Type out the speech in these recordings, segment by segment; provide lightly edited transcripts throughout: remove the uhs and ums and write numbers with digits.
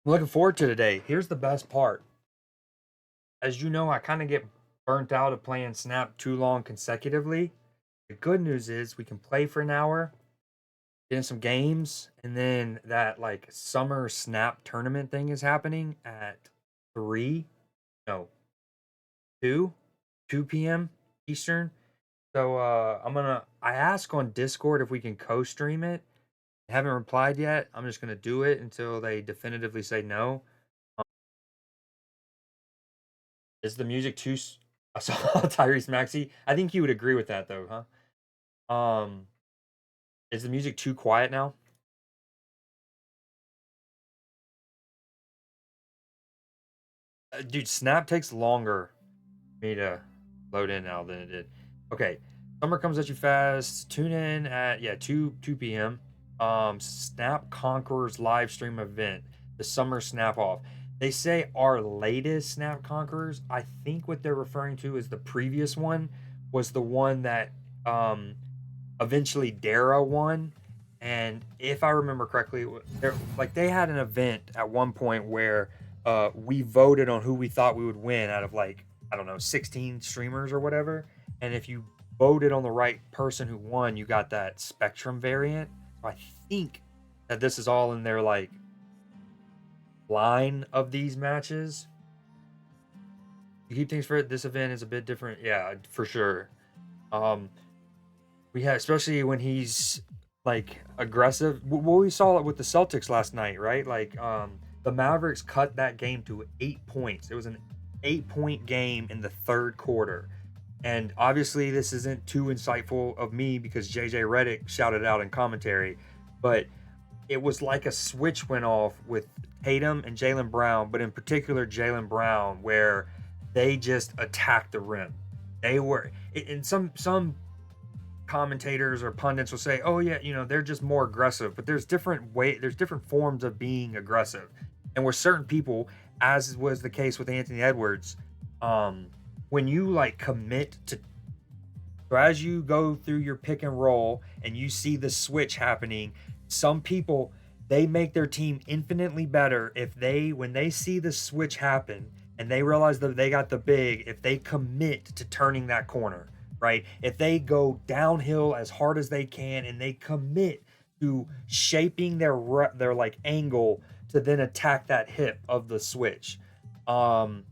I'm looking forward to today. Here's the best part. As you know, I kind of get burnt out of playing Snap too long consecutively. The good news is we can play for an hour, get in some games, and then that like summer Snap tournament thing is happening at 3, no, 2, 2 p.m. Eastern. So I ask on Discord if we can co-stream it. I haven't replied yet. I'm just gonna do it until they definitively say no. Is the music too I saw Tyrese Maxey. I think you would agree with that though, huh? Is the music too quiet now? Dude, Snap takes longer for me to load in now than it did. Okay. Summer comes at you fast. Tune in at 2 p.m. Snap Conquerors live stream event. The summer snap off. They say our latest Snap Conquerors. I think what they're referring to is the previous one was the one that um eventually Dara won. And if I remember correctly, like they had an event at one point where we voted on who we thought we would win out of like, I don't know, 16 streamers or whatever. And if you voted on the right person who won, you got that Spectrum variant. So I think that this is all in their like line of these matches. You keep things for this event is a bit different. Yeah, for sure. Um, we had, especially when he's like aggressive. Well, we saw it with the Celtics last night, right? Like, the Mavericks cut that game to 8 points. It was an 8 point game in the third quarter. And obviously, this isn't too insightful of me because JJ Redick shouted out in commentary, but it was like a switch went off with Tatum and Jalen Brown, but in particular Jalen Brown, where they just attacked the rim. They were in some commentators or pundits will say, "Oh yeah, they're just more aggressive." But there's different forms of being aggressive, and with certain people, as was the case with Anthony Edwards, um, when you like commit to, so as you go through your pick and roll and you see the switch happening, some people they make their team infinitely better if they when they see the switch happen and they realize that they got the big, if they commit to turning that corner, right? If they go downhill as hard as they can and they commit to shaping their like angle to then attack that hip of the switch. Um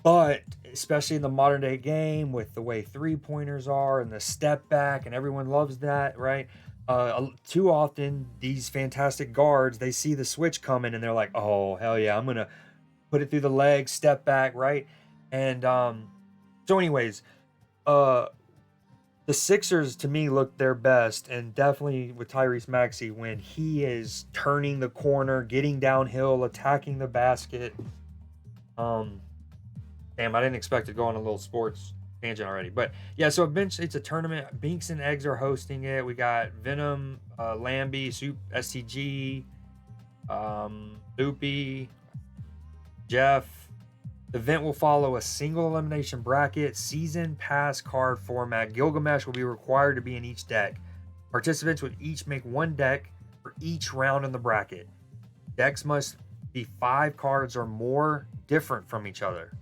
but especially in the modern day game with the way three pointers are and the step back, and everyone loves that, right? Too often, these fantastic guards they see the switch coming and they're like, "Oh hell yeah, I'm gonna put it through the legs, step back, right?" And so, anyways, uh, the Sixers to me look their best, and definitely with Tyrese Maxey when he is turning the corner, getting downhill, attacking the basket. Um, Damn, I didn't expect to go on a little sports tangent already. But yeah, so eventually it's a tournament. Binks and Eggs are hosting it. We got Venom, Lambie, Soup, STG, Loopy, Jeff. The event will follow a single elimination bracket, season pass card format. Gilgamesh will be required to be in each deck. Participants would each make one deck for each round in the bracket. Decks must be 5 cards or more different from each other.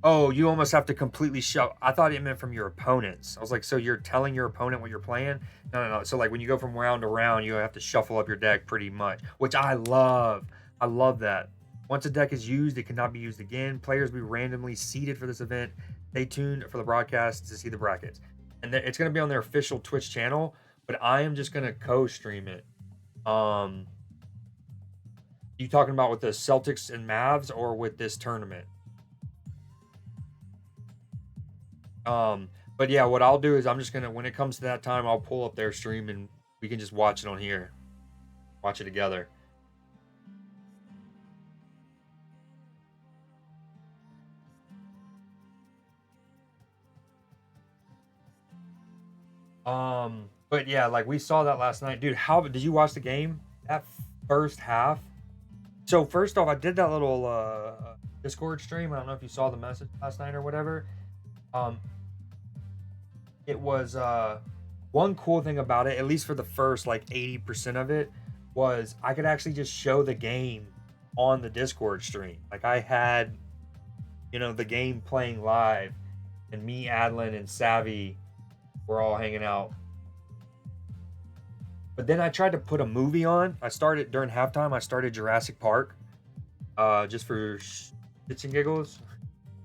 Oh, you almost have to completely show. I thought it meant from your opponents. I was like, so you're telling your opponent what you're playing? No, no, no. So like when you go from round to round, you have to shuffle up your deck pretty much, which I love. I love that. Once a deck is used, it cannot be used again. Players will be randomly seeded for this event. Stay tuned for the broadcast to see the brackets. And it's going to be on their official Twitch channel, but I am just going to co-stream it. Um, you talking about with the Celtics and Mavs or with this tournament? Um, but yeah, what I'll do is I'm just gonna when it comes to that time, I'll pull up their stream and we can just watch it on here, watch it together. But yeah, like we saw that last night, dude. How did you watch the game? That first half. So first off, I did that little Discord stream. I don't know if you saw the message last night or whatever. Um, it was one cool thing about it, at least for the first like 80% of it. was I could actually just show the game on the Discord stream. Like I had, the game playing live, and me, Adlin, and Savvy were all hanging out. But then I tried to put a movie on. I started during halftime. I started Jurassic Park, just for shits and giggles.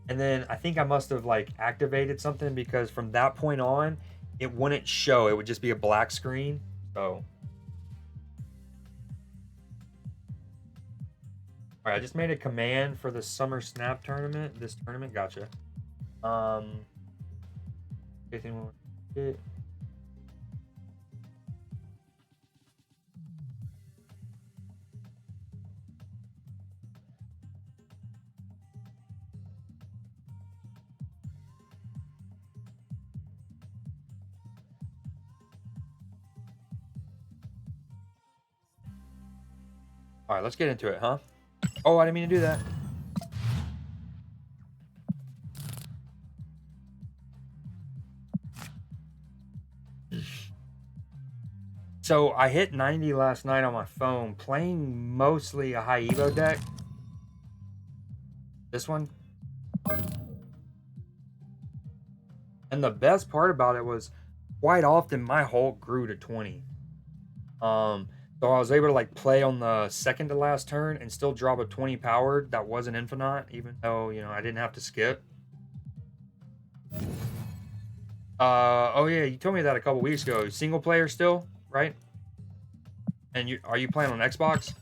And then I think I must have like activated something because from that point on, it wouldn't show. It would just be a black screen. So, all right, I just made a command for the Summer Snap tournament. This tournament, gotcha. Anything we want to get? All right, let's get into it, huh? Oh, I didn't mean to do that. So I hit 90 last night on my phone, playing mostly a high Evo deck. This one. And the best part about it was quite often my Hulk grew to 20. So I was able to like play on the second to last turn and still drop a 20 powered that wasn't infinite, even though, I didn't have to skip. Oh yeah, you told me that a couple weeks ago. Single player still, right? And are you playing on Xbox?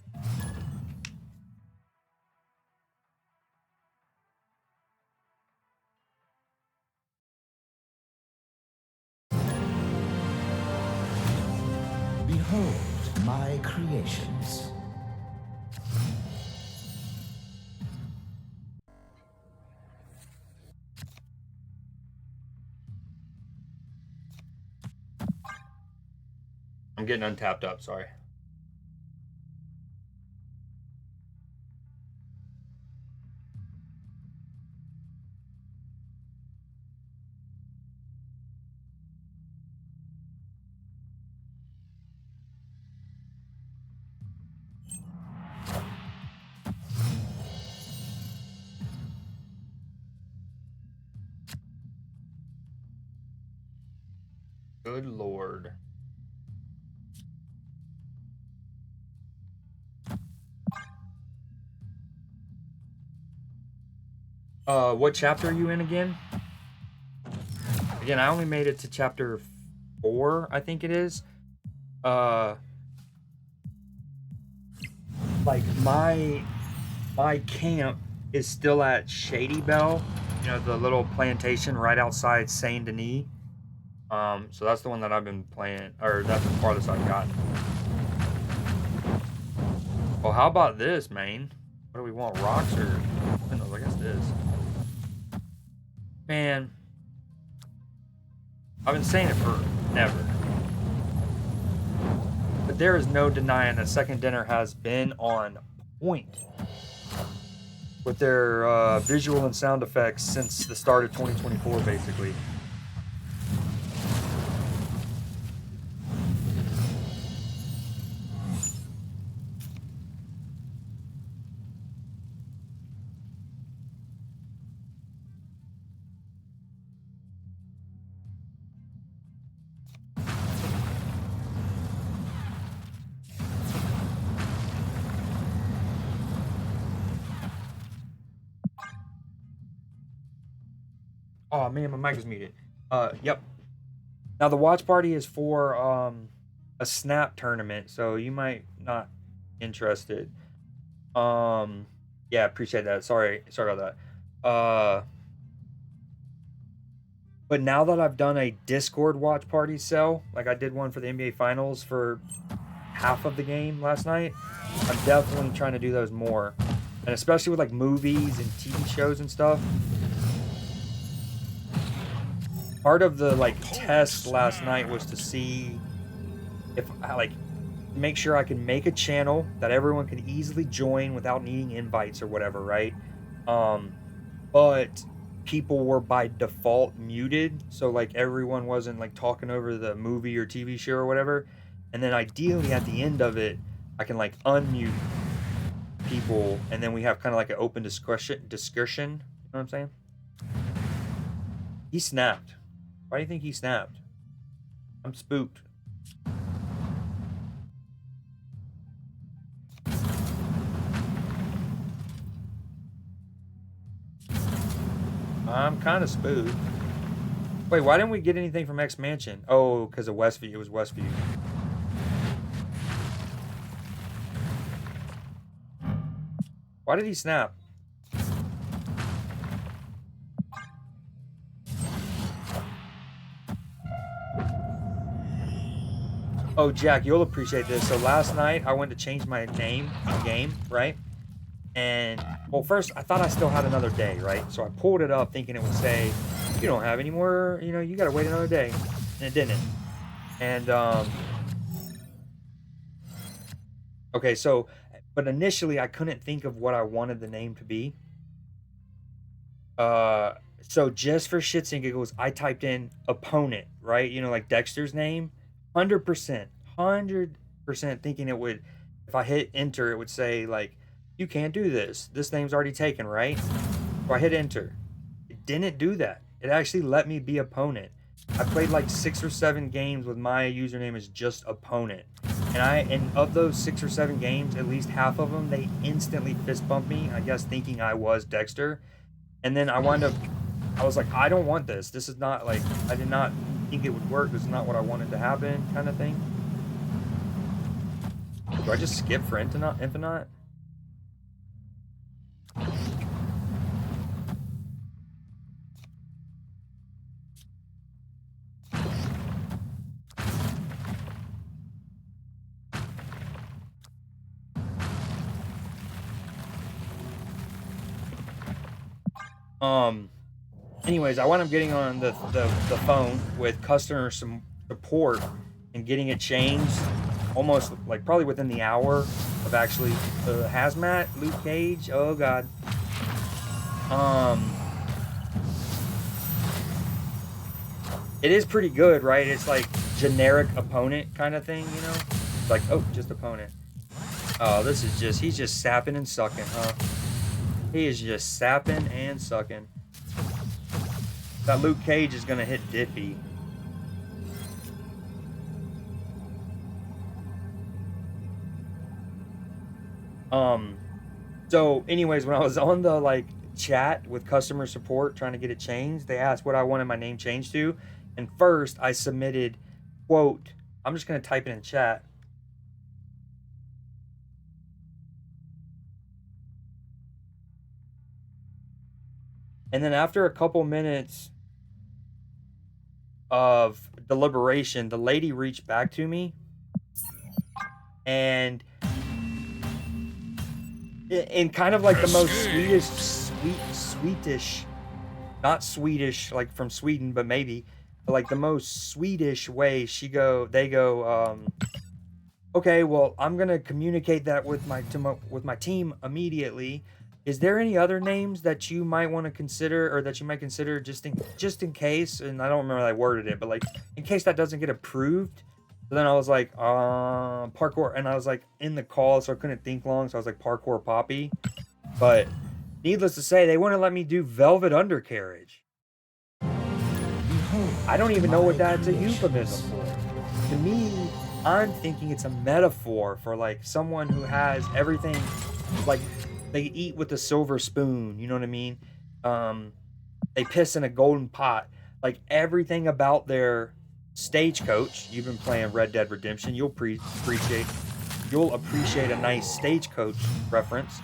Behold my creations. I'm getting untapped up, sorry. Good lord. What chapter are you in again? Again, I only made it to chapter 4, I think it is. Like my camp is still at Shady Bell, the little plantation right outside Saint Denis. So that's the one that I've been playing, or that's the farthest I've gotten. Well, how about this, man? What do we want, rocks or? I guess this. Man, I've been saying it forever, but there is no denying that Second Dinner has been on point with their visual and sound effects since the start of 2024, basically. Oh man, my mic is muted. Yep. Now the watch party is for a snap tournament, so you might not be interested. Yeah, appreciate that. Sorry about that. But now that I've done a Discord watch party cell, like I did one for the NBA Finals for half of the game last night, I'm definitely trying to do those more, and especially with like movies and TV shows and stuff. Part of the like test last night was to see if I like make sure I can make a channel that everyone could easily join without needing invites or whatever, right? But people were by default muted, so like everyone wasn't like talking over the movie or TV show or whatever. And then ideally at the end of it, I can like unmute people, and then we have kind of like an open discussion. You know what I'm saying? He snapped. Why do you think he snapped? I'm spooked. I'm kind of spooked. Wait, why didn't we get anything from X Mansion? Oh, because of Westview. It was Westview. Why did he snap? Oh, Jack, you'll appreciate this. So last night I went to change my name in game, right? And well, first I thought I still had another day, right? So I pulled it up thinking it would say, you don't have any more, you know, you gotta wait another day. And it didn't. And okay, so but initially I couldn't think of what I wanted the name to be. So just for shits and giggles, I typed in opponent, right? You know, like Dexter's name. 100%, 100% thinking it would, if I hit enter, it would say like, you can't do this. This name's already taken, right? So I hit enter. It didn't do that. It actually let me be opponent. I played like 6 or 7 games with my username as just opponent. And of those 6 or 7 games, at least half of them, they instantly fist bumped me, I guess thinking I was Dexter. And then I was like, I don't want this. This is not like, I did not think it would work. This is not what I wanted to happen, kind of thing. Do I just skip for Infinite? Anyways, I wound up getting on the phone with customer support and getting it changed almost like probably within the hour of actually hazmat Luke Cage. Oh god. It is pretty good, right? It's like generic opponent kind of thing, you know? It's like, oh, just opponent. Oh, this is just, he's just sapping and sucking, huh? He is just sapping and sucking. That Luke Cage is gonna hit Diffie. So anyways, when I was on the like chat with customer support trying to get it changed, they asked what I wanted my name changed to. And first I submitted, quote, I'm just gonna type it in chat. And then after a couple minutes of deliberation, the lady reached back to me and in kind of like the most Swedish, not Swedish like from Sweden, but maybe like the most Swedish way they go, okay, well, I'm gonna communicate that with my team immediately. Is there any other names that you might want to consider, or that you might consider just in case? And I don't remember how I worded it, but like in case that doesn't get approved. So then I was like, parkour, and I was like in the call, so I couldn't think long. So I was like parkour Poppy, but needless to say, they wouldn't let me do velvet undercarriage. I don't even know what that's a euphemism for. To me, I'm thinking it's a metaphor for like someone who has everything, like they eat with a silver spoon, you know what I mean? They piss in a golden pot. Like everything about their stagecoach. You've been playing Red Dead Redemption. You'll appreciate a nice stagecoach reference.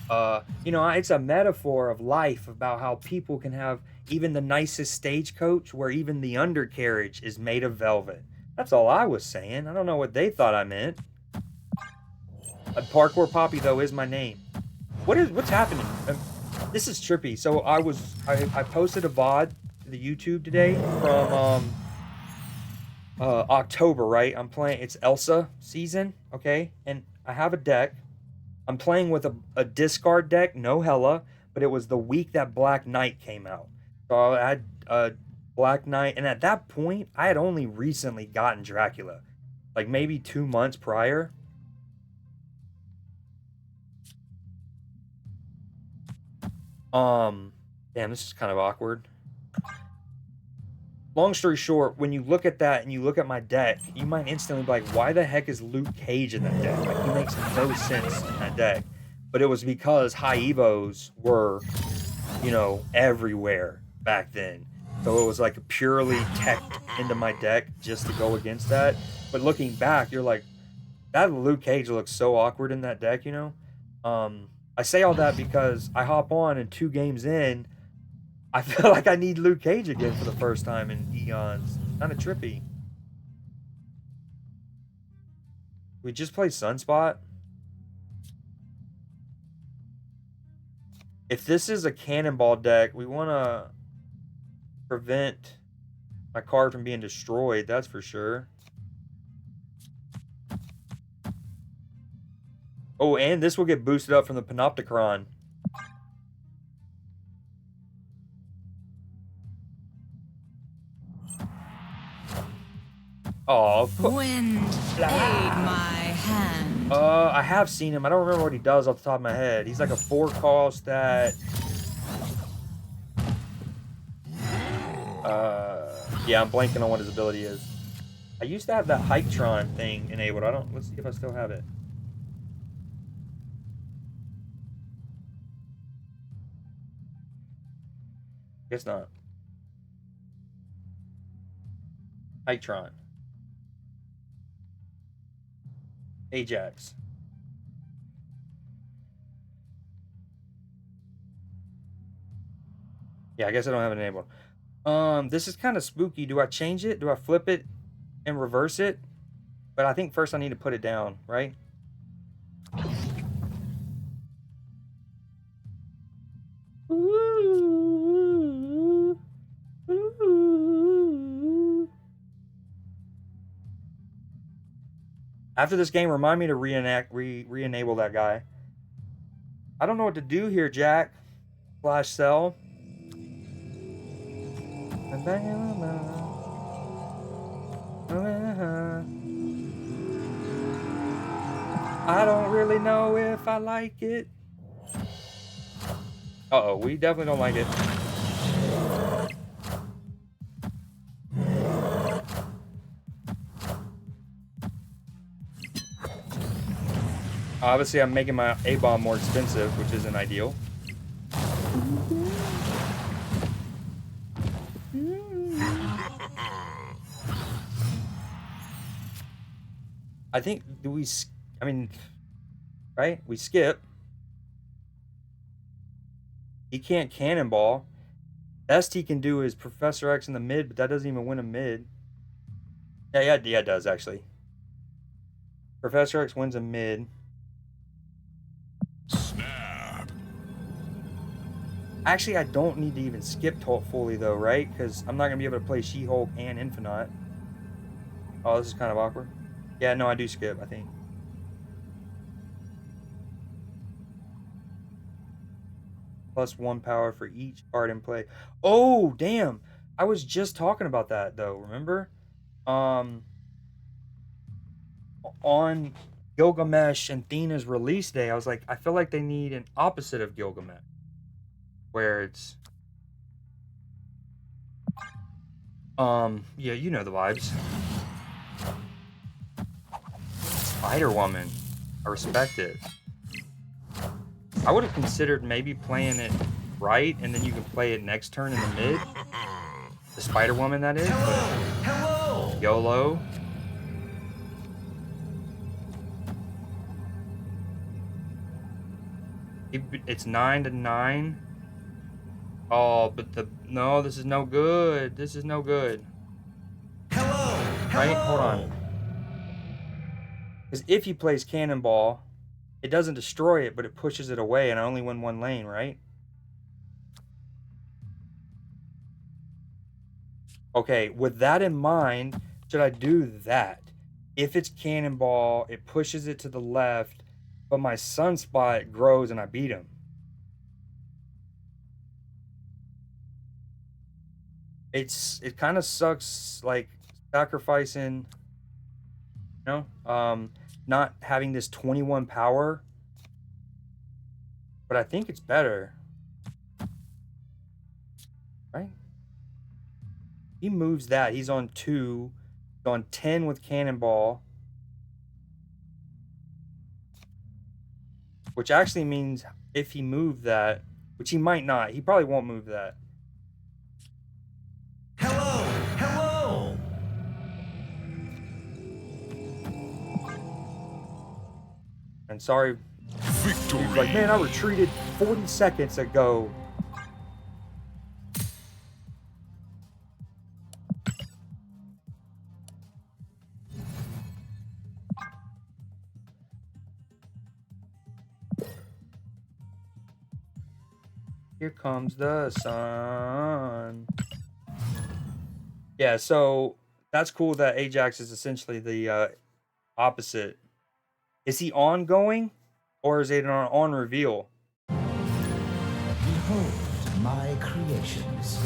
You know, it's a metaphor of life about how people can have even the nicest stagecoach where even the undercarriage is made of velvet. That's all I was saying. I don't know what they thought I meant. Parkour Poppy though is my name. What's happening? This is trippy. So I posted a VOD to the YouTube today from October, right? I'm playing, it's Elsa season, okay? And I have a deck. I'm playing with a discard deck, no Hela, but it was the week that Black Knight came out. So I had Black Knight, and at that point, I had only recently gotten Dracula, like maybe 2 months prior. Damn, this is kind of awkward. Long story short, when you look at that and you look at my deck, you might instantly be like, why the heck is Luke Cage in that deck? Like, he makes no sense in that deck. But it was because high evos were, you know, everywhere back then. So it was like purely teched into my deck just to go against that. But looking back, you're like, that Luke Cage looks so awkward in that deck, you know? I say all that because I hop on and 2 games in, I feel like I need Luke Cage again for the first time in eons. Kind of trippy. We just play Sunspot. If this is a cannonball deck, we want to prevent my card from being destroyed, that's for sure. Oh, and this will get boosted up from the Panopticon. Oh, Wind aid my hand. I have seen him. I don't remember what he does off the top of my head. He's like a 4-cost that. Yeah, I'm blanking on what his ability is. I used to have that Hyptron thing enabled. Let's see if I still have it. Guess not. Hyptron. Ajax. Yeah, I guess I don't have it enabled. This is kind of spooky. Do I change it? Do I flip it and reverse it? But I think first I need to put it down, right? After this game, remind me to re-enable that guy. I don't know what to do here, Jack. Flash sell. I don't really know if I like it. Uh-oh, we definitely don't like it. Obviously, I'm making my A-bomb more expensive, which isn't ideal. I think, right? We skip. He can't cannonball. Best he can do is Professor X in the mid, but that doesn't even win a mid. Yeah, it does, actually. Professor X wins a mid. Snap. Actually, I don't need to even skip fully, though, right? Because I'm not going to be able to play She-Hulk and Infinite. Oh, this is kind of awkward. Yeah, no, I do skip, I think. +1 power for each card in play. Oh, damn. I was just talking about that, though, remember? On Gilgamesh and Thena's release day, I was like, I feel like they need an opposite of Gilgamesh. Where it's... yeah, you know the vibes. Spider-Woman. I respect it. I would have considered maybe playing it right, and then you can play it next turn in the mid. The Spider-Woman, that is. Hello! YOLO. It's 9-9. Oh, but no, this is no good. This is no good. Hello! Right? Hold on. Because if he plays Cannonball, it doesn't destroy it, but it pushes it away, and I only win 1 lane, right? Okay, with that in mind, should I do that? If it's Cannonball, it pushes it to the left, but my Sunspot grows and I beat him. It kind of sucks, like, sacrificing, you know, not having this 21 power, but I think it's better. right? He moves that. He's on 2. He's on 10 with Cannonball. Which actually means if he moved that, which he might not. He probably won't move that. Hello! Hello! And sorry. Victory. He's like, man, I retreated 40 seconds ago. Here comes the sun. Yeah, so that's cool that Ajax is essentially the opposite. Is he ongoing or is it an on reveal? Behold my creations.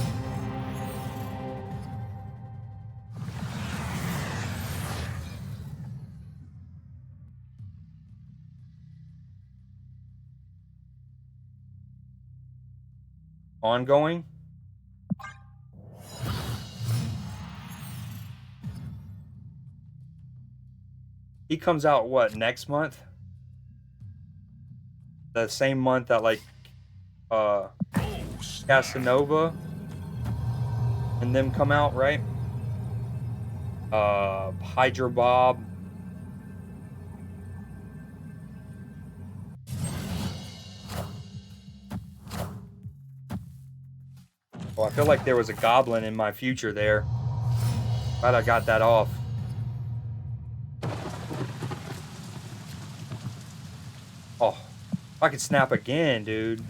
Ongoing? He comes out what, next month? The same month that like Casanova and them come out, right? Hydra Bob. Oh, I feel like there was a goblin in my future there. Glad I got that off. Oh, if I could snap again, dude.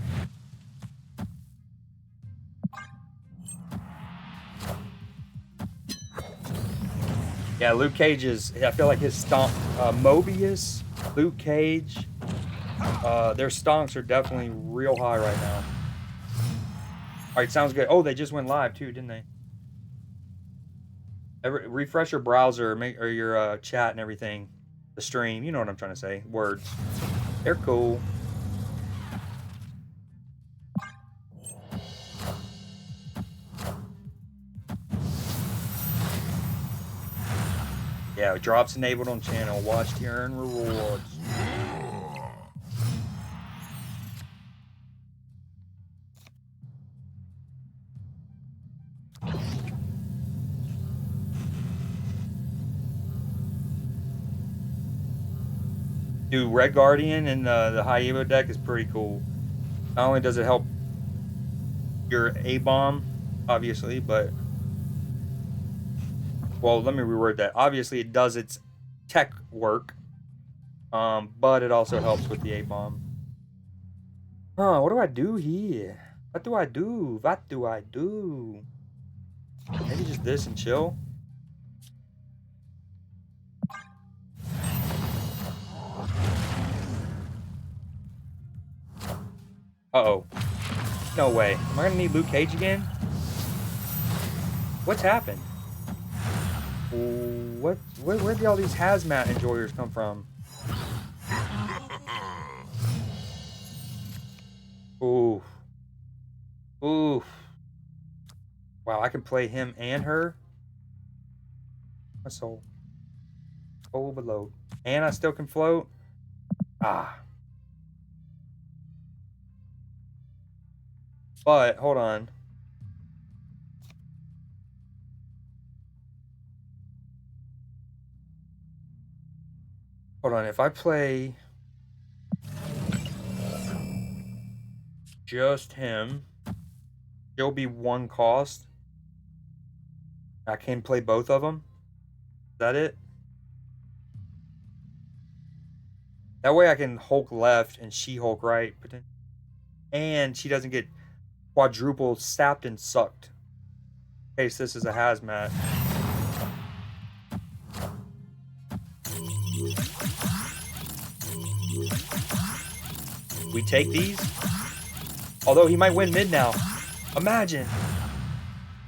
Yeah, Luke Cage is, I feel like his stomp, Mobius, Luke Cage, their stonks are definitely real high right now. All right, sounds good. Oh, they just went live too, didn't they? Refresh your browser, or your chat and everything. The stream, you know what I'm trying to say. Words. They're cool. Yeah, drops enabled on channel. Watch to earn rewards. Dude, Red Guardian and the High Evo deck is pretty cool. Not only does it help your A-bomb, obviously, but... Well, let me reword that. Obviously, it does its tech work, but it also helps with the A-bomb. Huh, what do I do here? What do I do? What do I do? Maybe just this and chill? Uh-oh. No way. Am I gonna need Luke Cage again? What's happened? Where'd all these hazmat enjoyers come from? Ooh. Ooh. Wow, I can play him and her? My soul. Overload. And I still can float? Ah. But, hold on. Hold on, if I play just him, he'll be 1 cost. I can play both of them. Is that it? That way I can Hulk left and she Hulk right. And she doesn't get quadruple sapped and sucked. In case this is a hazmat. We take these? Although he might win mid now. Imagine.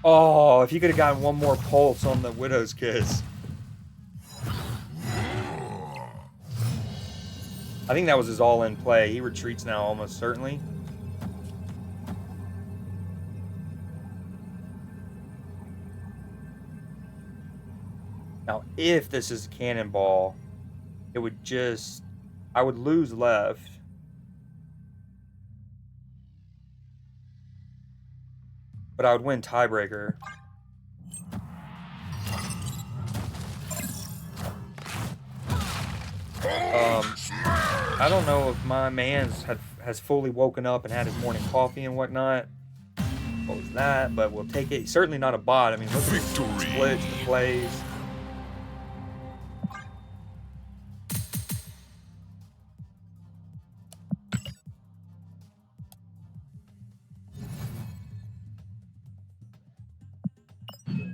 Oh, if he could have gotten 1 more pulse on the Widow's Kiss. I think that was his all-in play. He retreats now almost certainly. if this is Cannonball, it would just, I would lose left. But I would win tiebreaker. I don't know if my man's has fully woken up and had his morning coffee and whatnot. What was that? But we'll take it. Certainly not a bot. I mean, look at the splits, the plays.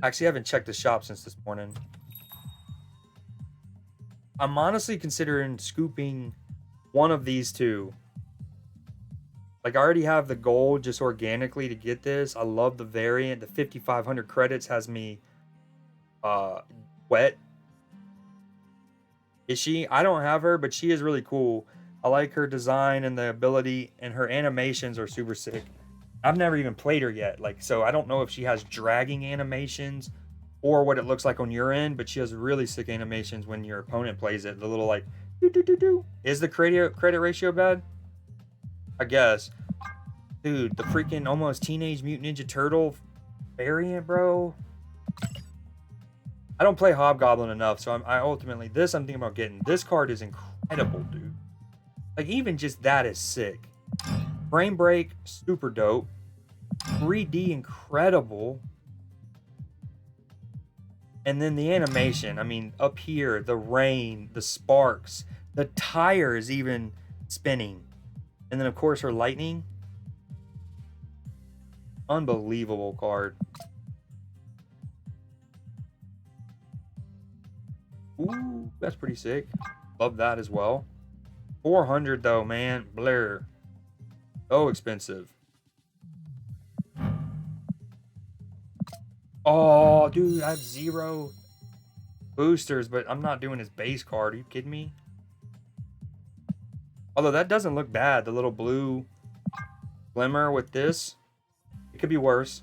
Actually, I haven't checked the shop since this morning. I'm honestly considering scooping one of these two. Like, I already have the gold just organically to get this. I love the variant. The 5,500 credits has me wet. Is she? I don't have her, but she is really cool. I like her design and the ability, and her animations are super sick. I've never even played her yet. Like, so I don't know if she has dragging animations or what it looks like on your end, but she has really sick animations when your opponent plays it. The little like do do do do. Is the credit ratio bad? I guess. Dude, the freaking almost Teenage Mutant Ninja Turtle variant, bro. I don't play Hobgoblin enough, so I ultimately I'm thinking about getting. This card is incredible, dude. Like, even just that is sick. Frame break, super dope. 3D, incredible. And then the animation, I mean, up here, the rain, the sparks, the tires even spinning. And then, of course, her lightning. Unbelievable card. Ooh, that's pretty sick. Love that as well. 400 though, man. Blur. So expensive. Oh, dude, I have 0 boosters, but I'm not doing his base card. Are you kidding me? Although that doesn't look bad. The little blue glimmer with this. It could be worse.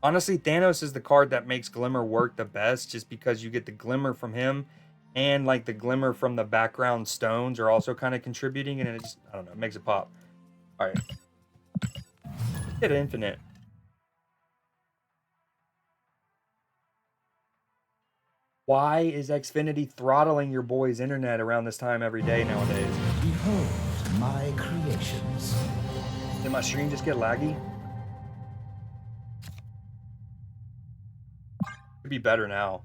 Honestly, Thanos is the card that makes Glimmer work the best, just because you get the Glimmer from him and like the Glimmer from the background stones are also kind of contributing, and it just, I don't know, it makes it pop. All right. Hit infinite. Why is Xfinity throttling your boy's internet around this time every day nowadays? Behold my creations. Did my stream just get laggy? Could be better now.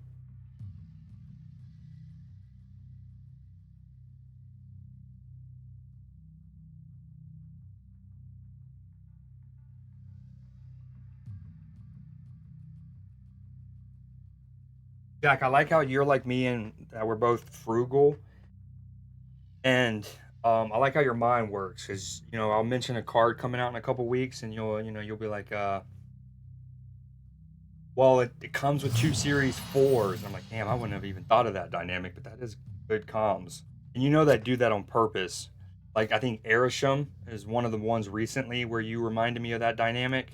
Jack, I like how you're like me and that we're both frugal. And I like how your mind works, because I'll mention a card coming out in a couple weeks, and you'll be like, well, it comes with 2 series 4s. And I'm like, damn, I wouldn't have even thought of that dynamic, but that is good comms. And that do that on purpose. Like, I think Erisham is one of the ones recently where you reminded me of that dynamic.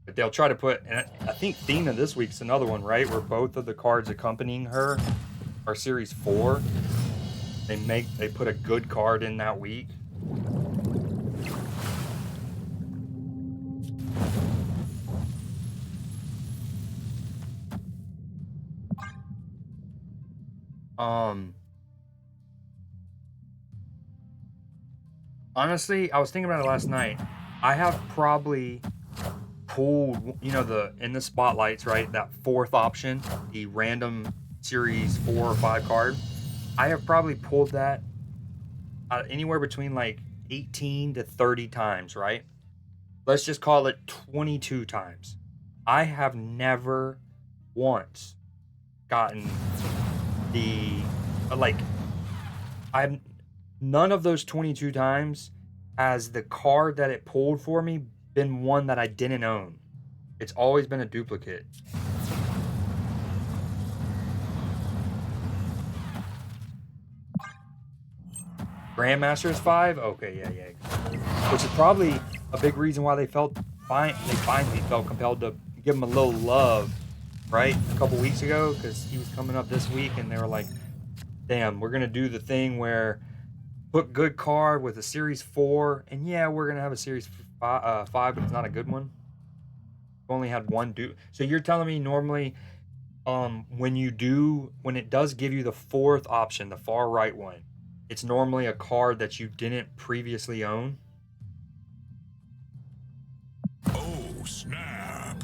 But they'll try to put, and I think Thena this week's another one, right? Where both of the cards accompanying her are series 4. They put a good card in that week. Honestly, I was thinking about it last night. I have probably pulled, in the spotlights, right? That 4th option, the random series 4 or 5 card. I have probably pulled that anywhere between like 18 to 30 times, right? Let's just call it 22 times. I have never once gotten none of those 22 times has the card that it pulled for me been one that I didn't own. It's always been a duplicate. Grandmaster's 5? Okay, yeah. Which is probably a big reason why they felt they finally felt compelled to give him a little love, right? A couple weeks ago, because he was coming up this week, and they were like, "Damn, we're gonna do the thing where put good card with a series 4, and yeah, we're gonna have a series 5, but it's not a good one. We only had one do. So you're telling me normally, when it does give you the fourth option, the far right one, it's normally a card that you didn't previously own. Oh, snap.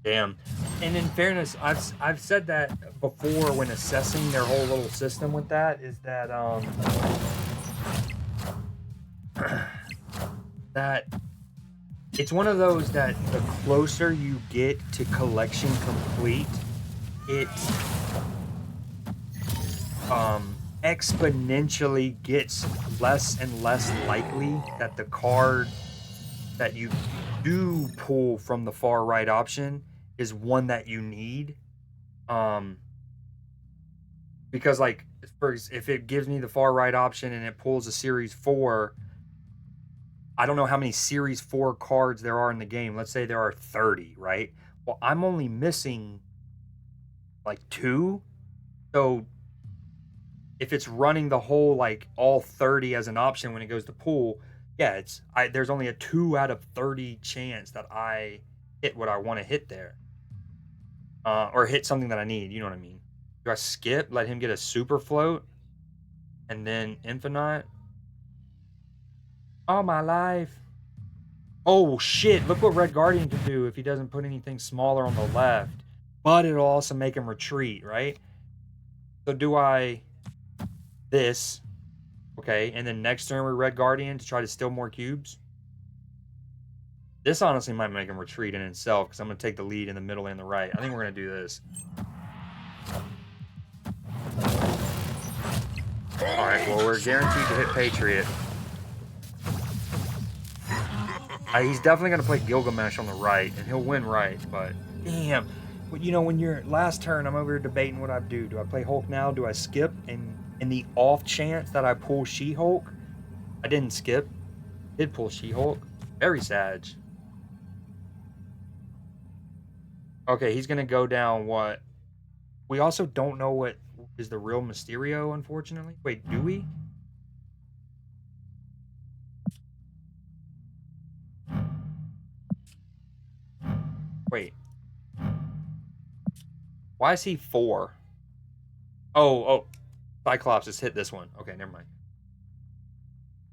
Damn. And in fairness, I've said that before when assessing their whole little system with that is that that it's one of those that the closer you get to collection complete, it exponentially gets less and less likely that the card that you do pull from the far right option is one that you need. Um, because like if it gives me the far right option and it pulls a series 4, I don't know how many series 4 cards there are in the game. Let's say there are 30, right? Well, I'm only missing like 2. So if it's running the whole like all 30 as an option when it goes to pull, yeah, there's only a 2 out of 30 chance that I hit what I want to hit there. Or hit something that I need, you know what I mean? Do I skip, let him get a super float, and then infinite? Oh my life. Oh shit, look what Red Guardian can do if he doesn't put anything smaller on the left. But it'll also make him retreat, right? So do I this, okay, and then next turn with Red Guardian to try to steal more cubes? This honestly might make him retreat in itself because I'm going to take the lead in the middle and the right. I think we're going to do this. Alright, well, we're guaranteed to hit Patriot. He's definitely going to play Gilgamesh on the right, and he'll win right, but damn. But, you know, when you're last turn, I'm over here debating what I do. Do I play Hulk now? Do I skip? And in the off chance that I pull She-Hulk, I didn't skip. Did pull She-Hulk. Very sad. Okay, he's going to go down what? We also don't know what is the real Mysterio, unfortunately. Wait, do we? Wait. Why is he 4? Oh. Cyclops just hit this one. Okay, never mind.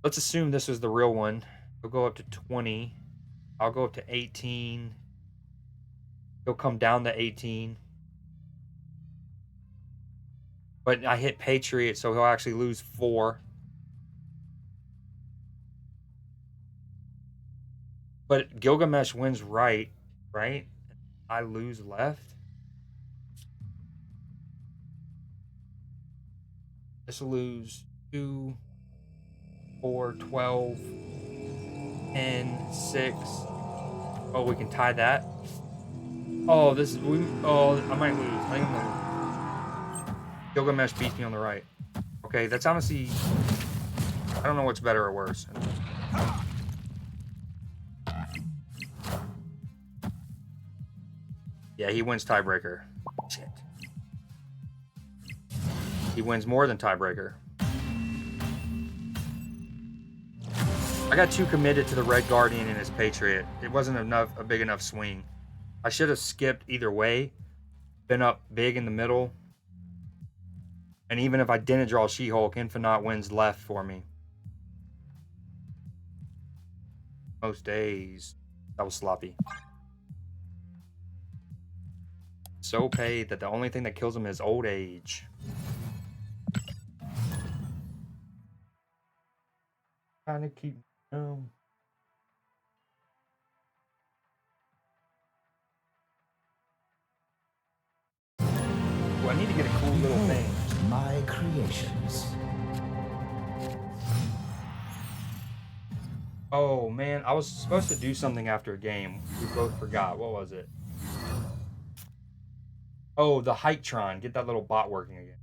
Let's assume this is the real one. He'll go up to 20. I'll go up to 18. He'll come down to 18. But I hit Patriot, so he'll actually lose 4. But Gilgamesh wins right? I lose left? This will lose 2, 4, 12, 10, 6. Oh, we can tie that. Oh, I might lose. I think I'm gonna lose. Gilgamesh beats me on the right. Okay, that's honestly, I don't know what's better or worse. Yeah, he wins tiebreaker. Shit. He wins more than tiebreaker. I got too committed to the Red Guardian and his Patriot. It wasn't a big enough swing. I should have skipped either way. Been up big in the middle. And even if I didn't draw She-Hulk, Infinite wins left for me. Most days. That was sloppy. So paid that the only thing that kills him is old age. Trying to keep Do I need to get a cool little thing? My my creations. Oh man, I was supposed to do something after a game. We both forgot. What was it? Oh, the Hiketron. Get that little bot working again.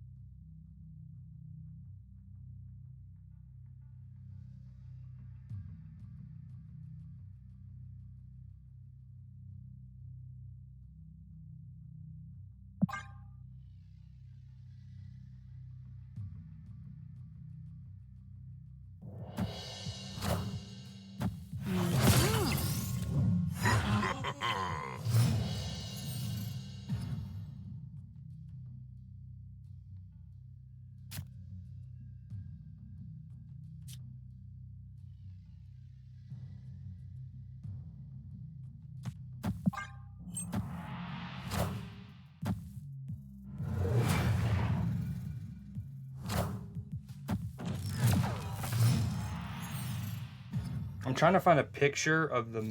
I'm trying to find a picture of the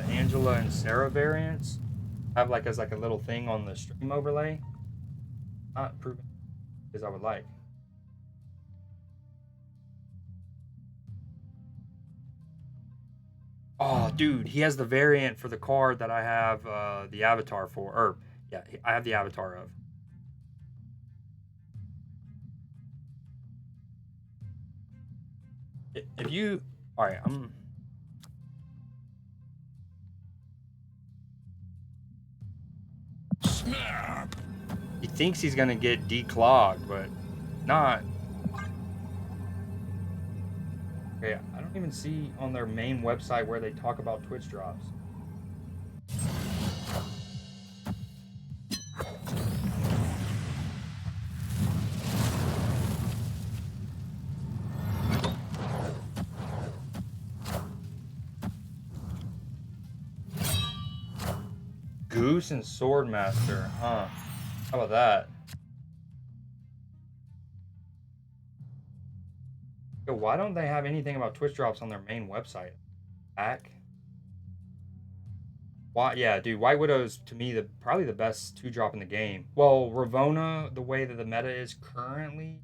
Angela and Sarah variants. I have like as like a little thing on the stream overlay. Not proving as I would like. Oh, dude, he has the variant for the card that I have the avatar for. Or yeah, I have the avatar of. If you, all right, Snap! he thinks he's gonna get declogged, but not. Okay, I don't even see on their main website where they talk about Twitch drops. Goose and Swordmaster, huh? How about that? Yo, why don't they have anything about Twitch drops on their main website? Back? Why? Yeah, dude. White Widow's to me probably the best 2-drop in the game. Well, Ravona, the way that the meta is currently,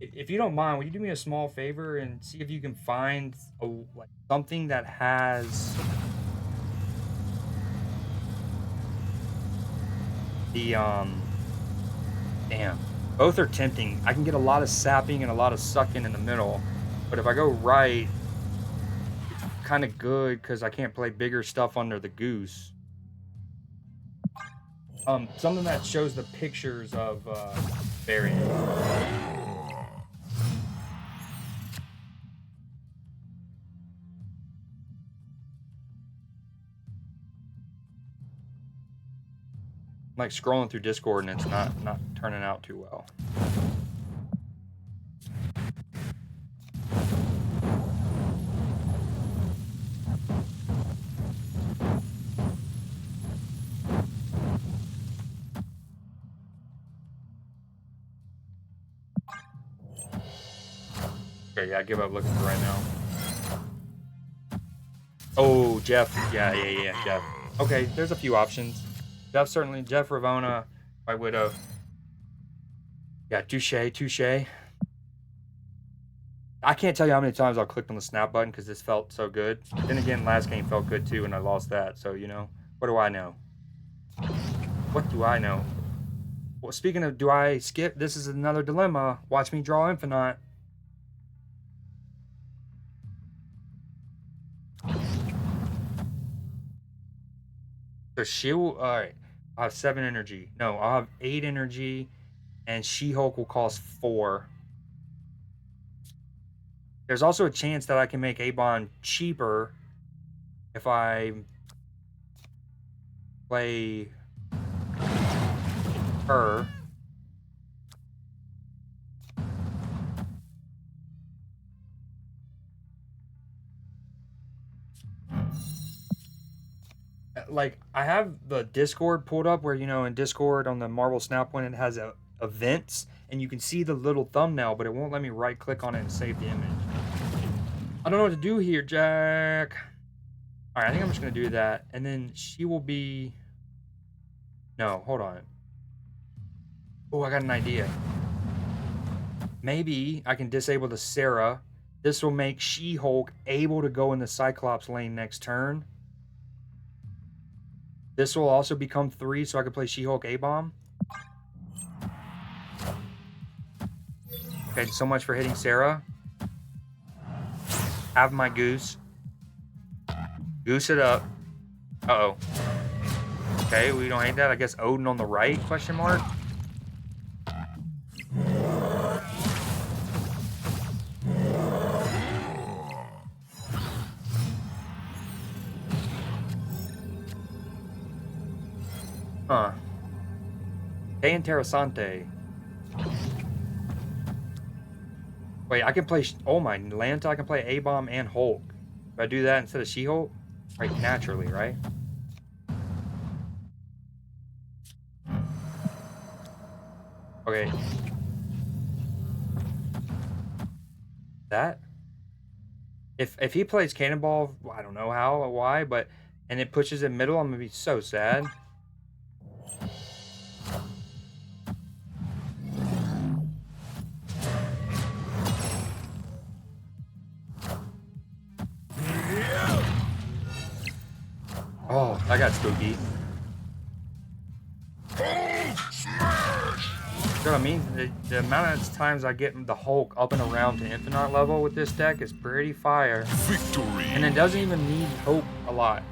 if you don't mind, will you do me a small favor and see if you can find like something that has the damn. Both are tempting. I can get a lot of sapping and a lot of sucking in the middle, but if I go right, it's kind of good because I can't play bigger stuff under the goose. Something that shows the pictures of variants. I'm like scrolling through Discord and it's not turning out too well. Okay, yeah, I give up looking for right now. Oh, Jeff. Yeah, Jeff. Okay, there's a few options. Jeff, certainly. Jeff, Ravona, White Widow. Yeah, touche. I can't tell you how many times I've clicked on the snap button because this felt so good. Then again, last game felt good too, and I lost that. So, you know, what do I know? What do I know? Well, speaking of do I skip, this is another dilemma. Watch me draw Infinite. So she'll, alright. I have 7 energy. No, I'll have 8 energy, and She-Hulk will cost 4. There's also a chance that I can make Avon cheaper if I play her. Like, I have the Discord pulled up where, you know, in Discord on the Marvel Snap one, it has events, and you can see the little thumbnail, but it won't let me right click on it and save the image. I don't know what to do here, Jack. All right, I think I'm just going to do that. And then she will be... No, hold on. Oh, I got an idea. Maybe I can disable the Sarah. This will make She-Hulk able to go in the Cyclops lane next turn. This will also become 3, so I can play She-Hulk A-Bomb. Okay, so much for hitting Sarah. Have my Goose. Goose it up. Uh-oh. Okay, we don't hate that. I guess Odin on the right, question mark? Huh. Que interessante. Wait, I can play... Oh my, Lanta, I can play A-Bomb and Hulk. If I do that instead of She-Hulk? Right, naturally, right? Okay. That? If he plays Cannonball, I don't know how or why, but... And it pushes it middle, I'm gonna be so sad. Oh, that got spooky. You know what I mean? The amount of times I get the Hulk up and around to infinite level with this deck is pretty fire. Victory. And it doesn't even need Hope a lot,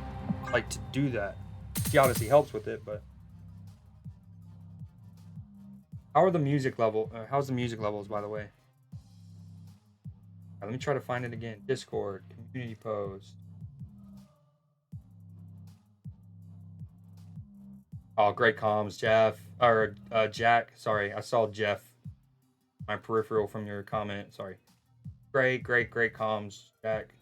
like, to do that. He obviously helps with it, but... How are the music level? How's the music levels, by the way? Let me try to find it again. Discord, community post. Oh, great comms, Jeff. Or Jack. Sorry, I saw Jeff. My peripheral from your comment. Sorry. Great comms, Jack.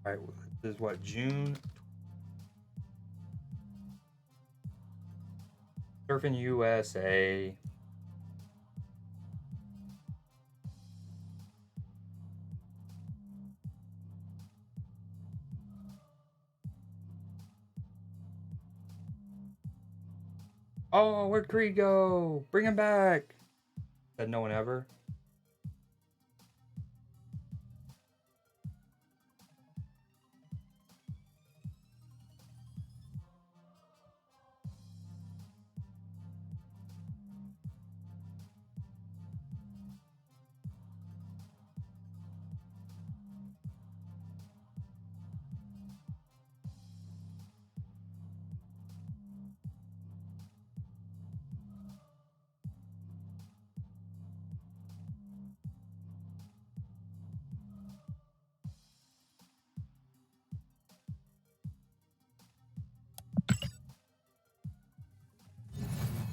All right, this is what, June? Surfing USA. Oh, where'd Creed go? Bring him back. Said no one ever.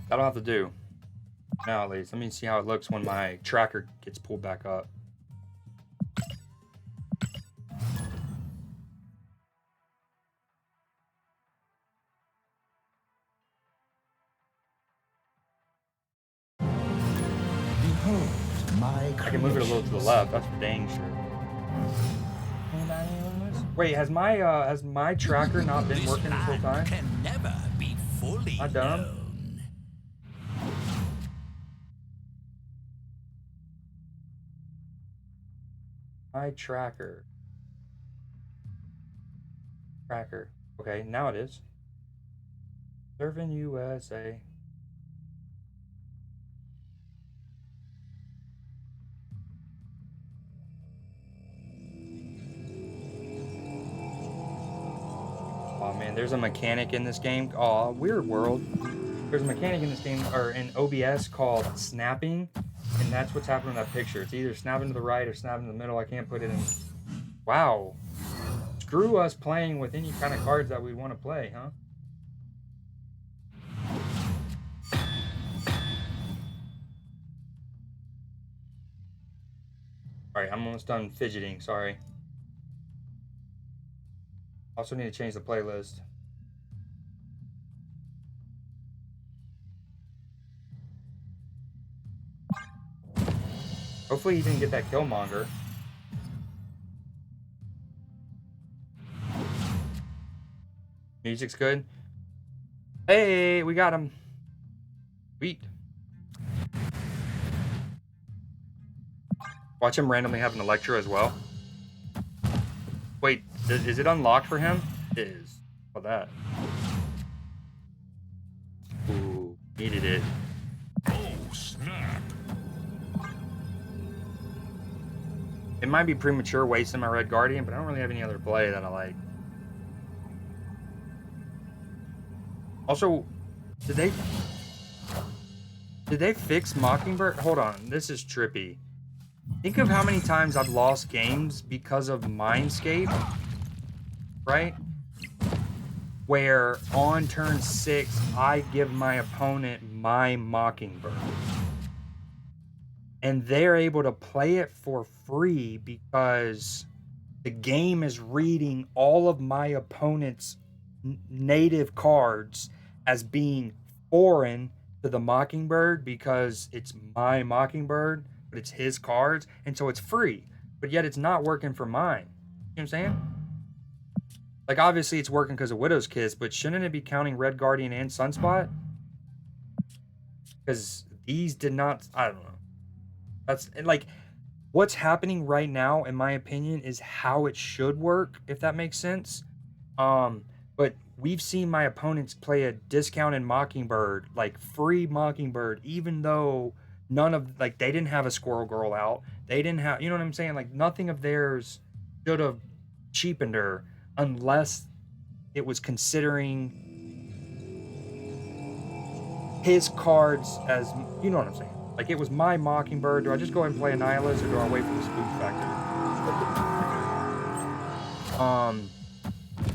That'll have to do. Now at least. Let me see how it looks when my tracker gets pulled back up. Behold my I can move it a little to the left. That's for dang sure. Wait, has my tracker not been working this whole time? Can never be fully Am I dumb? known. My tracker. Tracker. Okay, now it is. Serving USA. Oh man, there's a mechanic in this game. Oh, weird world. There's a mechanic in this game, or in OBS, called snapping, and that's what's happening in that picture. It's either snapping to the right or snapping to the middle. I can't put it in. Wow. Screw us playing with any kind of cards that we want to play, huh? Alright, I'm almost done fidgeting, sorry. Also need to change the playlist. Hopefully he didn't get that Killmonger. Music's good. Hey, we got him. Sweet. Watch him randomly have an Electro as well. Wait, is it unlocked for him? It is. How about that? Ooh, needed it. Oh, snap. It might be premature wasting my Red Guardian, but I don't really have any other play that I like. Also, did they fix Mockingbird? Hold on, this is trippy. Think of how many times I've lost games because of Mindscape, right? Where on turn 6, I give my opponent my Mockingbird. And they're able to play it for free because the game is reading all of my opponent's native cards as being foreign to the Mockingbird because it's my Mockingbird, but it's his cards, and so it's free. But yet it's not working for mine. You know what I'm saying? Like, obviously it's working because of Widow's Kiss, but shouldn't it be counting Red Guardian and Sunspot? Because these did not, I don't know. That's like what's happening right now, in my opinion, is how it should work, if that makes sense. But we've seen my opponents play a discounted Mockingbird, like free Mockingbird, even though none of, like, they didn't have a Squirrel Girl out. They didn't have, you know what I'm saying? Like, nothing of theirs should have cheapened her unless it was considering his cards as, you know what I'm saying? Like, it was my Mockingbird. Do I just go ahead and play a Nihilist, or do I wait for the spook factor?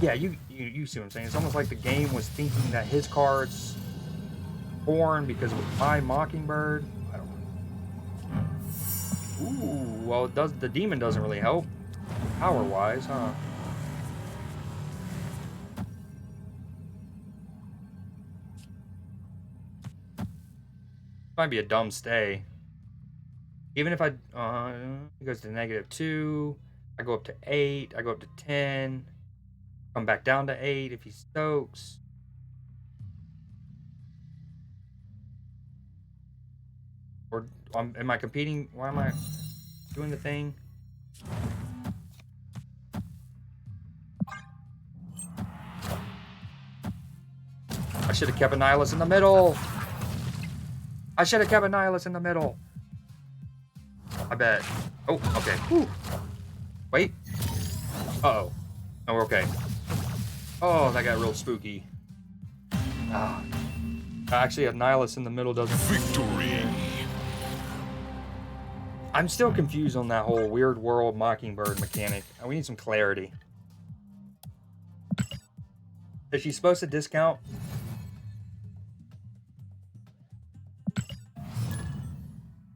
Yeah, you see what I'm saying? It's almost like the game was thinking that his cards foreign because it was my Mockingbird. I don't know. Ooh, well, it does. The demon doesn't really help power-wise, huh? Might be a dumb stay. Even if I, it goes to -2, I go up to 8, I go up to 10, come back down to 8 if he stokes. Or am I competing? Why am I doing the thing? I should have kept a Nihilist in the middle. I should have kept a Nihilist in the middle. I bet. Oh, okay. Whew. Wait. Uh-oh. Oh, we're okay. Oh, that got real spooky. Ah. Actually, a Nihilist in the middle doesn't... Victory. I'm still confused on that whole Weird World Mockingbird mechanic. We need some clarity. Is she supposed to discount?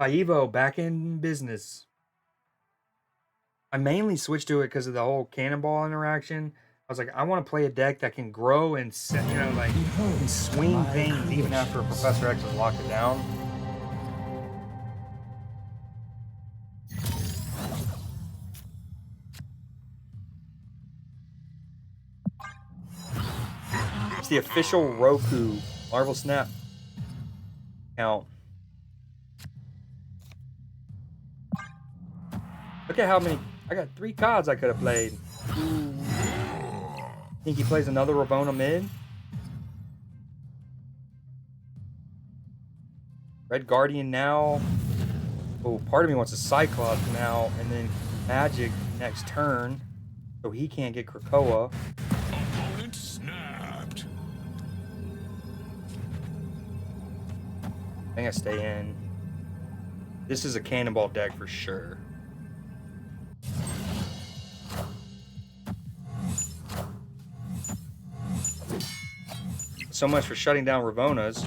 Evo, back in business. I mainly switched to it because of the whole cannonball interaction. I was like, I want to play a deck that can grow and, you know, like, and swing things even after Professor X has locked it down. It's the official Roku Marvel Snap account. Look at how many... I got 3 cards I could have played. Ooh. Think he plays another Ravonna mid? Red Guardian now. Oh, part of me wants a Cyclops now, and then Magic next turn, so he can't get Krakoa. Opponent snapped. I think I stay in. This is a cannonball deck for sure. So much for shutting down Ravonnas.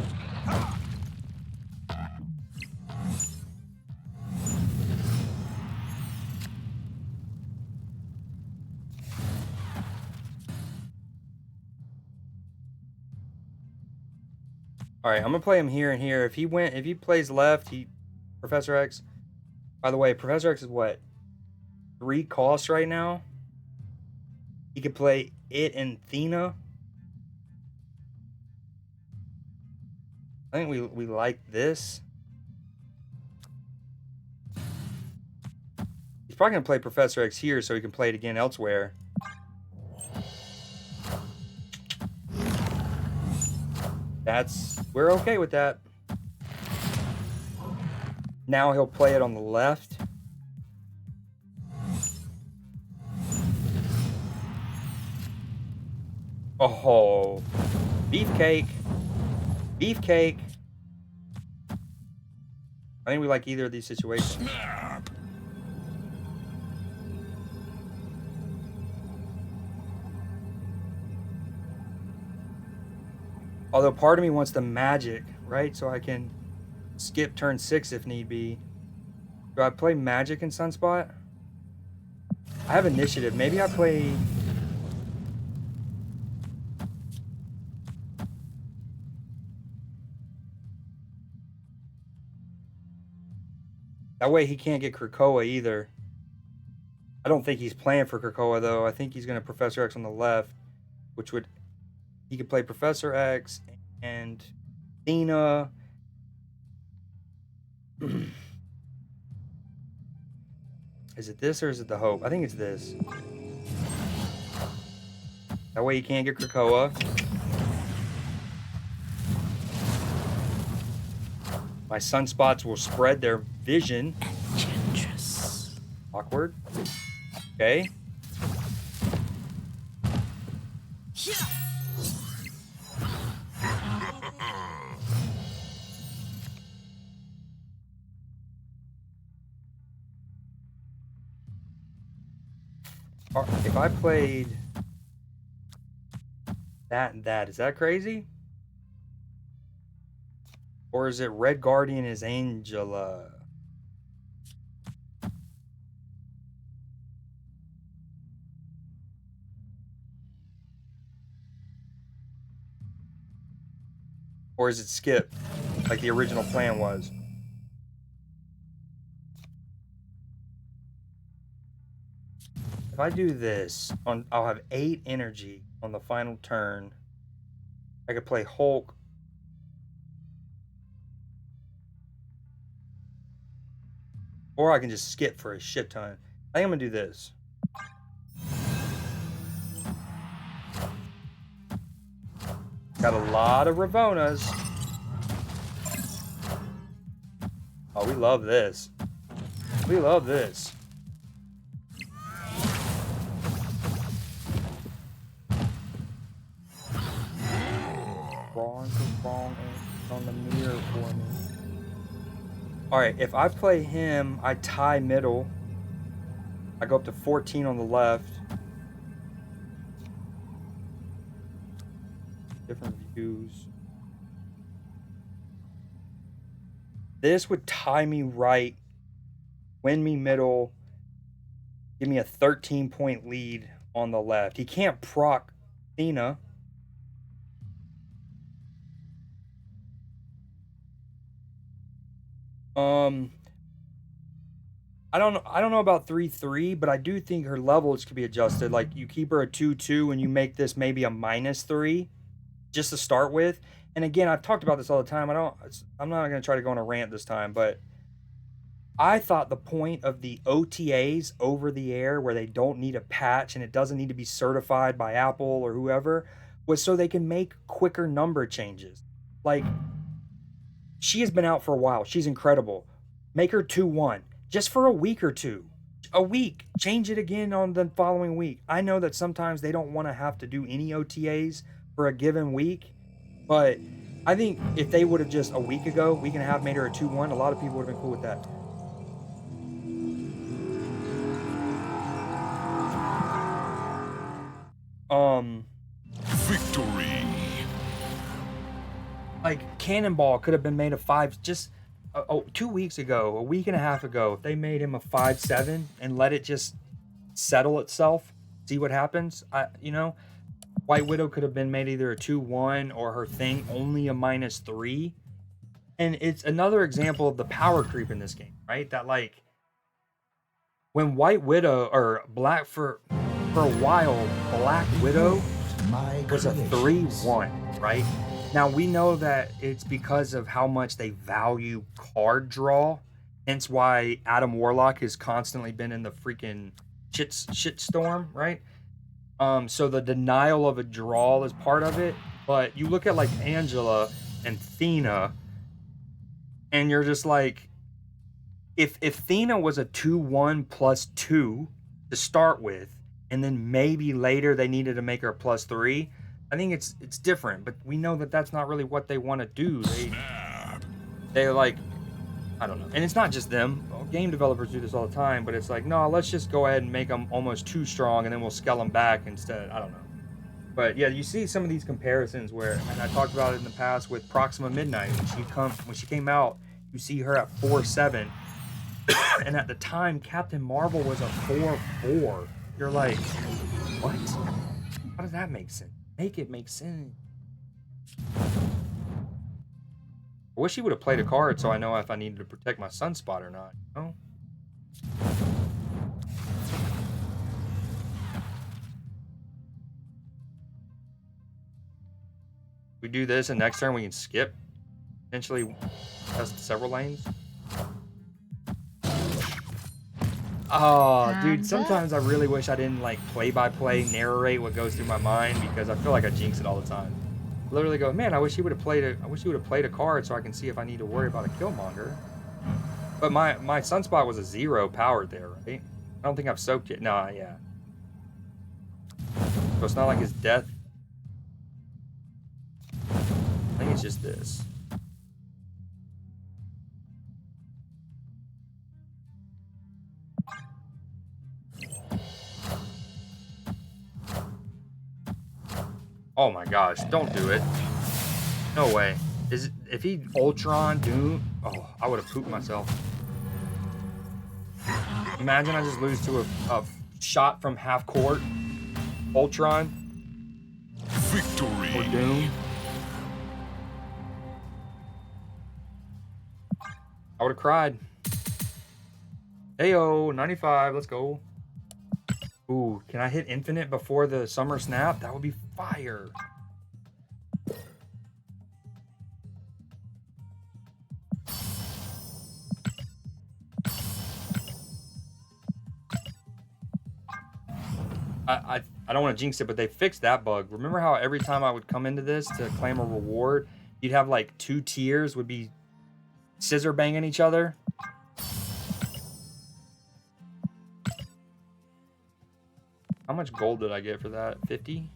All right, I'm gonna play him here and here. If he plays left, Professor X. By the way, Professor X is what? 3 costs right now. He could play it and Thena. I think we like this. He's probably gonna play Professor X here so he can play it again elsewhere. We're okay with that. Now he'll play it on the left. Oh, beefcake. Beefcake. I think we like either of these situations. Snap. Although part of me wants the magic, right? So I can skip turn 6 if need be. Do I play magic in Sunspot? I have initiative. Maybe I play... That way he can't get Krakoa either. I don't think he's playing for Krakoa though. I think he's going to Professor X on the left, which would... He could play Professor X and Athena. Is it this or is it the Hope? I think it's this. That way he can't get Krakoa. My sunspots will spread their vision. Enchantress. Awkward. Okay. If I played that and that, is that crazy? Or is it Red Guardian is Angela? Or is it Skip, like the original plan was? If I do this, I'll have 8 energy on the final turn. I could play Hulk. Or I can just skip for a shit ton. I think I'm gonna do this. Got a lot of Ravonas. Oh, we love this. We love this. Wrong on the mirror for me. Alright, if I play him, I tie middle. I go up to 14 on the left. Different views. This would tie me right, win me middle, give me a 13-point lead on the left. He can't proc Athena. I don't know about 3-3, but I do think her levels could be adjusted. Like you keep her a 2-2 and you make this maybe a -3 just to start with. And again, I've talked about this all the time. I'm not going to try to go on a rant this time, but I thought the point of the OTAs over the air where they don't need a patch and it doesn't need to be certified by Apple or whoever was so they can make quicker number changes. Like she has been out for a while. She's incredible. Make her 2-1 just for a week or two. A week. Change it again on the following week. I know that sometimes they don't want to have to do any OTAs for a given week, but I think if they would have just a week ago, week and a half, made her a 2-1, a lot of people would have been cool with that. Victory. Like Cannonball could have been made a 5 just 2 weeks ago, a week and a half ago. If they made him a 5-7 and let it just settle itself, see what happens. White Widow could have been made either a 2-1 or her thing only a -3. And it's another example of the power creep in this game, right? That like when White Widow or Black for a while, Black Widow My was a creations. 3-1, right? Now we know that it's because of how much they value card draw, hence why Adam Warlock has constantly been in the freaking shit storm, right? So the denial of a draw is part of it, but you look at like Angela and Thena, and you're just like, if Thena was a 2/1 +2 to start with, and then maybe later they needed to make her a +3, I think it's different. But we know that that's not really what they want to do. Snap. They like, I don't know, and it's not just them. Game developers do this all the time, but it's like, no, let's just go ahead and make them almost too strong, and then we'll scale them back instead. I don't know. But yeah, you see some of these comparisons where, and I talked about it in the past with Proxima Midnight when she came out, you see her at 4/7, and at the time Captain Marvel was a 4/4. You're like, what? How does that make sense? Make it make sense. I wish he would have played a card so I know if I needed to protect my sunspot or not. You know? We do this, and next turn we can skip. Potentially test several lanes. Oh, dude, sometimes I really wish I didn't like play-by-play narrate what goes through my mind, because I feel like I jinx it all the time. Literally go, man, I wish he would have played a card so I can see if I need to worry about a Killmonger. But my sunspot was a 0 powered there, right? I don't think I've soaked it. Nah, yeah. So it's not like his death. I think it's just this. Oh my gosh, don't do it. No way. If he Ultron Doom, oh, I would have pooped myself. Imagine I just lose to a shot from half court. Ultron Victory. or Doom. I would have cried. Heyo, 95, let's go. Ooh, can I hit infinite before the summer snap? That would be fire. I don't want to jinx it, but they fixed that bug. Remember how every time I would come into this to claim a reward, you'd have like 2 tiers would be scissor banging each other? How much gold did I get for that? 50?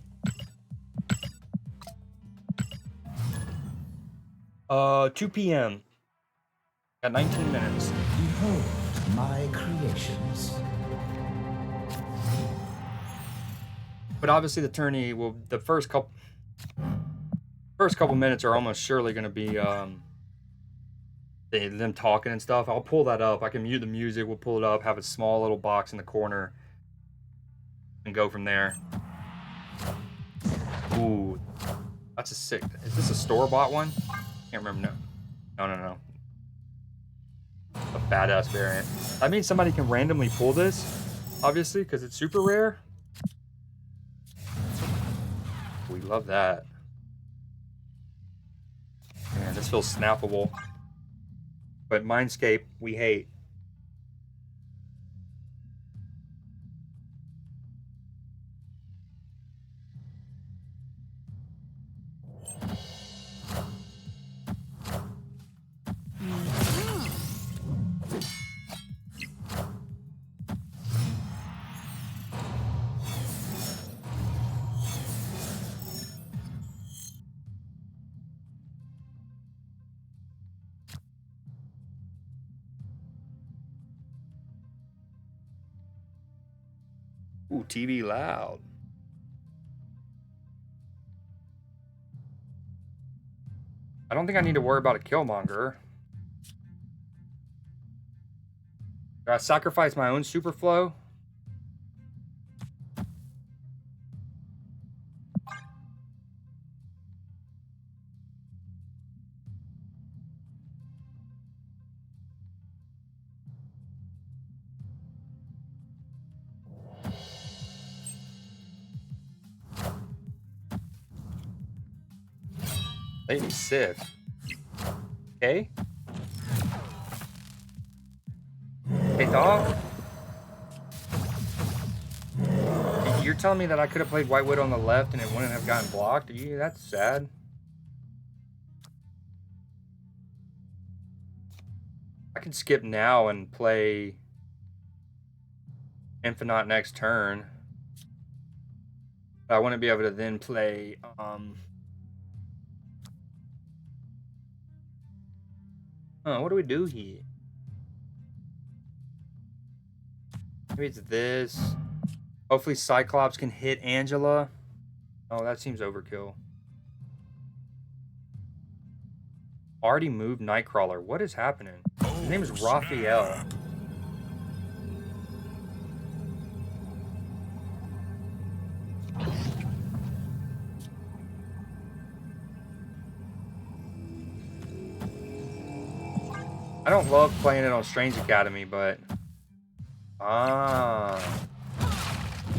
2 p.m. Got 19 minutes. Behold my creations. But obviously the tourney will, the first couple minutes are almost surely going to be them talking and stuff. I'll pull that up. I can mute the music. We'll pull it up, have a small little box in the corner, and go from there. Ooh, that's a sick. Is this a store-bought one? Can't remember. No. A badass variant. That means somebody can randomly pull this, obviously, because it's super rare. We love that. Man, this feels snappable. But Mindscape, we hate. Ooh, TV loud. I don't think I need to worry about a Killmonger. Do I sacrifice my own Superflow? Lady Sif. Okay. Hey, dog. You're telling me that I could have played White Widow on the left and it wouldn't have gotten blocked? That's sad. I can skip now and play Infinite next turn. But I wouldn't be able to then play what do we do here? Maybe it's this. Hopefully Cyclops can hit Angela. Oh, that seems overkill. Already moved Nightcrawler. What is happening? His name is Raphael. Snap. I don't love playing it on Strange Academy, but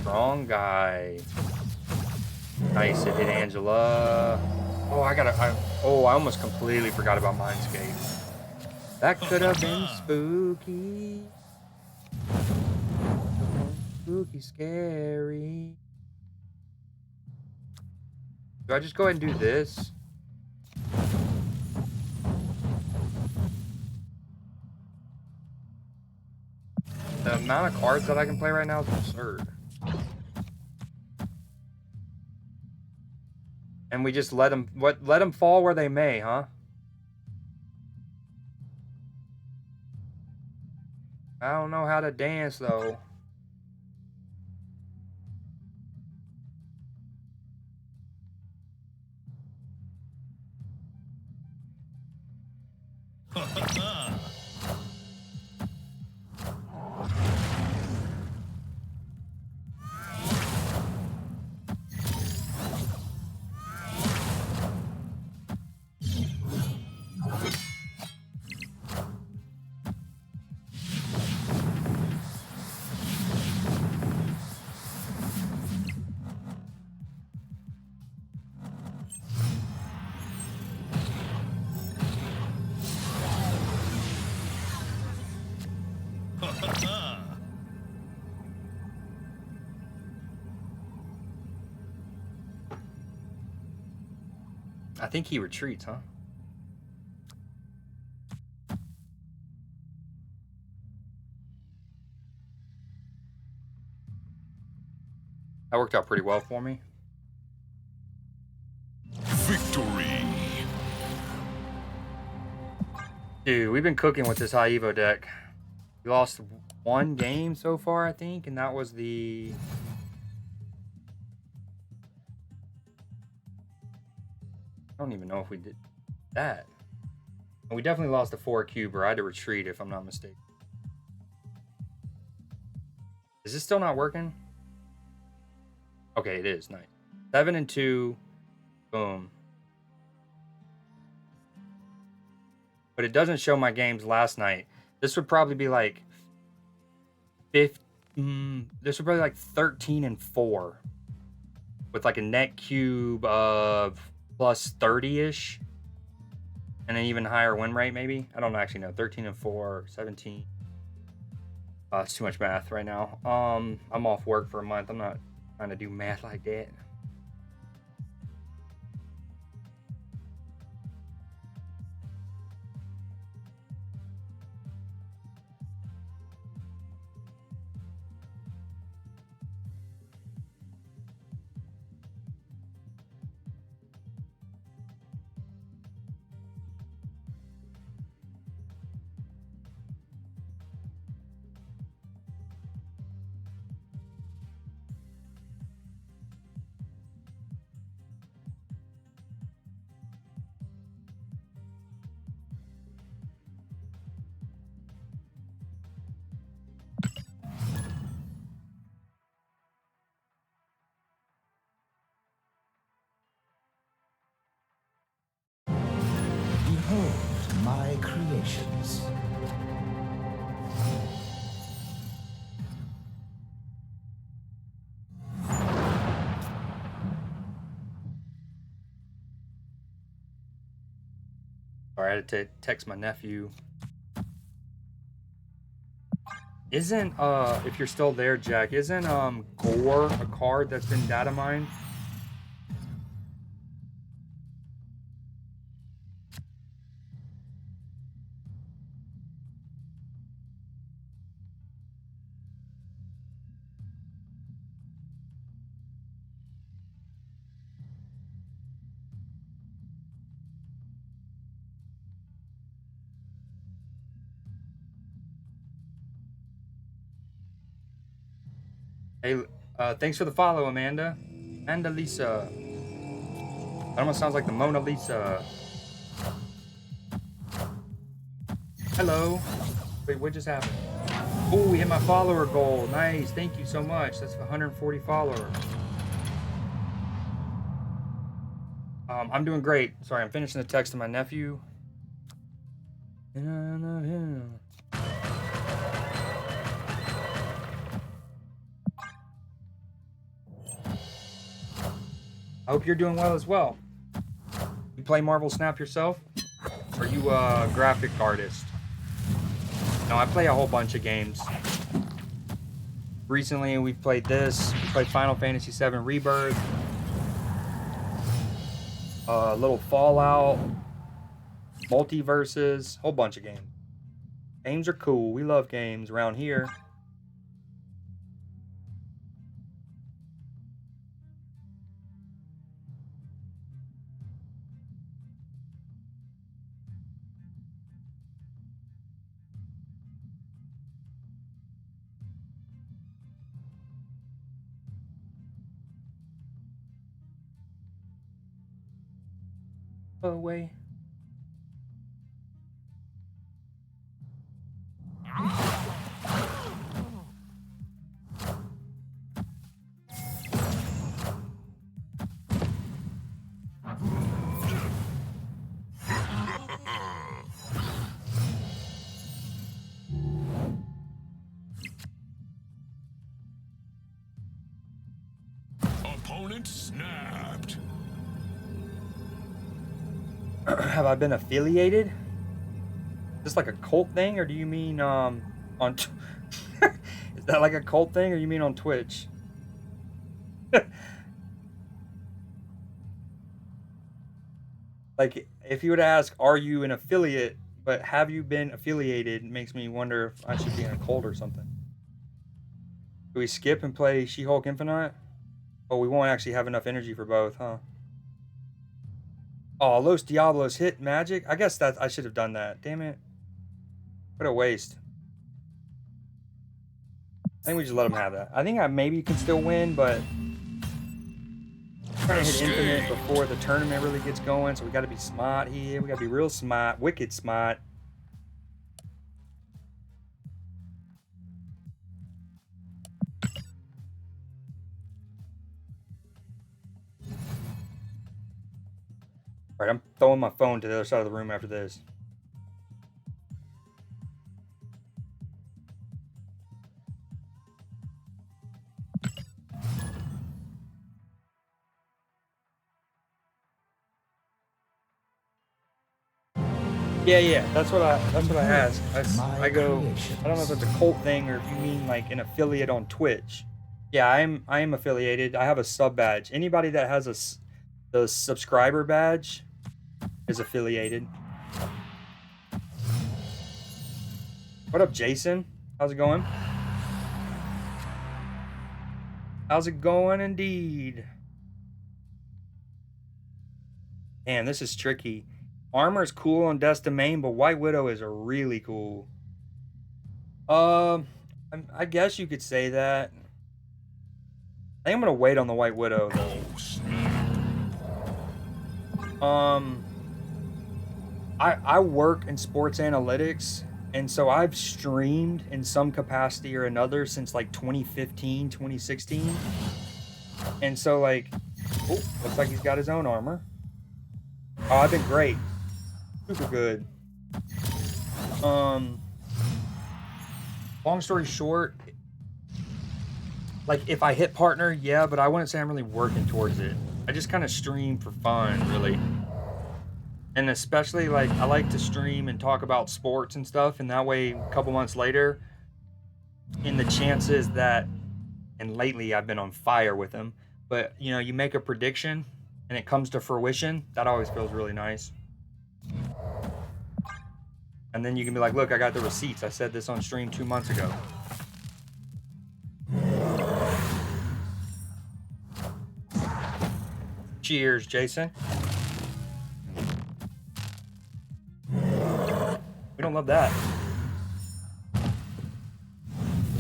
wrong guy. Nice, it hit Angela. Oh, I almost completely forgot about Mindscape. That could have been spooky. Spooky, scary. Do I just go ahead and do this? The amount of cards that I can play right now is absurd. And we just let them fall where they may, huh? I don't know how to dance though. I think he retreats, huh? That worked out pretty well for me. Victory. Dude, we've been cooking with this high Evo deck. We lost one game so far, I think, and that was the... I don't even know if we did that. We definitely lost the 4 cuber. I had to retreat if I'm not mistaken. Is this still not working? Okay, it is. Nice. 7 and 2. Boom. But it doesn't show my games last night. This would probably be like this would probably like 13 and 4 with like a net cube of plus 30-ish and an even higher win rate, maybe. I don't actually know. 13 and 4, 17. It's too much math right now. I'm off work for a month. I'm not trying to do math like that. Behold my creations. Sorry, I had to text my nephew. Isn't if you're still there, Jack, isn't Gore a card that's been data mined? Hey, thanks for the follow, Amanda. Amanda Lisa. That almost sounds like the Mona Lisa. Hello. Wait, what just happened? Oh, we hit my follower goal. Nice. Thank you so much. That's 140 followers. I'm doing great. Sorry, I'm finishing the text to my nephew. And I love him. I hope you're doing well as well. You play Marvel Snap yourself? Or are you a graphic artist? No, I play a whole bunch of games. Recently, we've played this. We played Final Fantasy VII Rebirth. A little Fallout. Multiverses. Whole bunch of games. Games are cool. We love games around here. Away. Opponent snapped. Have I been affiliated? Is this like a cult thing, or do you mean on? Is that like a cult thing, or you mean on Twitch? Like, if you would ask, "Are you an affiliate?" but have you been affiliated? It makes me wonder if I should be in a cult or something. Do we skip and play She-Hulk Infinite? Oh, we won't actually have enough energy for both, huh? Oh, Los Diablos hit magic? I guess that I should have done that. Damn it. What a waste. I think we just let him have that. I think I maybe can still win, but trying to hit infinite before the tournament really gets going, so we gotta be smart here. We gotta be real smart, wicked smart. Alright, I'm throwing my phone to the other side of the room after this. Yeah, that's what I asked. I go, I don't know if it's a cult thing or if you mean like an affiliate on Twitch. Yeah, I am affiliated. I have a sub badge. Anybody that has the subscriber badge is affiliated. What up, Jason? How's it going? How's it going indeed? Man, this is tricky. Armor is cool on Death's Domain, but White Widow is really cool. I guess you could say that. I think I'm gonna wait on the White Widow though. I work in sports analytics, and so I've streamed in some capacity or another since like 2015, 2016. And so like, oh, looks like he's got his own armor. Oh, I've been great. Super good. Long story short, like if I hit partner, yeah, but I wouldn't say I'm really working towards it. I just kind of stream for fun, really. And especially like I like to stream and talk about sports and stuff, and that way a couple months later, in the chances that, and lately I've been on fire with him, but you know, you make a prediction and it comes to fruition, that always feels really nice. And then you can be like, look, I got the receipts. I said this on stream 2 months ago. Cheers, Jason. We don't love that.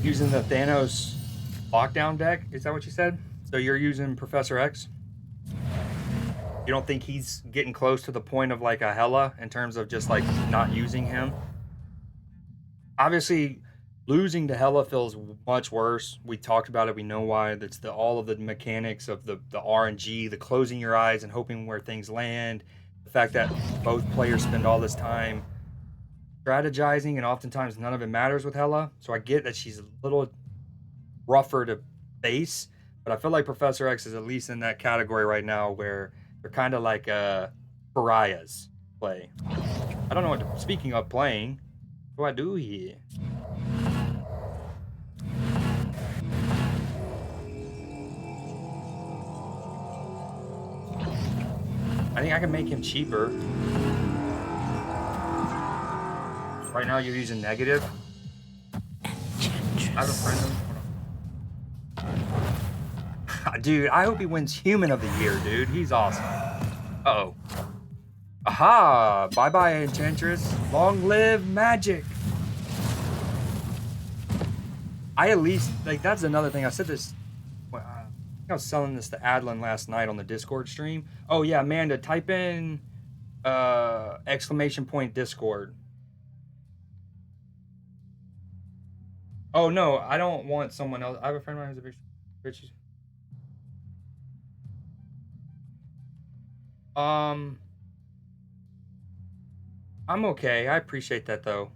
Using the Thanos lockdown deck, is that what you said? So you're using Professor X? You don't think he's getting close to the point of like a Hela in terms of just like not using him? Obviously, losing to Hela feels much worse. We talked about it. We know why. That's all of the mechanics of the RNG, the closing your eyes and hoping where things land. The fact that both players spend all this time strategizing and oftentimes none of it matters with Hela. So I get that she's a little rougher to face, but I feel like Professor X is at least in that category right now where they're kind of like pariahs play. I don't know what to, speaking of playing, what do I do here? I think I can make him cheaper. Right now you're using negative. I have a friend. Dude, I hope he wins Human of the Year, dude. He's awesome. Uh-oh. Aha! Bye-bye, Enchantress. Long live magic. I at least, like, that's another thing. I said this, I think I was selling this to Adlin last night on the Discord stream. Oh, yeah, Amanda, type in ! Discord. Oh, no, I don't want someone else. I have a friend of mine who's a big bitch. I'm okay. I appreciate that though.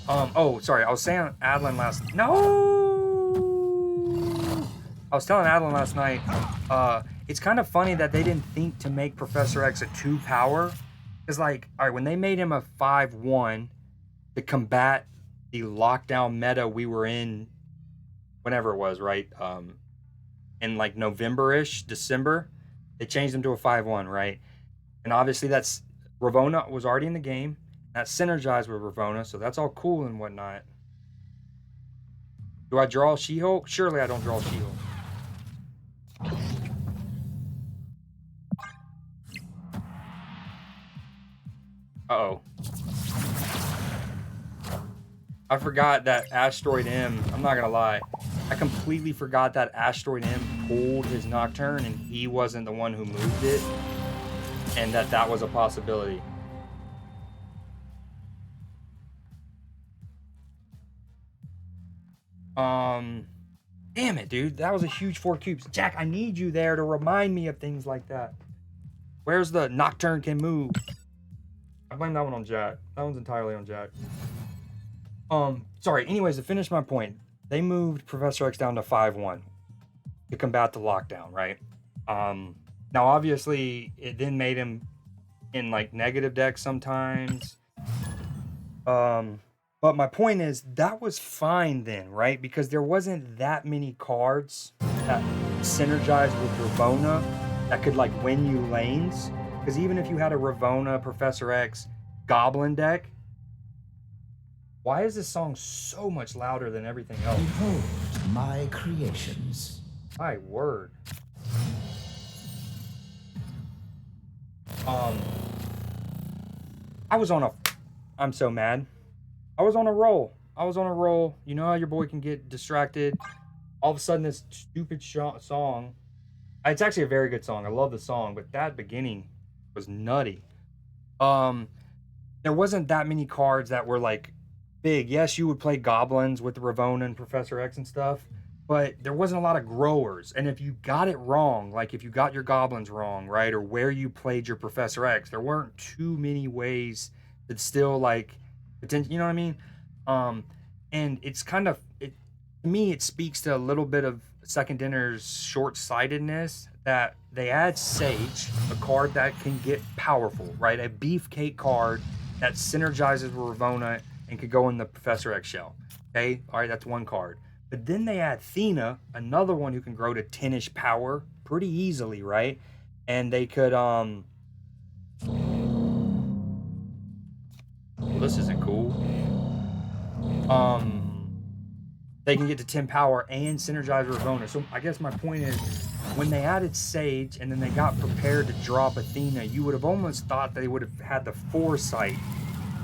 Oh, sorry. I was saying Adlin last. No. I was telling Adlin last night. It's kind of funny that they didn't think to make Professor X a 2 power. It's like, all right, when they made him a 5/1 to combat the lockdown meta we were in, whenever it was, right? In like November-ish, December, they changed him to a 5/1, right? And obviously that's Ravonna was already in the game. That synergized with Ravonna, so that's all cool and whatnot. Do I draw She-Hulk? Surely I don't draw She-Hulk. Uh-oh. I forgot that Asteroid M, I'm not gonna lie, I completely forgot that Asteroid M pulled his Nocturne and he wasn't the one who moved it, and that was a possibility. Damn it, dude. That was a huge 4 cubes. Jack, I need you there to remind me of things like that. Where's the Nocturne can move? I blame that one on Jack. That one's entirely on Jack. Sorry. Anyways, to finish my point, they moved Professor X down to 5/1 to combat the lockdown, right? Now, obviously, it then made him in, like, negative decks sometimes. But my point is, that was fine then, right? Because there wasn't that many cards that synergized with Ravonna that could, like, win you lanes. Because even if you had a Ravonna, Professor X, Goblin deck, why is this song so much louder than everything else? Behold my creations. My word. I'm so mad. I was on a roll. You know how your boy can get distracted. All of a sudden, this stupid song. It's actually a very good song. I love the song, but that beginning was nutty. There wasn't that many cards that were like big. Yes, you would play goblins with Ravonna and Professor X and stuff, but there wasn't a lot of growers. And if you got it wrong, like if you got your goblins wrong, right, or where you played your Professor X, there weren't too many ways It's still like potential, you know what I mean? And it's kind of to me it speaks to a little bit of Second Dinner's short-sightedness that they add Sage, a card that can get powerful, right? A beefcake card that synergizes with Ravonna and could go in the Professor X shell. Okay, all right, that's one card. But then they add Thena, another one who can grow to 10-ish power pretty easily, right? And they could well, this isn't cool. They can get to 10 power and synergize with Ravonna. So I guess my point is, when they added Sage and then they got prepared to drop Athena, you would have almost thought they would have had the foresight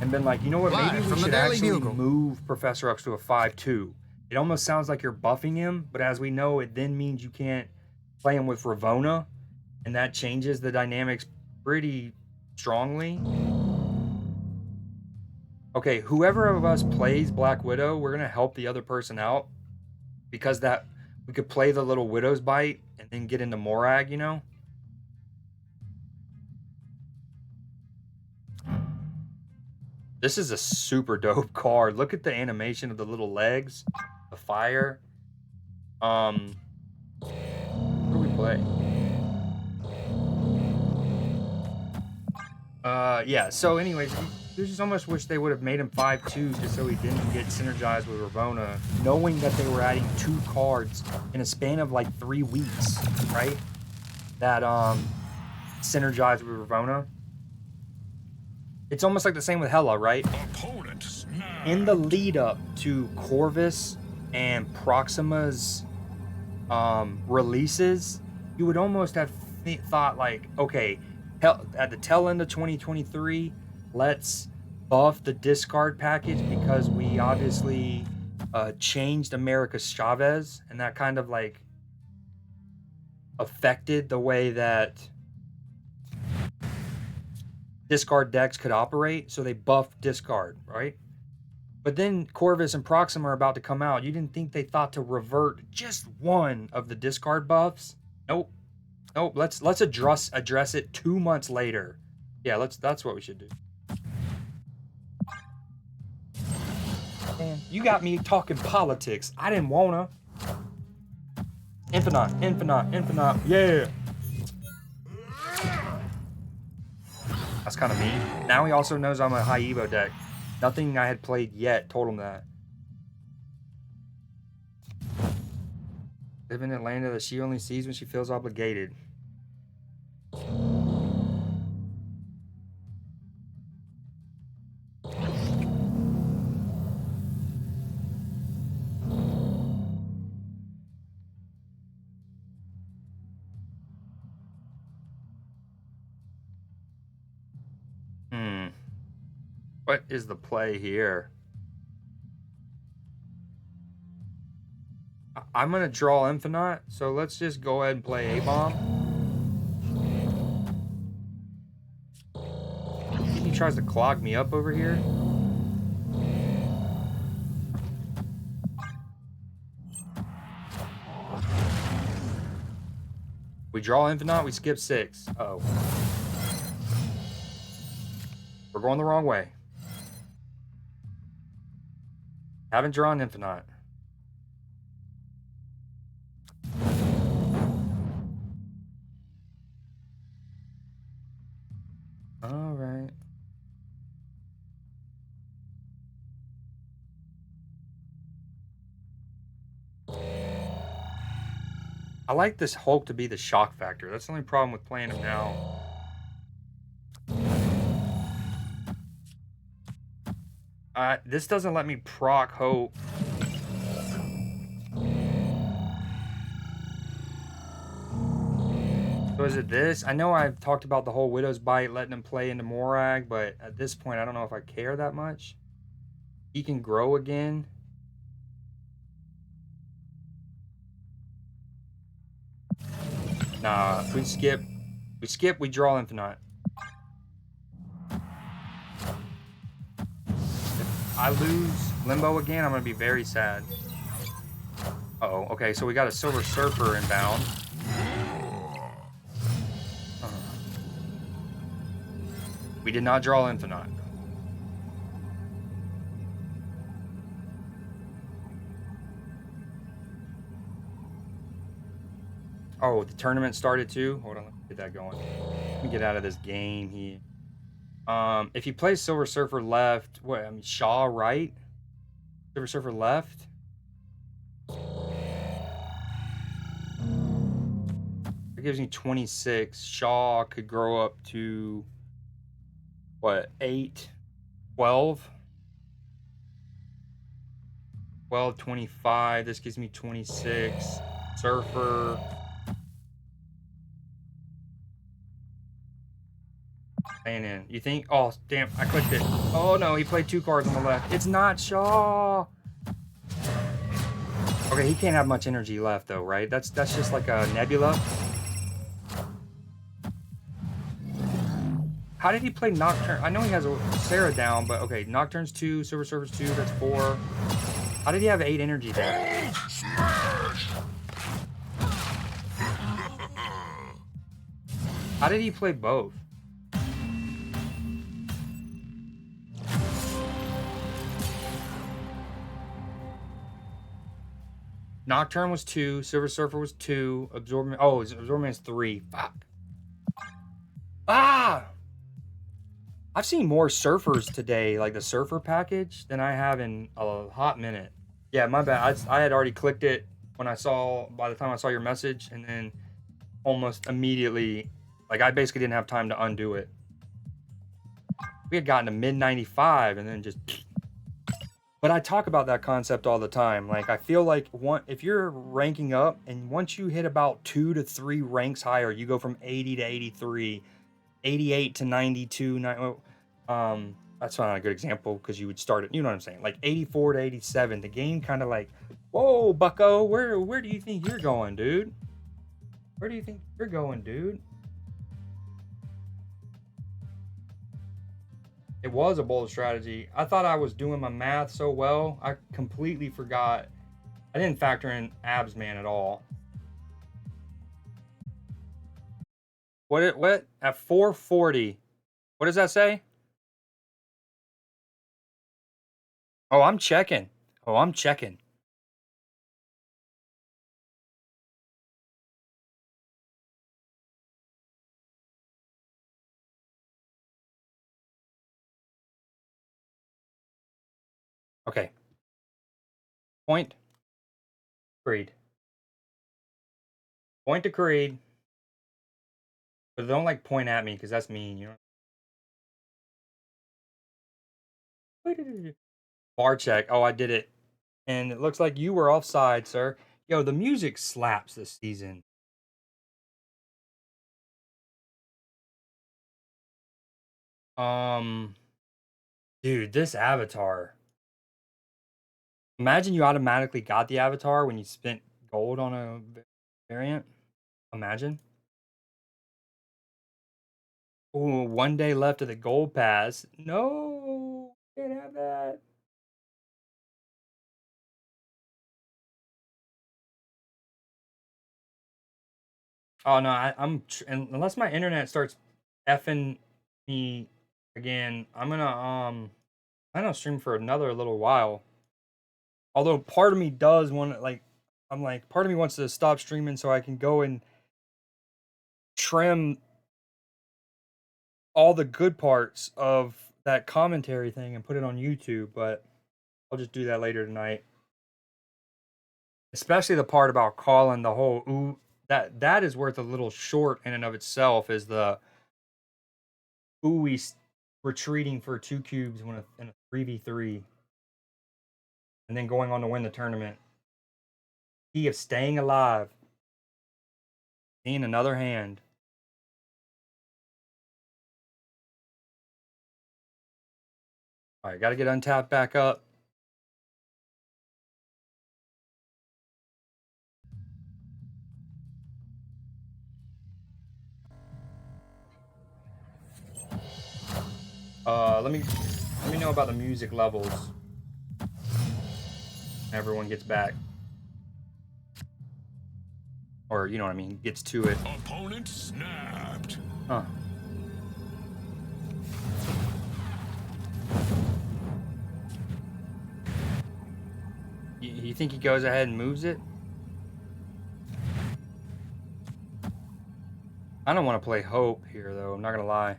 and been like, you know what, maybe we should actually move Professor X to a 5/2. It almost sounds like you're buffing him, but as we know, it then means you can't play him with Ravonna, and that changes the dynamics pretty strongly. Okay, whoever of us plays Black Widow, we're gonna help the other person out because that we could play the little Widow's Bite and then get into Morag, you know? This is a super dope card. Look at the animation of the little legs, the fire. What do we play? Yeah, so anyways, I just almost wish they would have made him 5/2 just so he didn't get synergized with Ravonna, knowing that they were adding 2 cards in a span of like 3 weeks, right? That synergized with Ravonna. It's almost like the same with Hela, right? Opponent snapped. In the lead up to Corvus and Proxima's releases, you would almost have thought like, okay, at the tail end of 2023, let's buff the discard package because we obviously changed America Chavez, and that kind of like affected the way that discard decks could operate, so they buffed discard, right? But then Corvus and Proxima are about to come out. You didn't think they thought to revert just one of the discard buffs? Nope. Nope. Let's address it 2 months later. Yeah, that's what we should do. Man, you got me talking politics. I didn't wanna. Infinite. Yeah. That's kind of mean. Now he also knows I'm a high Evo deck. Nothing I had played yet told him that. Live in Atlanta that she only sees when she feels obligated. What is the play here? I'm gonna draw Infinite, so let's just go ahead and play A-Bomb. He tries to clog me up over here. We draw Infinite, we skip 6. Uh-oh. We're going the wrong way. Haven't drawn Infinite. All right. I like this Hulk to be the shock factor. That's the only problem with playing him now. This doesn't let me proc Hope. So is it this? I know I've talked about the whole Widow's Bite, letting him play into Morag, but at this point, I don't know if I care that much. He can grow again. Nah, if we skip, we draw Infinite. I lose Limbo again, I'm gonna be very sad. Uh-oh, okay, so we got a Silver Surfer inbound. We did not draw Infinite. Oh, the tournament started too? Hold on, let me get that going. Let me get out of this game here. If you play Silver Surfer left, what, I mean, Shaw right? Silver Surfer left? It gives me 26. Shaw could grow up to, what, 8, 12? 12, 25. This gives me 26. Surfer. Staying in. You think? Oh, damn. I clicked it. Oh, no. He played 2 cards on the left. It's not Shaw. Okay, he can't have much energy left, though, right? That's just like a Nebula. How did he play Nocturne? I know he has a Sarah down, but okay. Nocturne's 2. Silver Surfer's 2. That's 4. How did he have 8 energy there? How did he play both? Nocturne was 2. Silver Surfer was 2. Absorbman. Oh, Absorbman's 3. Fuck. Ah! I've seen more surfers today, like the surfer package, than I have in a hot minute. Yeah, my bad. I had already clicked it when I saw, by the time I saw your message, and then almost immediately, like I basically didn't have time to undo it. We had gotten to mid 95 and then just. But I talk about that concept all the time. Like I feel like if you're ranking up and once you hit about 2 to 3 ranks higher, you go from 80 to 83, 88 to 92. That's not a good example because you would start it. You know what I'm saying? Like 84 to 87. The game kind of like, whoa, Bucko, where do you think you're going, dude? Where do you think you're going, dude? It was a bold strategy. I thought I was doing my math so well, I completely forgot. I didn't factor in Abs Man at all. What at 440? What does that say? Oh, I'm checking. Oh, I'm checking. Okay. Point. Creed. Point to Creed. But don't like point at me because that's mean, you know. Bar check. Oh, I did it. And it looks like you were offside, sir. Yo, the music slaps this season. Um, dude, this avatar. Imagine you automatically got the avatar when you spent gold on a variant. Imagine. Ooh, 1 day left of the gold pass. No, can't have that. Oh no, unless my internet starts effing me again, I don't stream for another little while. Although part of me does want to part of me wants to stop streaming so I can go and trim all the good parts of that commentary thing and put it on YouTube, but I'll just do that later tonight. Especially the part about calling the whole ooh, that is worth a little short in and of itself, is the ooey retreating for 2 cubes when in a 3v3 and then going on to win the tournament. Key of staying alive. Seeing another hand. All right, got to get untapped back up. Let me know about the music levels. Everyone gets back. Or, you know what I mean, gets to it. Opponent snapped. Huh. You think he goes ahead and moves it? I don't want to play Hope here, though. I'm not gonna lie.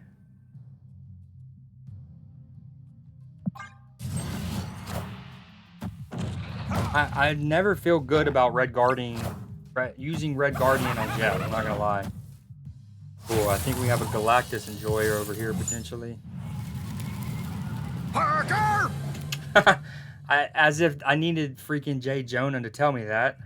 I never feel good about using Red Guardian on Jet. I'm not gonna lie. Cool. I think we have a Galactus enjoyer over here potentially. Parker! As if I needed freaking Jay Jonah to tell me that.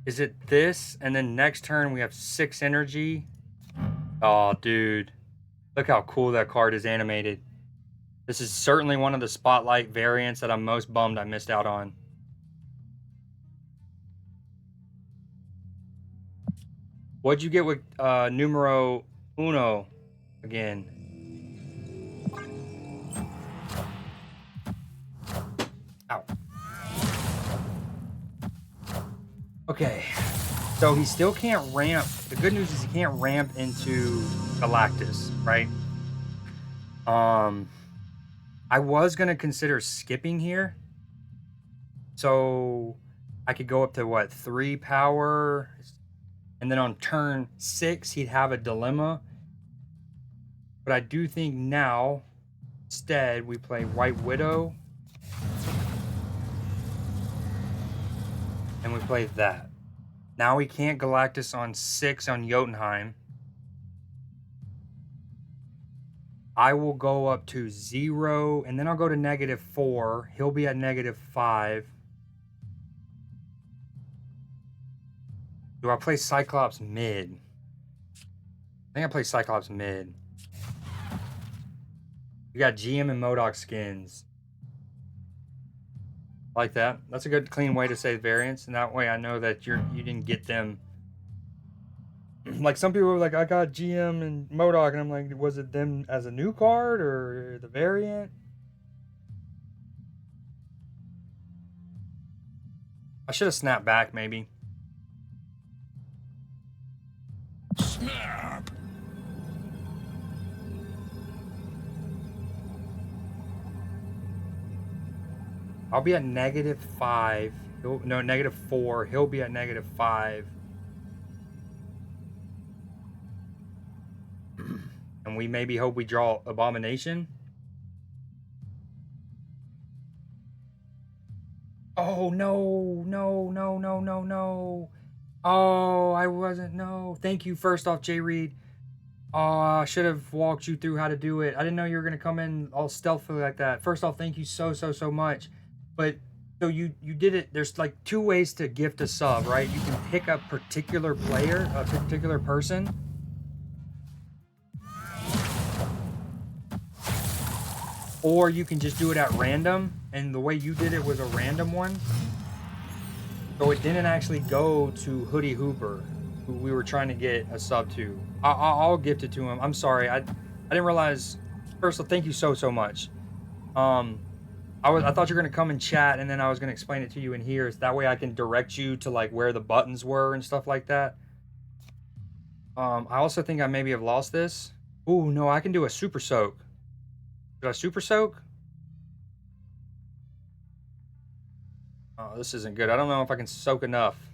Is it this? And then next turn we have 6 energy. Oh, dude. Look how cool that card is animated. This is certainly one of the Spotlight variants that I'm most bummed I missed out on. What'd you get with numero uno again? Ow. Okay. So he still can't ramp. The good news is he can't ramp into Galactus, right? I was gonna consider skipping here. So I could go up to what, 3 power? And then on turn 6, he'd have a dilemma. But I do think now, instead, we play White Widow. And we play that. Now we can't Galactus on 6 on Jotunheim. I will go up to 0, and then I'll go to -4. He'll be at -5. Do I play Cyclops mid? I think I play Cyclops mid. You got GM and MODOK skins. Like that. That's a good clean way to say variants, and that way I know that you didn't get them. Like some people were like, I got GM and MODOK, and I'm like, was it them as a new card or the variant? I should have snapped back maybe. Snap! I'll be at -5. No, -4. He'll be at -5. And we maybe hope we draw Abomination. Oh, no, no, no, no, no, no. Oh, I wasn't, no. Thank you, first off, Jay Reed. Oh, I should have walked you through how to do it. I didn't know you were going to come in all stealthily like that. First off, thank you so much. But, so you did it. There's like 2 ways to gift a sub, right? You can pick a particular player, a particular person. Or you can just do it at random, and the way you did it was a random one. So it didn't actually go to Hoodie Hooper, who we were trying to get a sub to. I'll gift it to him. I'm sorry, I didn't realize. First of all, thank you so much. I thought you were gonna come and chat, and then I was gonna explain it to you in here. So that way I can direct you to like where the buttons were and stuff like that. I also think I maybe have lost this. Ooh, no, I can do a super soak. Did I super soak? Oh, this isn't good. I don't know if I can soak enough.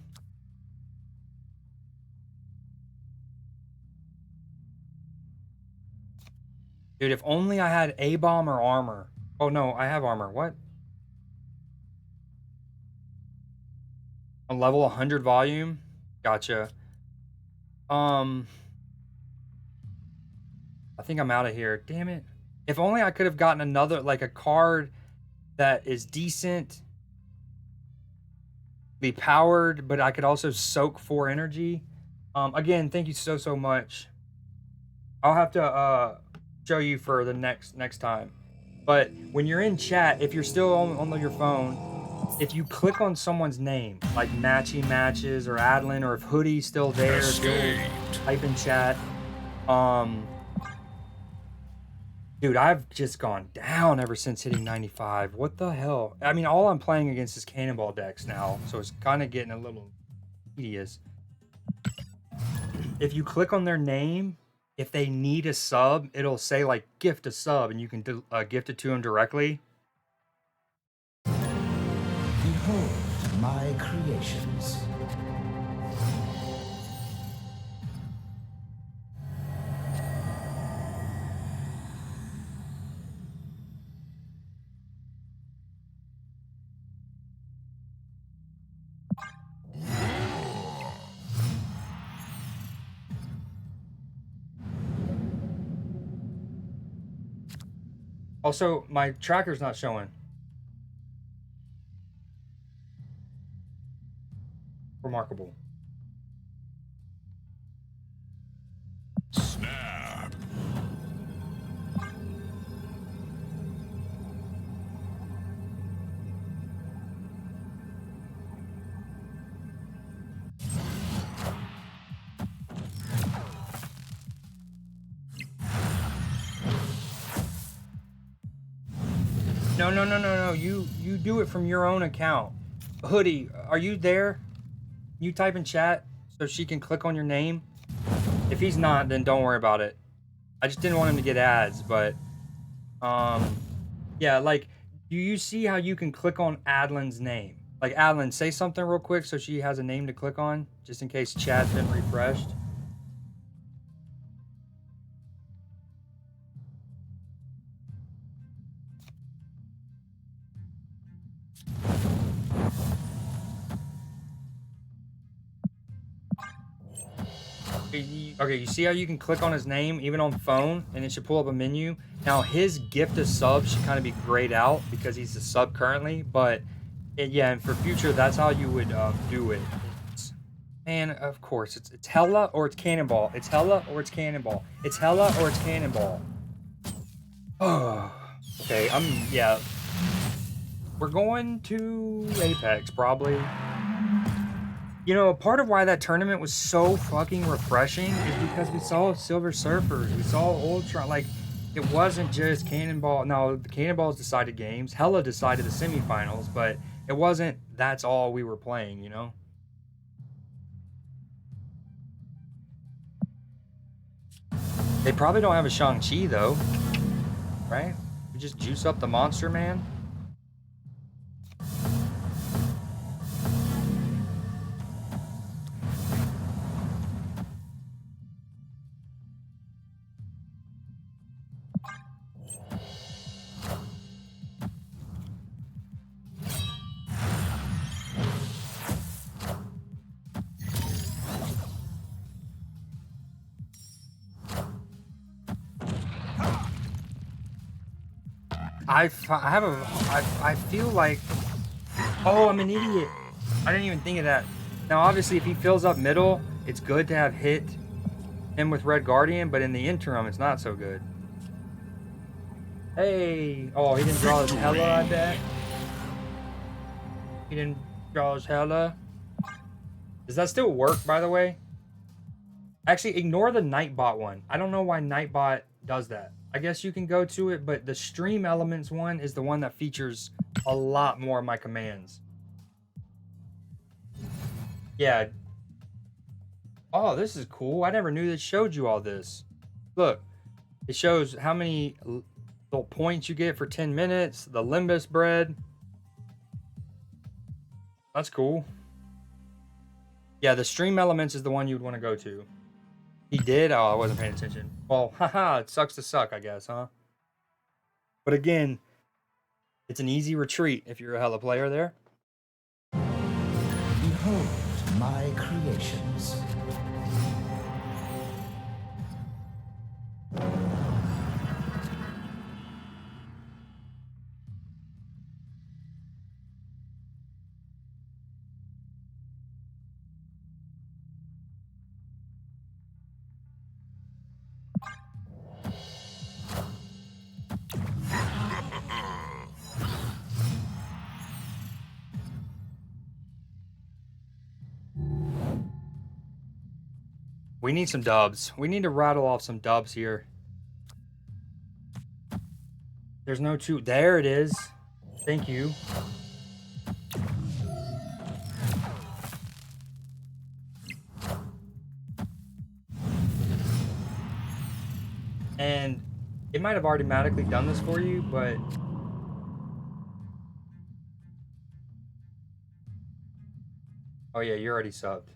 Dude, if only I had A-bomb or armor. Oh, no, I have armor. What? A level 100 volume? Gotcha. I think I'm out of here. Damn it. If only I could have gotten another, like a card that is decent, be powered, but I could also soak 4 energy. Again, thank you so much. I'll have to show you for the next time. But when you're in chat, if you're still on your phone, if you click on someone's name, like Matchy Matches or Adlin, or if Hoodie's still there, type in chat. Dude, I've just gone down ever since hitting 95. What the hell? I mean, all I'm playing against is cannonball decks now, so it's kind of getting a little tedious. If you click on their name, if they need a sub, it'll say like gift a sub, and you can gift it to them directly. Behold my creations. Also, my tracker's not showing. Remarkable. Snap. No, no, no, no, no. You do it from your own account. Hoodie, are you there? You type in chat so she can click on your name. If he's not, then don't worry about it. I just didn't want him to get ads, but yeah, like, do you see how you can click on Adlin's name? Like, Adlin, say something real quick so she has a name to click on, just in case chat's been refreshed. Okay, you see how you can click on his name even on phone, and it should pull up a menu. Now his gift of sub should kind of be grayed out because he's a sub currently, but yeah, and for future, that's how you would do it. And of course, it's Hella or it's Cannonball. It's Hella or it's Cannonball. It's Hella or it's Cannonball. Oh, okay. Yeah. We're going to Apex probably. You know, part of why that tournament was so fucking refreshing is because we saw Silver Surfers, we saw Ultron. Like, it wasn't just Cannonball. No, the Cannonballs decided games. Hella decided the semifinals, but it wasn't. That's all we were playing. You know. They probably don't have a Shang-Chi though, right? We just juice up the monster man. I feel like, oh, I'm an idiot. I didn't even think of that. Now, obviously, if he fills up middle, it's good to have hit him with Red Guardian, but in the interim, it's not so good. Hey, oh, he didn't draw his Hella, I bet. He didn't draw his Hella. Does that still work, by the way? Actually, ignore the Nightbot one. I don't know why Nightbot does that. I guess you can go to it, but the Stream Elements one is the one that features a lot more of my commands. Yeah. Oh, this is cool. I never knew this showed you all this. Look, it shows how many little points you get for 10 minutes, the Limbus bread. That's cool. Yeah, the Stream Elements is the one you'd want to go to. He did? Oh, I wasn't paying attention. Well, haha, it sucks to suck, I guess, huh? But again, it's an easy retreat if you're a Hella player there. Behold my creations. We need some dubs. We need to rattle off some dubs here. There's no two. There it is. Thank you. And it might have automatically done this for you, but oh yeah, you're already subbed.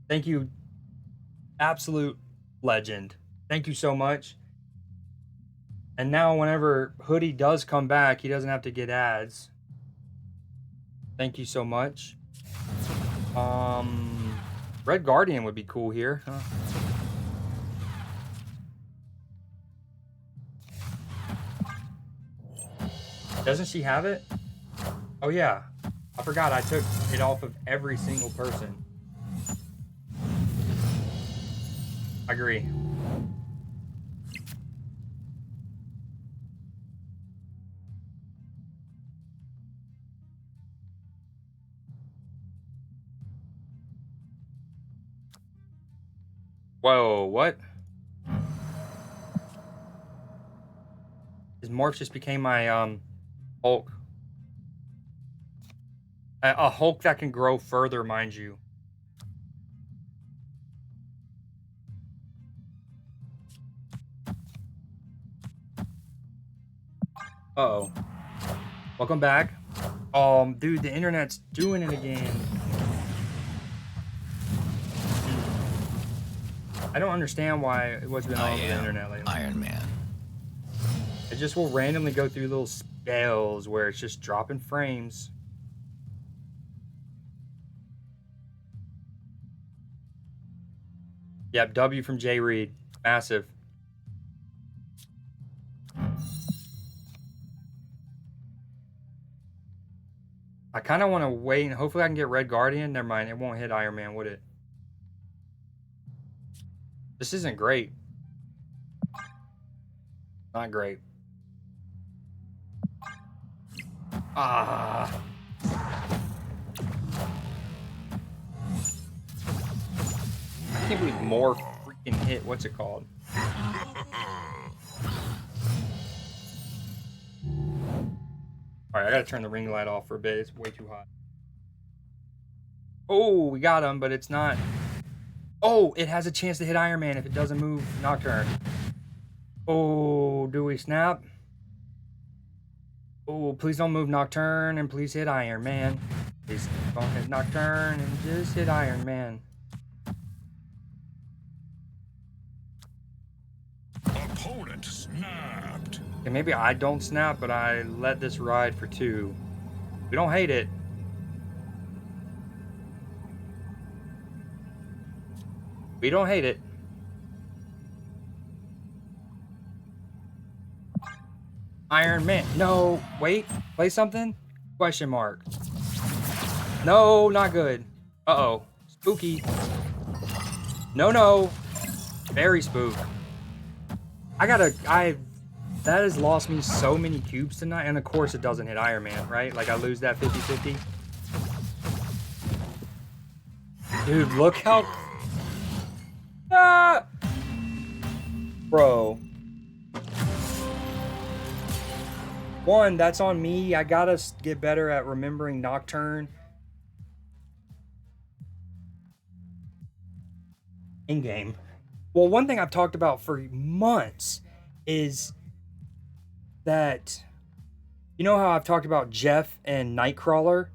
Thank you, absolute legend. Thank you so much. And now whenever Hoodie does come back, he doesn't have to get ads. Thank you so much. Red Guardian would be cool here, huh? Doesn't she have it? Oh yeah. I forgot I took it off of every single person. I agree. Whoa, what? His morph just became my Hulk. A Hulk that can grow further, mind you. Uh-oh. Welcome back. Dude, the internet's doing it again. I don't understand what's been on with the internet lately. Iron Man. It just will randomly go through little spells where it's just dropping frames. Yep, W from Jay Reed. Massive. I kind of want to wait and hopefully I can get Red Guardian. Never mind, it won't hit Iron Man, would it? This isn't great. Not great. Ah. I can't believe more freaking hit. What's it called? Alright, I gotta turn the ring light off for a bit. It's way too hot. Oh, we got him, but it's not. Oh, it has a chance to hit Iron Man if it doesn't move Nocturne. Oh, do we snap? Oh, please don't move Nocturne and please hit Iron Man. Please don't hit Nocturne and just hit Iron Man. Opponent snapped. Okay, maybe I don't snap, but I let this ride for 2. We don't hate it. We don't hate it. Iron Man. No, wait. Play something? Question mark. No, not good. Uh-oh. Spooky. No, no. Very spook. That has lost me so many cubes tonight. And of course it doesn't hit Iron Man, right? Like I lose that 50-50. Dude, look how... Ah! Bro. One, that's on me. I gotta get better at remembering Nocturne. In-game. Well, one thing I've talked about for months is that, you know how I've talked about Jeff and Nightcrawler?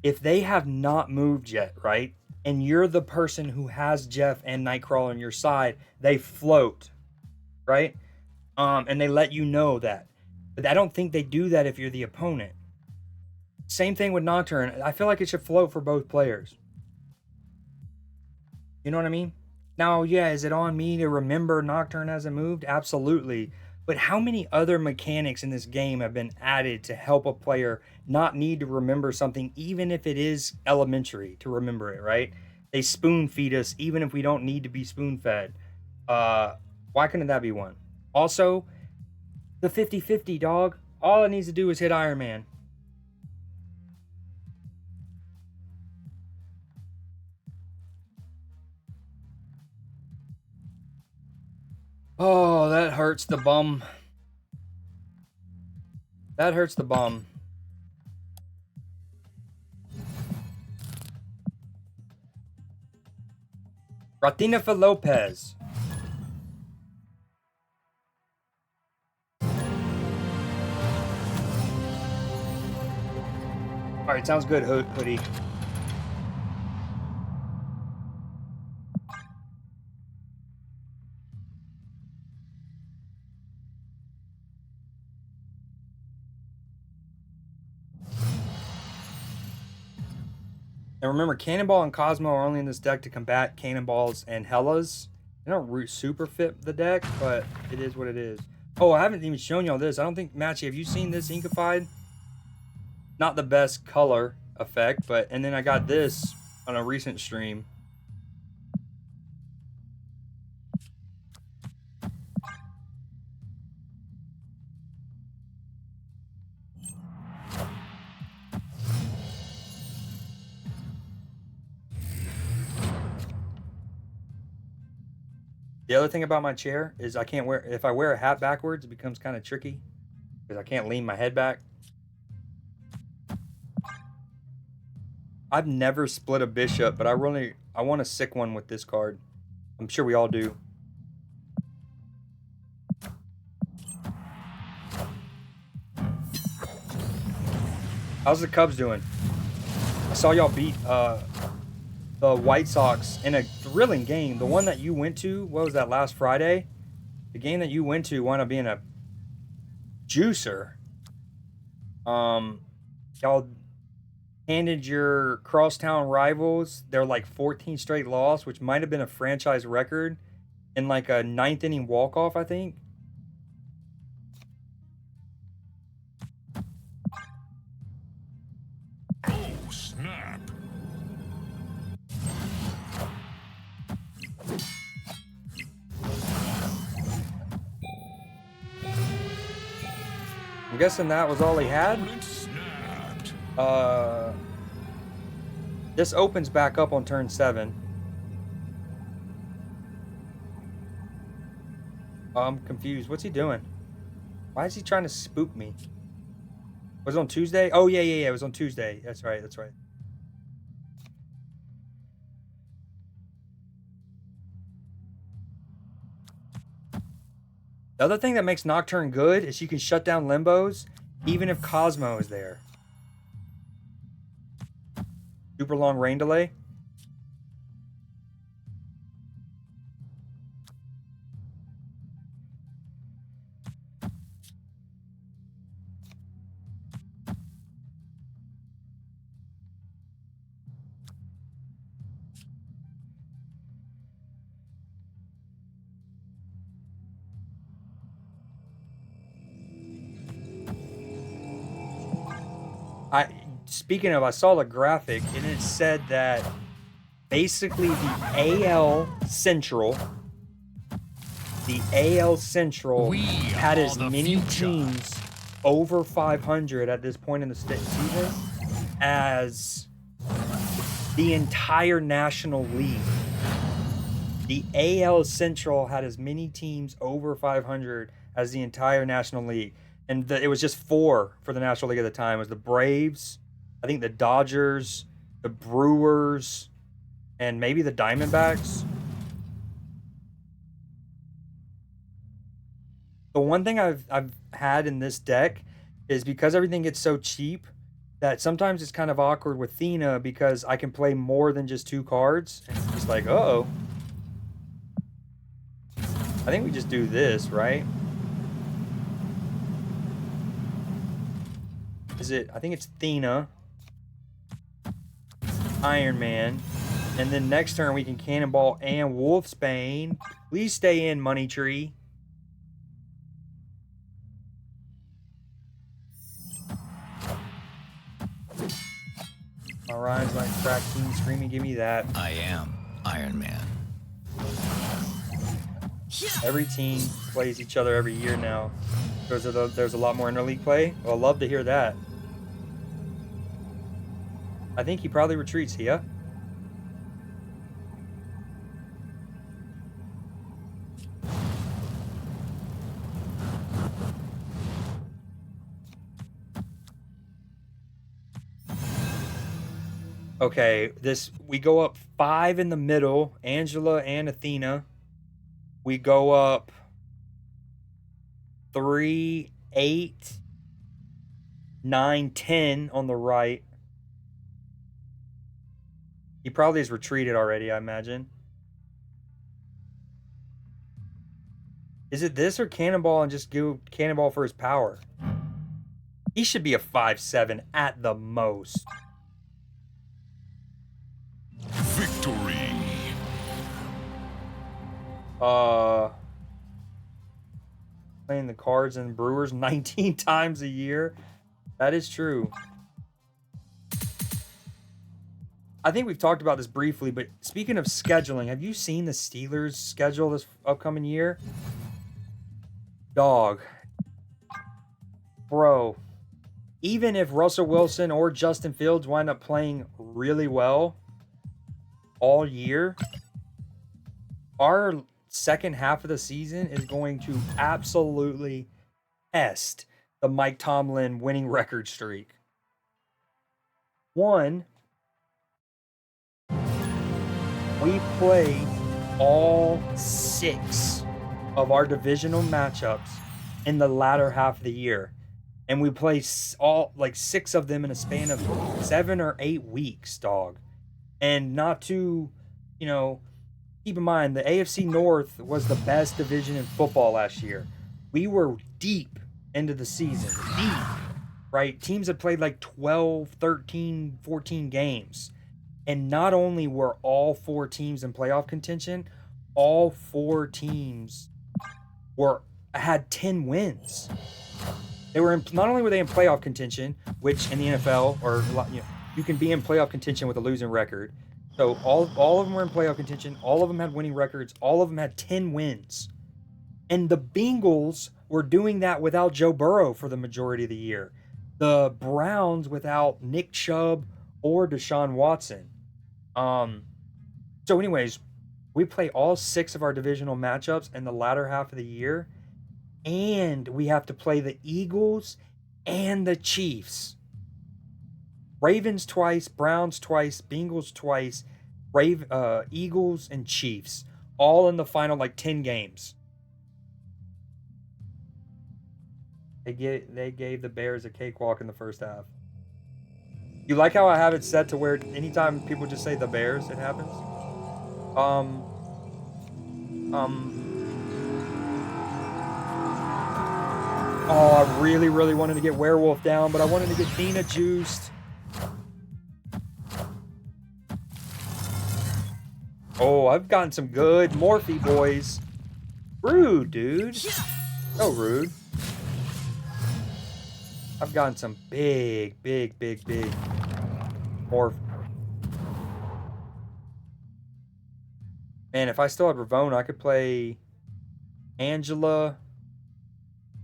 If they have not moved yet, right? And you're the person who has Jeff and Nightcrawler on your side, they float, right? And they let you know that. But I don't think they do that if you're the opponent. Same thing with Nocturne. I feel like it should float for both players. You know what I mean? Now, yeah, is it on me to remember Nocturne hasn't moved? Absolutely. But how many other mechanics in this game have been added to help a player not need to remember something, even if it is elementary to remember it, right? They spoon feed us even if we don't need to be spoon fed. Why couldn't that be one? Also, the 50-50, dog. All it needs to do is hit Iron Man. Oh, that hurts the bum. That hurts the bum. Ratina for Lopez. All right, sounds good, Hoodie. And remember, Cannonball and Cosmo are only in this deck to combat Cannonballs and Hellas. They don't super fit the deck, but it is what it is. Oh, I haven't even shown y'all this. I don't think, Matchy, have you seen this Inkified? Not the best color effect, but, and then I got this on a recent stream. The other thing about my chair is I can't wear, if I wear a hat backwards, it becomes kind of tricky because I can't lean my head back. I've never split a bishop, but I want a sick one with this card. I'm sure we all do. How's the Cubs doing? I saw y'all beat the White Sox in a thrilling game. The one that you went to, what was that, last Friday? The game that you went to wound up being a juicer. Y'all handed your crosstown rivals their like 14 straight loss, which might have been a franchise record, in like a 9th inning walk-off, I think. Oh, snap. I'm guessing that was all he had. Opponent snapped. This opens back up on turn 7. I'm confused. What's he doing? Why is he trying to spook me? Was it on Tuesday? Oh, yeah. It was on Tuesday. That's right. The other thing that makes Nocturne good is you can shut down Limbos even if Cosmo is there. Super long rain delay. Speaking of, I saw the graphic and it said that basically the AL Central We had are as the many future. teams over 500 at this point in the season as the entire National League. The AL Central had as many teams over 500 as the entire National League. And it was just 4 for the National League at the time. It was the Braves, I think the Dodgers, the Brewers, and maybe the Diamondbacks. The one thing I've had in this deck is because everything gets so cheap that sometimes it's kind of awkward with Thena because I can play more than just 2 cards. And it's just like, uh-oh. I think we just do this, right? Is it? I think it's Thena, Iron Man, and then next turn we can Cannonball and Wolfsbane. Please stay in, Money Tree. Orion's like crack team screaming, give me that. I am Iron Man. Every team plays each other every year now. There's a lot more interleague play. Well, I'd love to hear that. I think he probably retreats here. Okay, we go up 5 in the middle, Angela and Athena. We go up 3, 8, 9, 10 on the right. He probably has retreated already, I imagine. Is it this or Cannonball and just go Cannonball for his power? He should be a 5-7 at the most. Victory. Playing the Cards and Brewers 19 times a year. That is true. I think we've talked about this briefly, but speaking of scheduling, have you seen the Steelers' schedule this upcoming year? Dog. Bro. Even if Russell Wilson or Justin Fields wind up playing really well all year, our second half of the season is going to absolutely test the Mike Tomlin winning record streak. One, we play all 6 of our divisional matchups in the latter half of the year. And we play all like 6 of them in a span of 7 or 8 weeks, dog. And not to, keep in mind, the AFC North was the best division in football last year. We were deep into the season. Deep, right? Teams had played like 12, 13, 14 games. And not only were all 4 teams in playoff contention, all 4 teams had 10 wins. They were not only were they in playoff contention, which in the NFL, or you can be in playoff contention with a losing record. So all of them were in playoff contention. All of them had winning records. All of them had 10 wins. And the Bengals were doing that without Joe Burrow for the majority of the year. The Browns without Nick Chubb or Deshaun Watson. So anyways, we play all 6 of our divisional matchups in the latter half of the year. And we have to play the Eagles and the Chiefs. Ravens twice, Browns twice, Bengals twice, Eagles and Chiefs, all in the final 10 games. They gave the Bears a cakewalk in the first half. You like how I have it set to where anytime people just say the Bears, it happens? Oh, I really, really wanted to get Werewolf down, but I wanted to get Dina juiced. Oh, I've gotten some good Morphe boys. Rude, dude. So rude. I've gotten some big Morph. Man, if I still had Ravona, I could play Angela.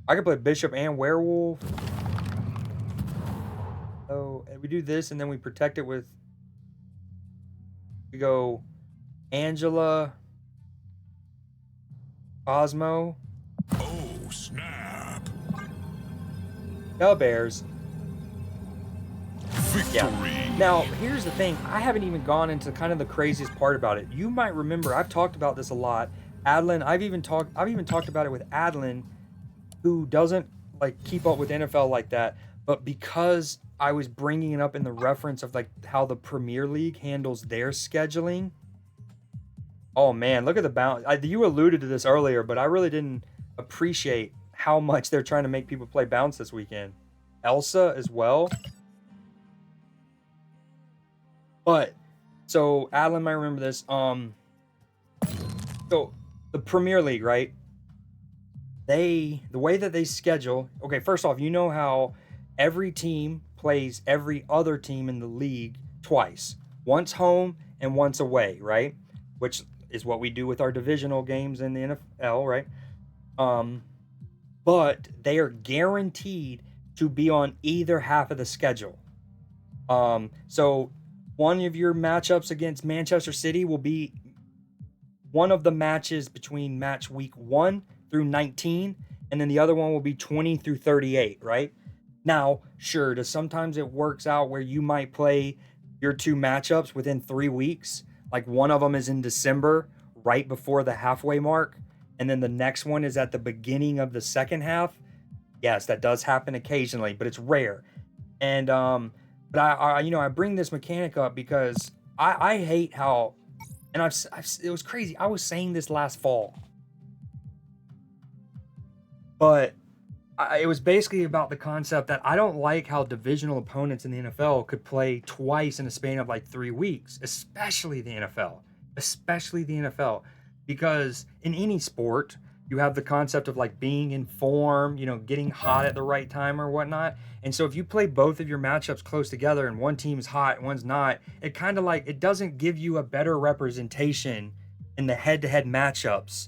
I could play Bishop and Werewolf. So we do this, and then we protect it with. We go Angela, Cosmo. Oh, snap. The Bears. Victory. Yeah. Now, here's the thing. I haven't even gone into kind of the craziest part about it. You might remember, I've talked about this a lot. Adlin, I've even talked about it with Adlin, who doesn't keep up with NFL like that, but because I was bringing it up in the reference of how the Premier League handles their scheduling. Oh man, look at the bounce. You alluded to this earlier, but I really didn't appreciate how much they're trying to make people play bounce this weekend. Elsa as well. But so Adlin might remember this. So the Premier League, right? The way that they schedule, okay, first off, you know how every team plays every other team in the league twice. Once home and once away, right? Which is what we do with our divisional games in the NFL, right? But they are guaranteed to be on either half of the schedule. So one of your matchups against Manchester City will be one of the matches between match week 1 through 19, and then the other one will be 20 through 38, right? Now, sure, sometimes it works out where you might play your two matchups within 3 weeks. Like one of them is in December, right before the halfway mark, and then the next one is at the beginning of the second half. Yes, that does happen occasionally, but it's rare. And but I bring this mechanic up because I hate how, and it was crazy. I was saying this last fall, but it was basically about the concept that I don't like how divisional opponents in the NFL could play twice in a span of like 3 weeks, especially the NFL, because in any sport, you have the concept of like being in form, getting hot at the right time or whatnot. And so if you play both of your matchups close together and one team's hot and one's not, it kind of like, it doesn't give you a better representation in the head-to-head matchups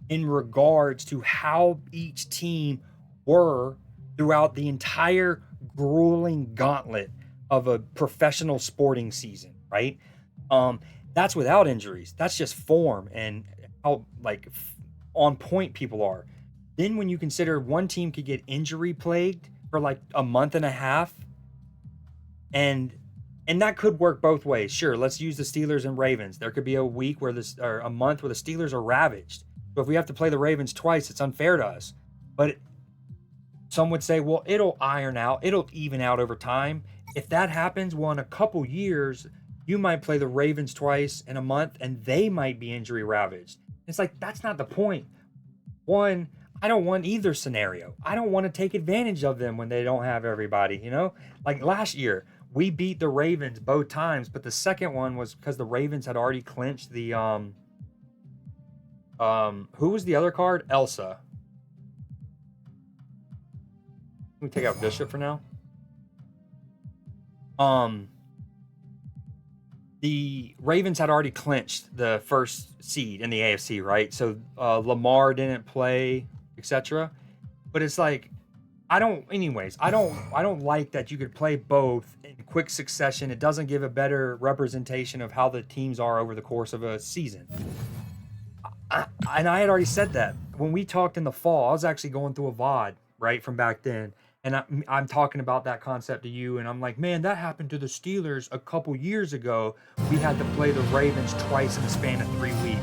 in regards to how each team were throughout the entire grueling gauntlet of a professional sporting season, right? That's without injuries. That's just form and how like on point people are. Then when you consider one team could get injury plagued for like a month and a half, and that could work both ways. Sure, let's use the Steelers and Ravens. There could be a week where or a month where the Steelers are ravaged. So if we have to play the Ravens twice, it's unfair to us. But some would say, well, it'll iron out, it'll even out over time. If that happens, well, in a couple years, you might play the Ravens twice in a month and they might be injury ravaged. It's like, that's not the point. One, I don't want either scenario. I don't want to take advantage of them when they don't have everybody, Like last year, we beat the Ravens both times, but the second one was because the Ravens had already clinched the who was the other card? Elsa. Let me take out Bishop for now. The Ravens had already clinched the first seed in the AFC, right? So Lamar didn't play, etc. But it's like, I don't like that you could play both in quick succession. It doesn't give a better representation of how the teams are over the course of a season. And I had already said that when we talked in the fall. I was actually going through a VOD right from back then, and I'm talking about that concept to you, and I'm like, man, that happened to the Steelers a couple years ago. We had to play the Ravens twice in the span of 3 weeks,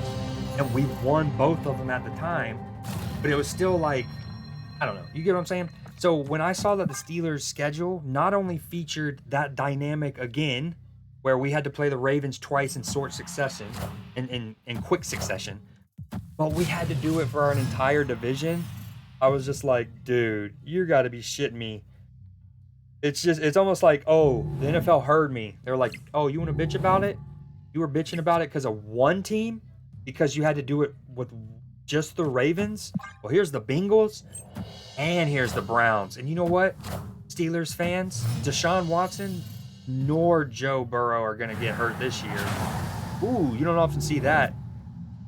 and we won both of them at the time. But it was still like, I don't know. You get what I'm saying? So when I saw that the Steelers' schedule not only featured that dynamic again, where we had to play the Ravens twice in short succession, in quick succession, but we had to do it for our entire division, I was just like, dude, you got to be shitting me. It's almost like, oh, the NFL heard me. They're like, oh, you want to bitch about it? You were bitching about it because of one team? Because you had to do it with just the Ravens? Well, here's the Bengals, and here's the Browns. And you know what, Steelers fans? Deshaun Watson nor Joe Burrow are going to get hurt this year. Ooh, you don't often see that.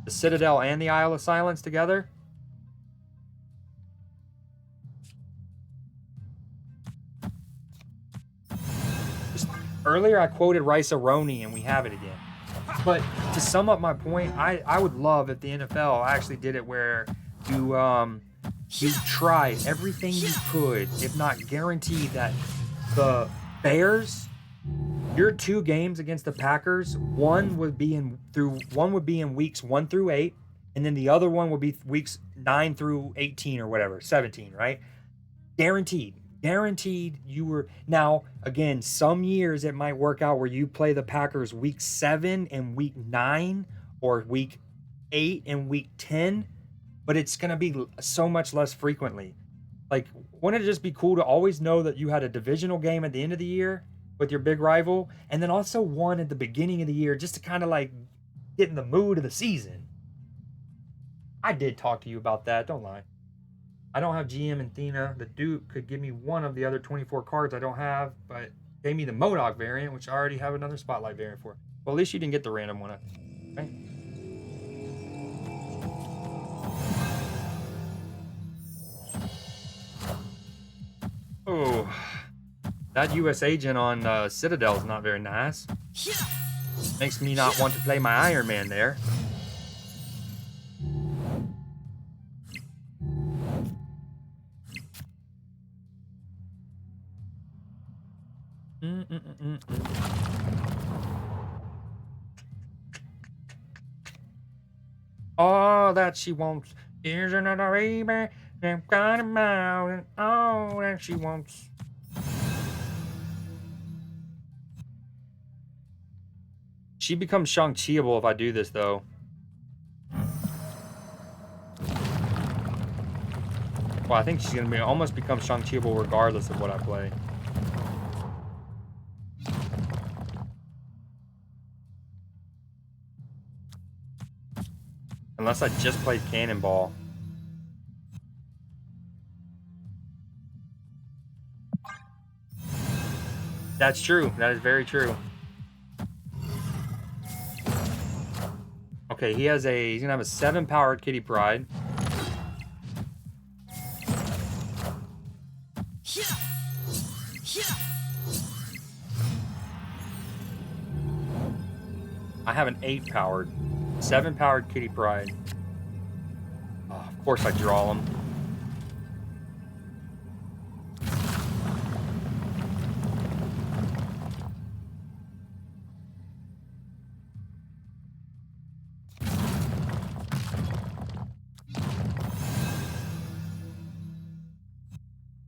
The Citadel and the Isle of Silence together. Earlier I quoted Rice-A-Roni and we have it again. But to sum up my point, I would love if the NFL actually did it where you tried everything you could, if not guaranteed, that the Bears, your 2 games against the Packers, one would be in weeks 1 through 8, and then the other one would be weeks 9 through 18 or whatever, 17, right? Guaranteed you were. Now, again, some years it might work out where you play the Packers week 7 and week 9, or week 8 and week 10, but it's going to be so much less frequently. Like, wouldn't it just be cool to always know that you had a divisional game at the end of the year with your big rival, and then also one at the beginning of the year, just to kind of like get in the mood of the season? I did talk to you about that, don't lie. I don't have GM and Thena. The Duke could give me one of the other 24 cards I don't have, but gave me the MODOK variant, which I already have another Spotlight variant for. Well, at least you didn't get the random one. Okay. Oh, that US agent on Citadel is not very nice. Makes me not want to play my Iron Man there. all that she wants. Here's another baby. I'm got a mouth and all that she wants. She becomes Shang-Chiable if I do this, though. Well, I think she's gonna be almost become Shang-Chiable regardless of what I play. Unless I just played Cannonball. That's true. That is very true. Okay, he's gonna have a 7-powered Kitty Pride. I have an 8-powered, 7-powered Kitty Pride. Oh, of course I draw them.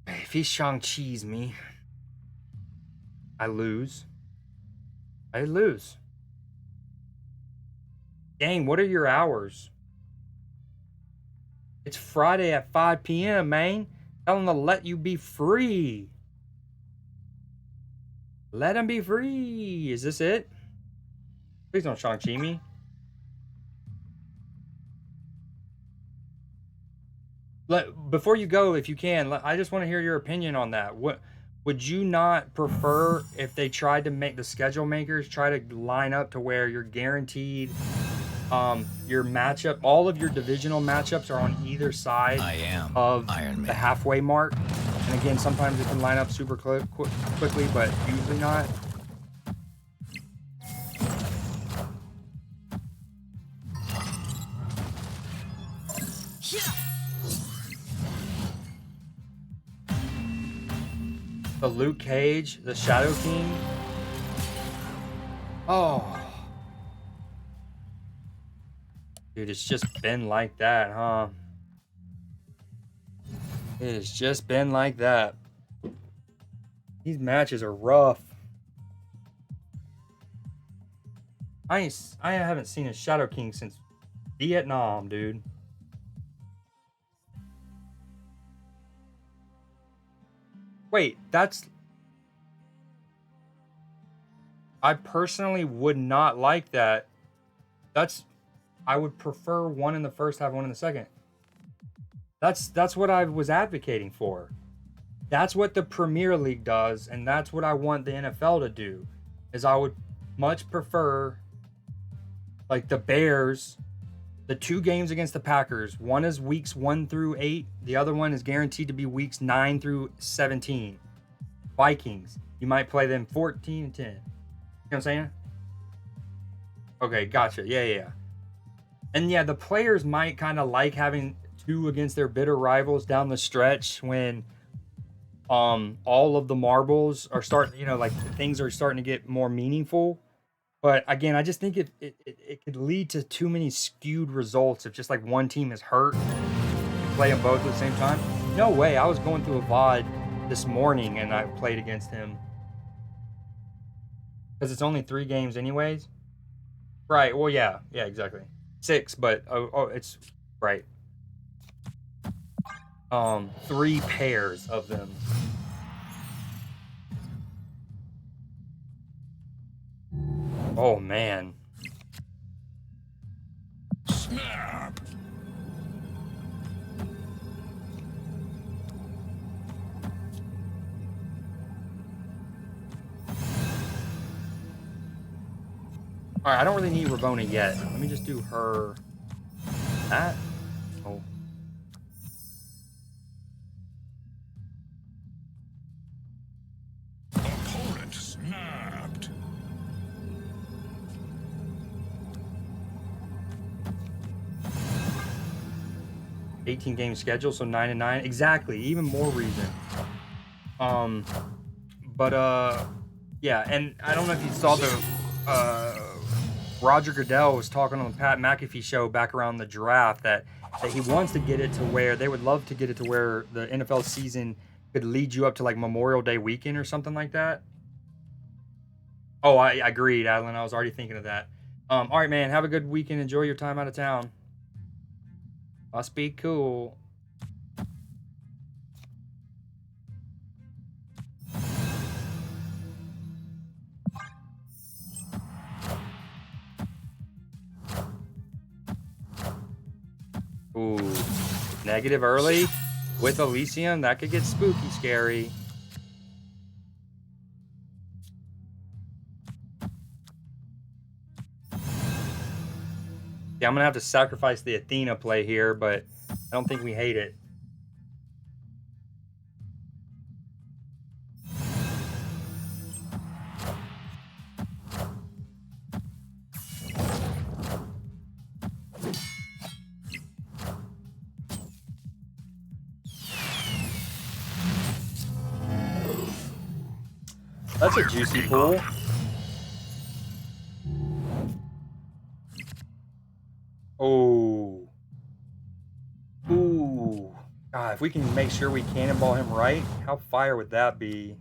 If he Shang-Chi's me, I lose. I lose. Dang, what are your hours? It's Friday at 5 p.m., man. Tell him to let you be free. Let him be free. Is this it? Please don't Shang-Chi me. Before you go, if you can, I just want to hear your opinion on that. What would you not prefer if they tried to make the schedule makers try to line up to where you're guaranteed your matchup, all of your divisional matchups are on either side of the halfway mark? And again, sometimes it can line up super quickly, but usually not. The Luke Cage, the Shadow King. Oh. Dude, it's just been like that, huh? It has just been like that. These matches are rough. I haven't seen a Shadow King since Vietnam, dude. Wait, I personally would not like that. I would prefer one in the first half, one in the second. That's what I was advocating for. That's what the Premier League does, and that's what I want the NFL to do. Is I would much prefer, like, the Bears, the 2 games against the Packers. One is weeks 1 through 8. The other one is guaranteed to be weeks 9 through 17. Vikings, you might play them 14 and 10. You know what I'm saying? Okay, gotcha. Yeah. And yeah, the players might kind of like having 2 against their bitter rivals down the stretch when all of the marbles are starting, like things are starting to get more meaningful. But again, I just think it could lead to too many skewed results if just like one team is hurt, you play them both at the same time. No way. I was going through a VOD this morning and I played against him. Because it's only 3 games anyways. Right. Well, yeah, exactly. 6, but it's right. 3 pairs of them. Oh man. Snap. All right, I don't really need Ravona yet. Let me just do her. That. Oh. Opponent snapped. $18 game schedule, so 9 and 9. Exactly, even more reason. But yeah, and I don't know if you saw the Roger Goodell was talking on the Pat McAfee show back around the draft that he wants to get it to where they would love to get it to where the NFL season could lead you up to like Memorial Day weekend or something like that. Oh, I agreed, Adeline. I was already thinking of that. All right, man. Have a good weekend. Enjoy your time out of town. Must be cool. Ooh, negative early with Elysium. That could get spooky scary. Yeah, I'm gonna have to sacrifice the Athena play here, but I don't think we hate it. That's a juicy pull. Oh. Ooh. God, if we can make sure we cannonball him right, how fire would that be?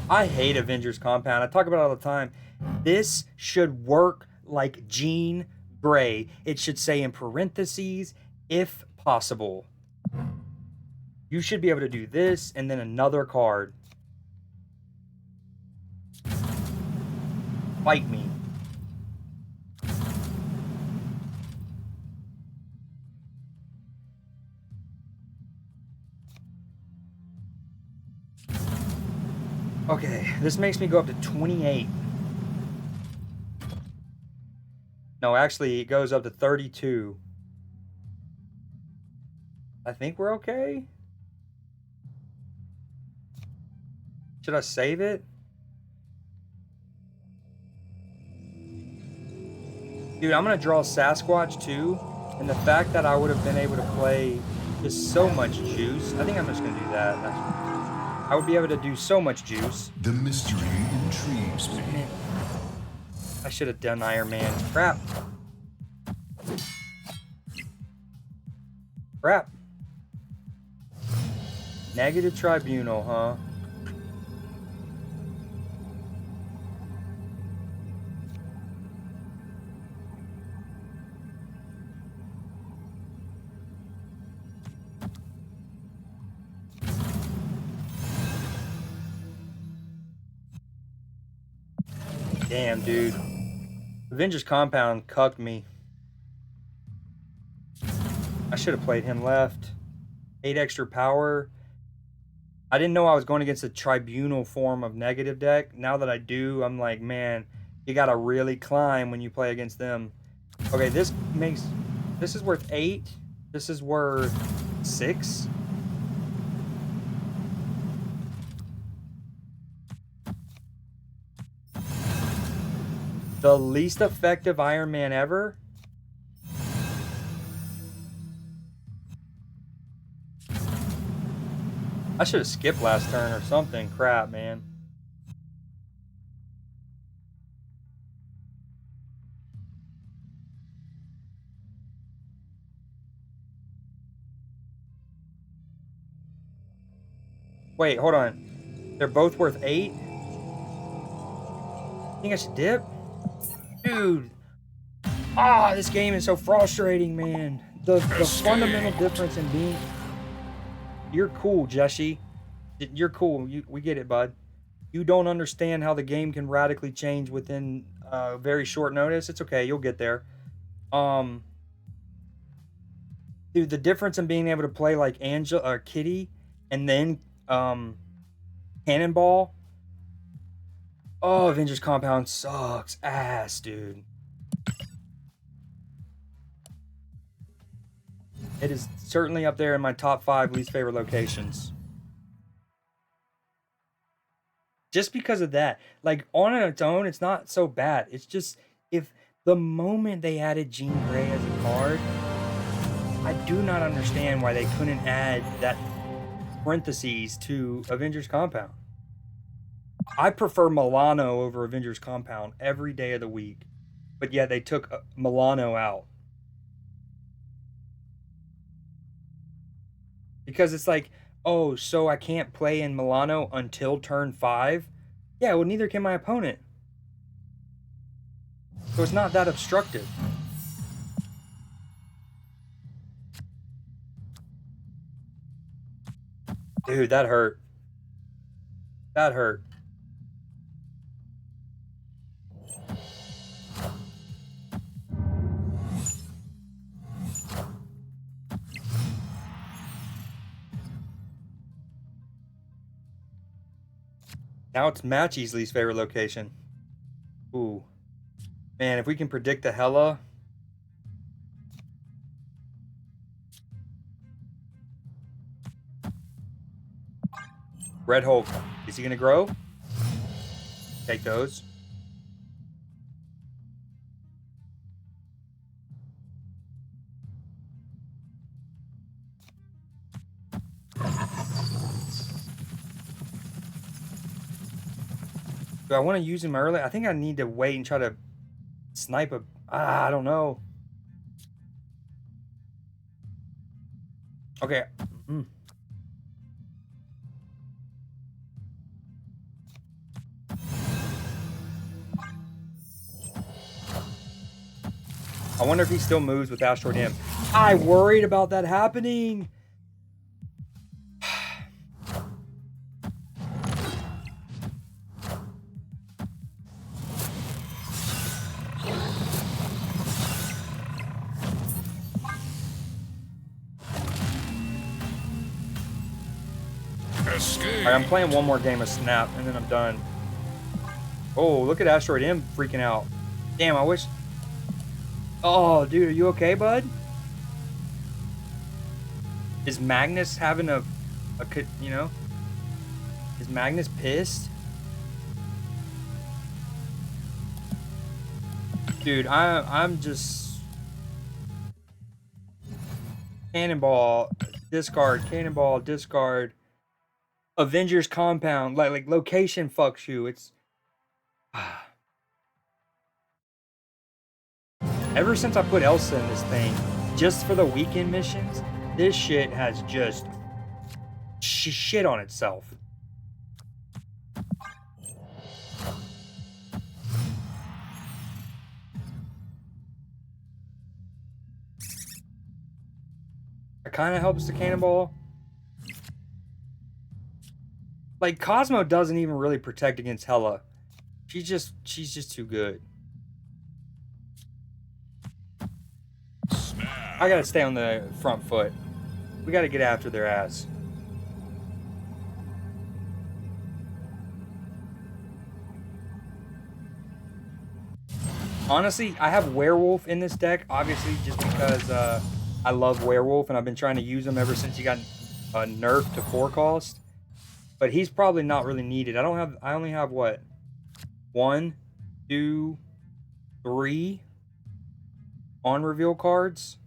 I hate Avengers Compound. I talk about it all the time. This should work like Jean Grey. It should say in parentheses, if possible. You should be able to do this and then another card. Fight me. Okay, this makes me go up to 28. No, actually, it goes up to 32. I think we're okay. Should I save it? Dude, I'm going to draw Sasquatch too. And the fact that I would have been able to play just so much juice. I think I'm just going to do that. I would be able to do so much juice. The mystery intrigues me. Man, I should have done Iron Man. Crap. Crap. Negative Tribunal, huh? Damn, dude. Avengers Compound cucked me. I should have played him left. 8 extra power. I didn't know I was going against the Tribunal form of negative deck. Now that I do, I'm like, man, you gotta really climb when you play against them. Okay, this is worth 8. This is worth 6. The least effective Iron Man ever? I should have skipped last turn or something. Crap, man. Wait, hold on. They're both worth 8? I think I should dip? Dude. Ah, this game is so frustrating, man. The fundamental difference in being... You're cool, Jesse. You're cool. We get it, bud. You don't understand how the game can radically change within very short notice. It's okay. You'll get there. Dude, the difference in being able to play like Angela or Kitty and then Cannonball. Oh, Avengers Compound sucks ass, dude. It is certainly up there in my top 5 least favorite locations. Just because of that. Like, on its own, it's not so bad. It's just, if the moment they added Jean Grey as a card, I do not understand why they couldn't add that parentheses to Avengers Compound. I prefer Milano over Avengers Compound every day of the week. But yeah, they took Milano out. Because it's like, oh, so I can't play in Milano until turn 5? Yeah, well, neither can my opponent. So it's not that obstructive. Dude, that hurt. That hurt. Now it's Matchy's least favorite location. Ooh. Man, if we can predict the Hella. Red Hulk. Is he going to grow? Take those. Do I want to use him early? I think I need to wait and try to snipe a... I don't know. Okay. I wonder if he still moves with Asteroid M. I worried about that happening. Escape. Alright, I'm playing one more game of Snap, and then I'm done. Oh, look at Asteroid M freaking out. Damn, I wish... Oh, dude, are you okay, bud? Is Magnus having a you know? Is Magnus pissed? Dude, I'm just... Cannonball, discard, cannonball, discard. Avengers Compound, like location fucks you. It's... Ever since I put Elsa in this thing, just for the weekend missions, this shit has just shit on itself. It kind of helps the cannonball. Like, Cosmo doesn't even really protect against Hela. She's just too good. I gotta stay on the front foot. We gotta get after their ass. Honestly, I have Werewolf in this deck, obviously, just because I love Werewolf, and I've been trying to use him ever since he got nerfed to 4 cost. But he's probably not really needed. I only have what? 1, 2, 3 on reveal cards.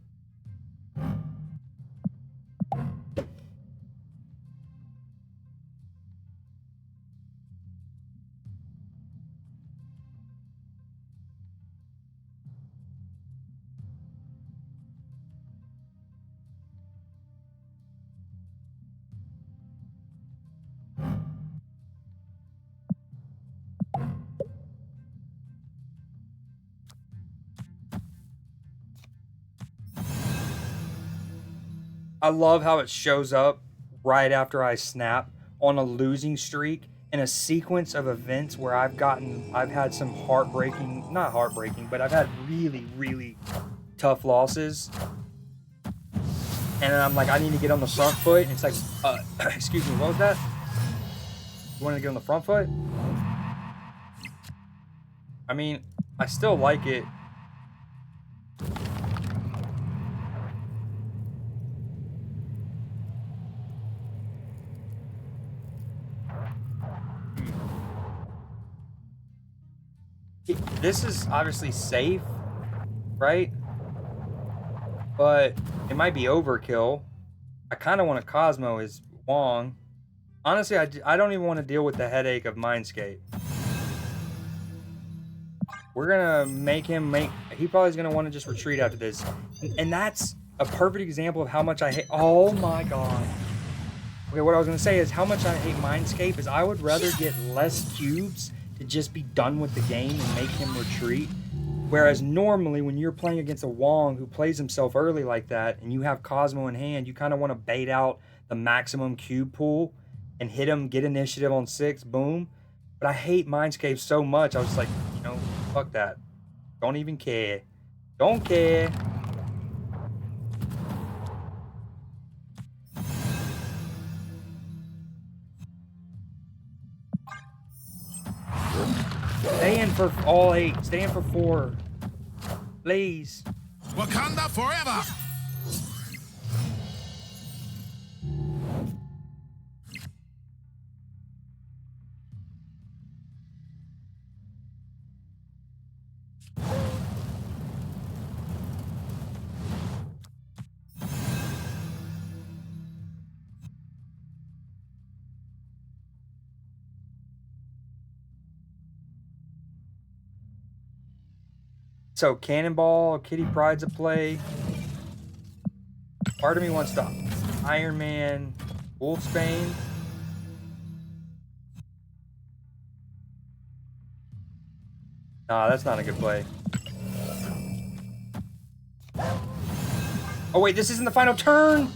I love how it shows up right after I snap on a losing streak in a sequence of events where I've had some heartbreaking, not heartbreaking, but I've had really, really tough losses. And then I'm like, I need to get on the front foot. And it's like, excuse me, what was that? You wanted to get on the front foot? I mean, I still like it. This is obviously safe, right? But it might be overkill. I kind of want to Cosmo his Wong. Honestly, I don't even want to deal with the headache of Mindscape. We're gonna make him make. He probably is gonna want to just retreat after this, and that's a perfect example of how much I hate. Oh my god. Okay, what I was gonna say is how much I hate Mindscape is I would rather get less cubes to just be done with the game and make him retreat. Whereas normally when you're playing against a Wong who plays himself early like that and you have Cosmo in hand, you kind of want to bait out the maximum cube pool and hit him, get initiative on 6, boom. But I hate Mindscape so much, I was like, you know, fuck that. Don't even care. Don't care. Stay in for all 8. Stay in for 4. Please. Wakanda forever! So Cannonball, Kitty Pride's a play. Part of me wants to Iron Man, Wolfsbane. Nah, that's not a good play. Oh wait, this isn't the final turn!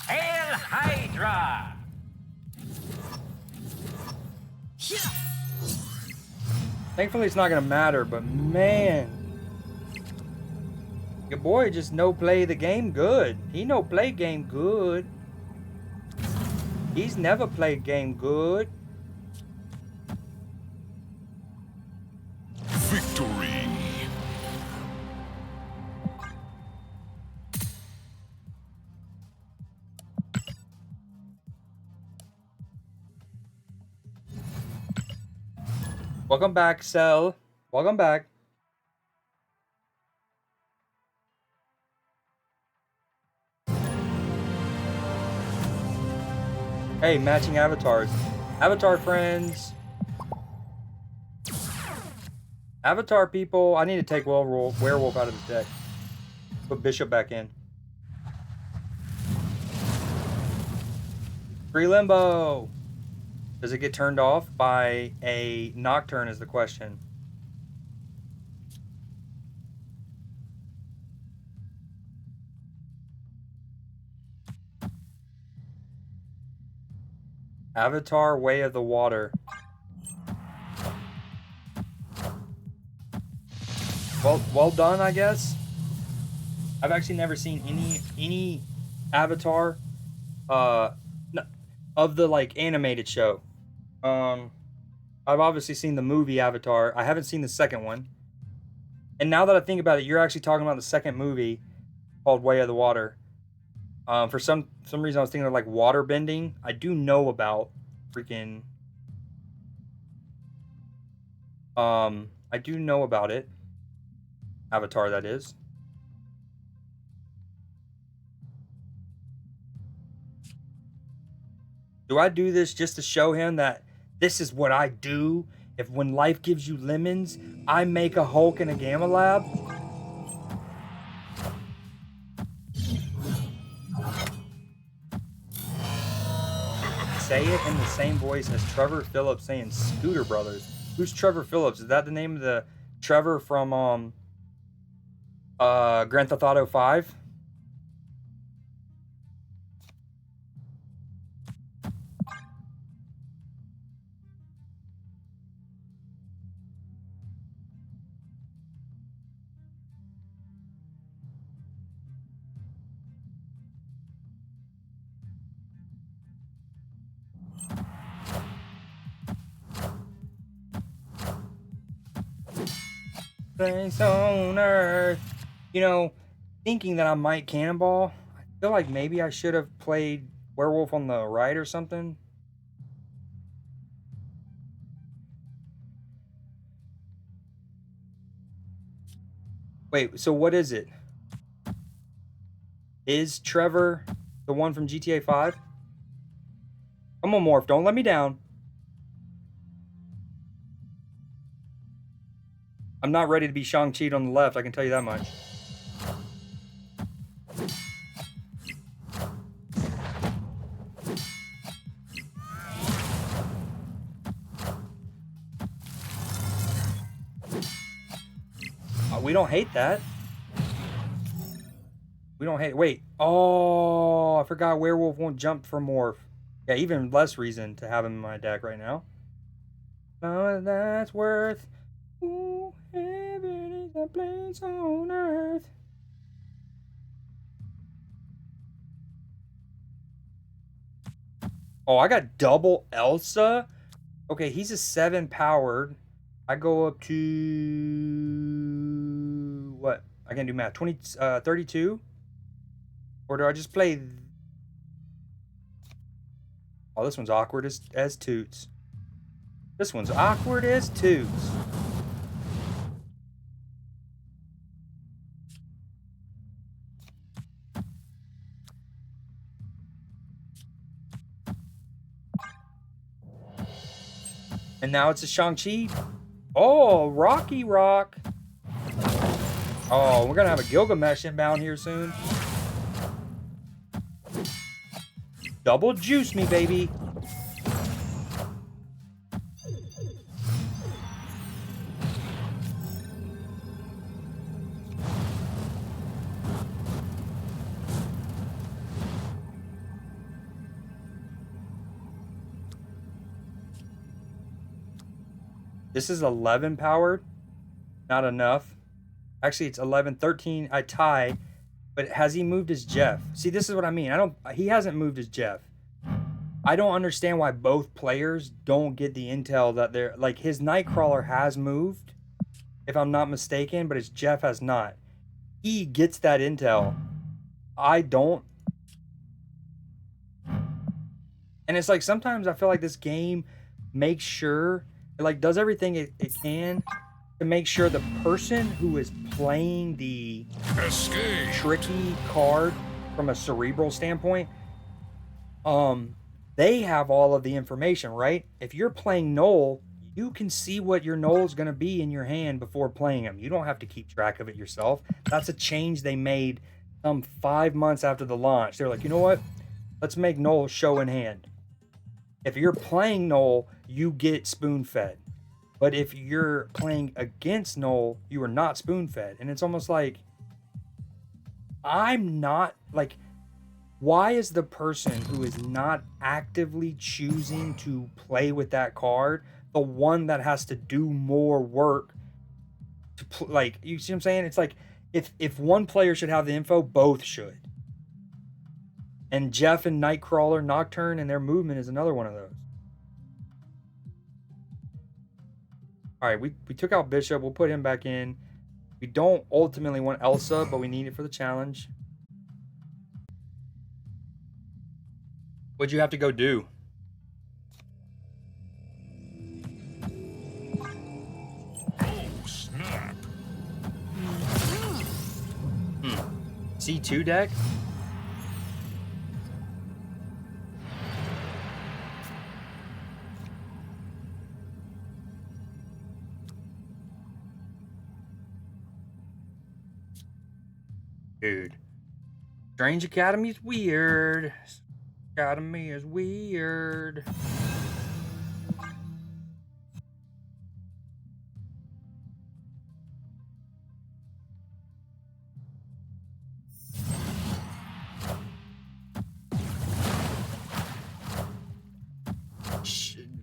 Hail Hydra! Thankfully it's not gonna matter, but man. Your boy just no play the game good. He no play game good. He's never played game good. Victory! Welcome back, Cell. Welcome back. Hey, matching avatars. Avatar friends. Avatar people. I need to take werewolf out of the deck. Put Bishop back in. Free Limbo. Does it get turned off by a Nocturne is the question. Avatar Way of the Water. Well done, I guess. I've actually never seen any Avatar of the like animated show. I've obviously seen the movie Avatar. I haven't seen the second one. And now that I think about it, you're actually talking about the second movie called Way of the Water. For some reason I was thinking of like water bending. I do know about freaking I do know about it. Avatar, that is. Do I do this just to show him that this is what I do? If when life gives you lemons, I make a Hulk and a Gamma Lab? Say it in the same voice as Trevor Phillips saying Scooter Brothers. Who's Trevor Phillips? Is that the name of the Trevor from Grand Theft Auto 5? Place on Earth. You know, thinking that I might Cannonball, I feel like maybe I should have played Werewolf on the right or something. Wait, so what is it? Is Trevor the one from GTA 5? Come on, Morph. Don't let me down. I'm not ready to be Shang-Chi on the left, I can tell you that much. We don't hate that. We don't hate. Wait. Oh, I forgot Werewolf won't jump for Morph. Yeah, even less reason to have him in my deck right now. Oh, that's worth. Ooh, heaven is a place on earth. Oh, I got double Elsa. Okay, he's a 7 powered. I go up to what? I can't do math. 32? Or do I just play? Oh, this one's awkward as toots. This one's awkward as toots. And now it's a Shang-Chi. Oh, Rocky Rock. Oh, we're gonna have a Gilgamesh inbound here soon. Double juice me, baby. This is 11 powered. Not enough. Actually, it's 11, 13. I tie. But has he moved his Jeff? See, this is what I mean. He hasn't moved his Jeff. I don't understand why both players don't get the intel that they're like his Nightcrawler has moved, if I'm not mistaken, but his Jeff has not. He gets that intel. I don't. And it's like sometimes I feel like this game makes sure it like does everything it can to make sure the person who is playing the tricky card from a cerebral standpoint, they have all of the information, right? If you're playing Null, you can see what your Null is going to be in your hand before playing him. You don't have to keep track of it yourself. That's a change they made 5 months after the launch. They're like, you know what? Let's make Null show in hand. If you're playing Null, you get spoon-fed. But if you're playing against Null, you are not spoon-fed. And it's almost like, I'm not, like, why is the person who is not actively choosing to play with that card the one that has to do more work to like, you see what I'm saying? It's like, if one player should have the info, both should. And Jeff and Nightcrawler, Nocturne, and their movement is another one of those. All right, we took out Bishop. We'll put him back in. We don't ultimately want Elsa, but we need it for the challenge. What'd you have to go do? Oh, snap. C2 deck? Dude. Strange Academy is weird. Academy is weird.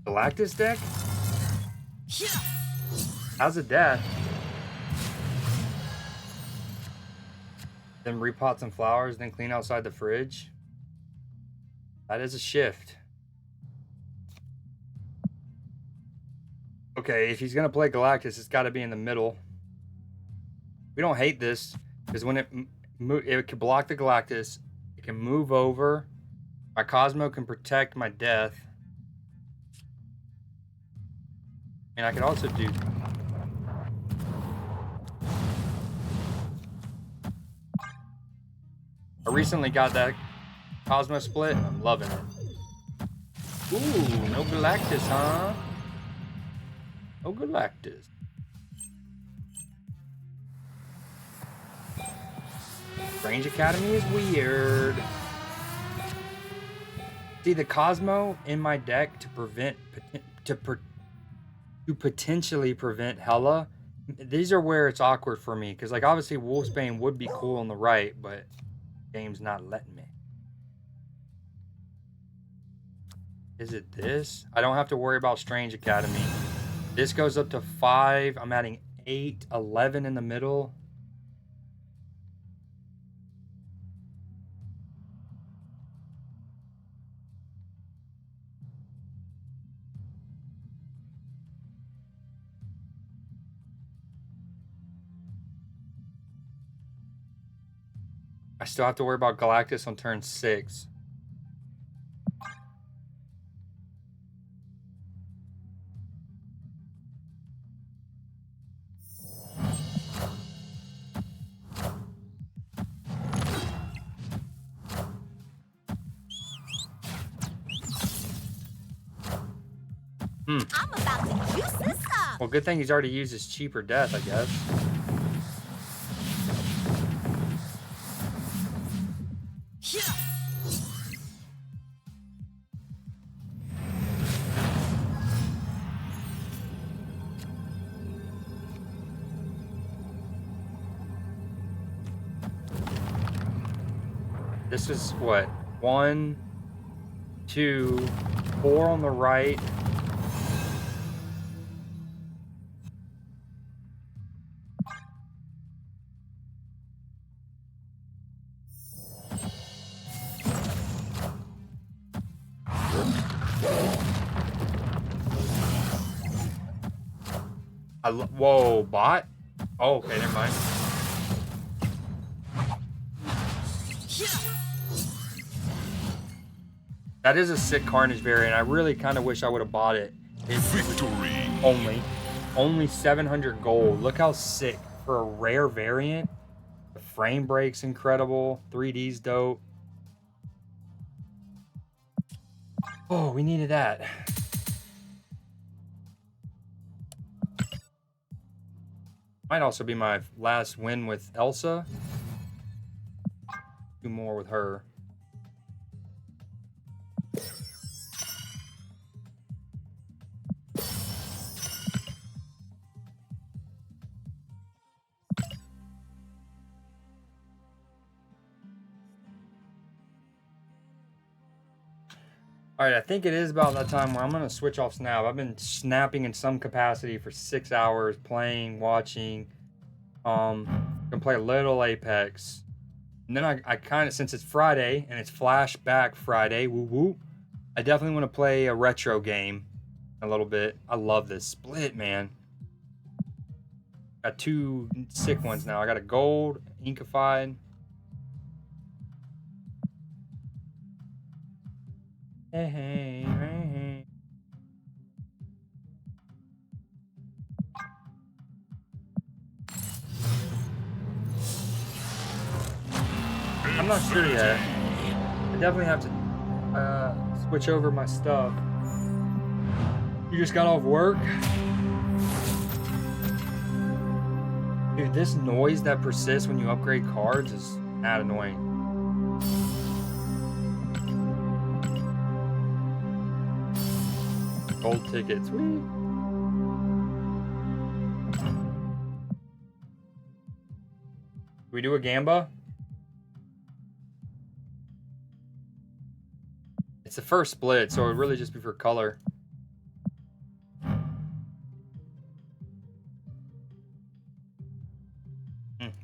Galactus deck? How's a death? Then repot some flowers, then clean outside the fridge. That is a shift. Okay, if he's gonna play Galactus, it's got to be in the middle. We don't hate this because when it can block the Galactus, it can move over. My Cosmo can protect my death, and I could also do. I recently got that Cosmo split. I'm loving it. Ooh, no Galactus, huh? No Galactus. Strange Academy is weird. See, the Cosmo in my deck to potentially prevent Hela. These are where it's awkward for me, because like obviously Wolfsbane would be cool on the right, but game's not letting me. Is it this? I don't have to worry about Strange Academy. This goes up to 5. I'm adding 8, 11 in the middle. I still have to worry about Galactus on turn 6. I'm about to juice this up. Well, good thing he's already used his cheaper death, I guess. This is what? 1, 2, 4 on the right. Whoa, bot? Oh, okay, never mind. That is a sick Carnage variant. I really kind of wish I would have bought it. It's Victory. only 700 gold. Look how sick for a rare variant. The frame break's incredible. 3D's dope. Oh, we needed that. Might also be my last win with Elsa. 2 more with her. All right, I think it is about that time where I'm going to switch off Snap. I've been snapping in some capacity for 6 hours, playing, watching. Gonna play a little Apex. And then I kind of, since it's Friday and it's Flashback Friday, woo woo, I definitely want to play a retro game a little bit. I love this split, man. Got 2 sick ones now. I got a gold, inkified. Hey, hey, hey, hey. I'm not sure yet. I definitely have to switch over my stuff. You just got off work? Dude, this noise that persists when you upgrade cards is mad annoying. Gold tickets. Whee. We do a Gamba? It's the first split, so it would really just be for color.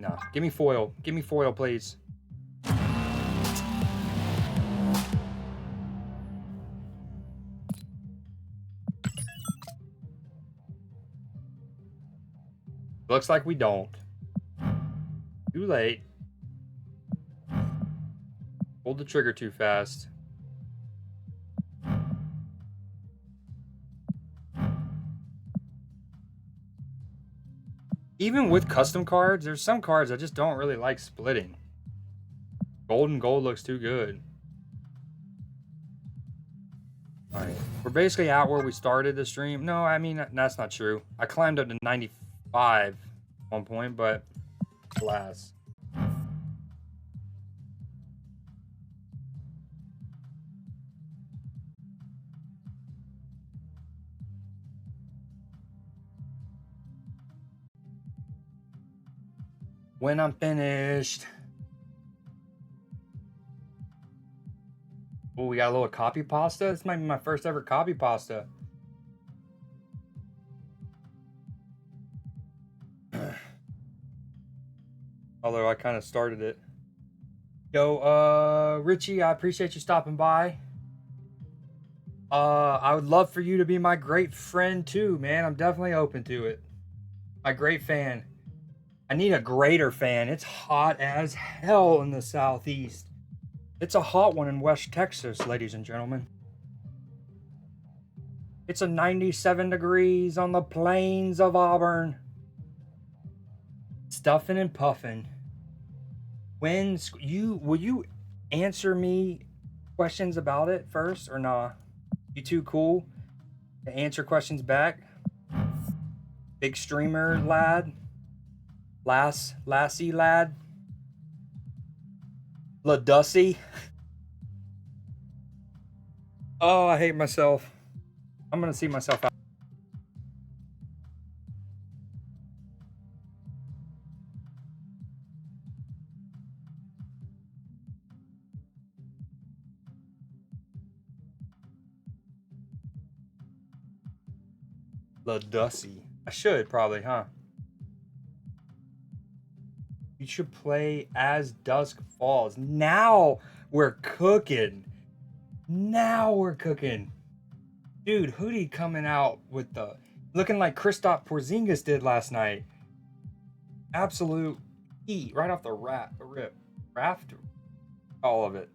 No. Give me foil. Give me foil, please. Looks like we don't. Too late. Pulled the trigger too fast. Even with custom cards, there's some cards I just don't really like splitting. Golden gold looks too good. Alright. We're basically at where we started the stream. No, I mean, that's not true. I climbed up to 95 at one point, but alas. When I'm finished. Oh, we got a little copy pasta. This might be my first ever copy pasta. Although I kind of started it. Yo, Richie, I appreciate you stopping by. I would love for you to be my great friend too, man. I'm definitely open to it. My great fan. I need a greater fan. It's hot as hell in the southeast. It's a hot one in West Texas, ladies and gentlemen. It's a 97 degrees on the plains of Auburn. Stuffing and puffing. Will you answer me questions about it first or nah? You too cool to answer questions back? Big streamer lad? Lassie lad? LaDussy? Oh, I hate myself. I'm gonna see myself out. LaDussy. I should probably, huh? You should play as Dusk Falls. Now we're cooking. Now we're cooking. Dude, Hoodie coming out with the... looking like Kristaps Porzingis did last night. Absolute heat right off the rip. Raft? All of it.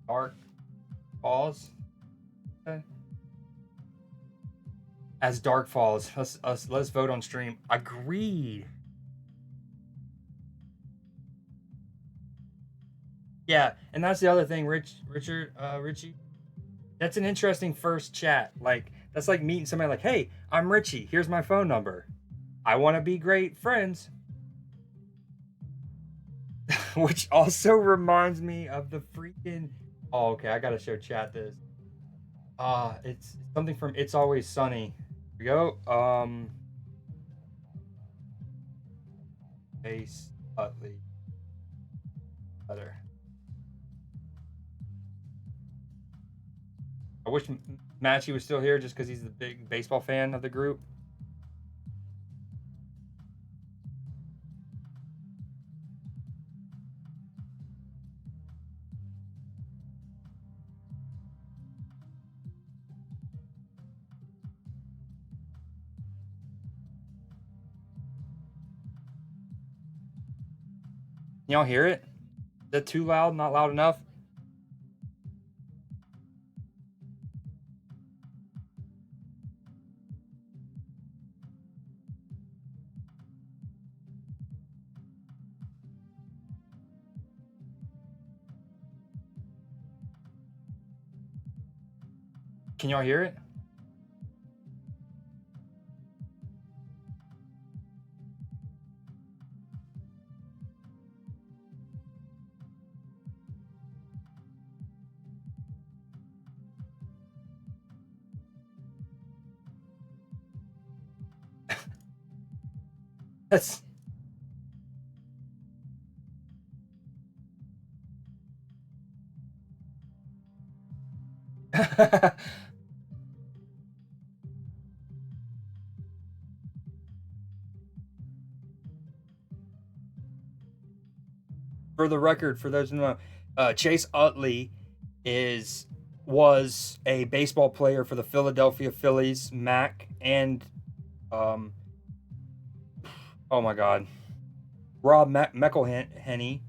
Dark Falls? Okay. As Dark Falls. Let's vote on stream. Agreed. Yeah, and that's the other thing, Richie. That's an interesting first chat. Like, that's like meeting somebody like, hey, I'm Richie. Here's my phone number. I want to be great friends. Which also reminds me of the freaking... oh, okay, I gotta show chat this. It's something from It's Always Sunny. Here we go. Ace Utley. Better. I wish Matchy was still here just because he's the big baseball fan of the group. Y'all hear it? Is that too loud? Not loud enough? Can y'all hear it? That's... For the record, for those who know, Chase Utley was a baseball player for the Philadelphia Phillies, Mac, and oh my God, Rob McElhenney.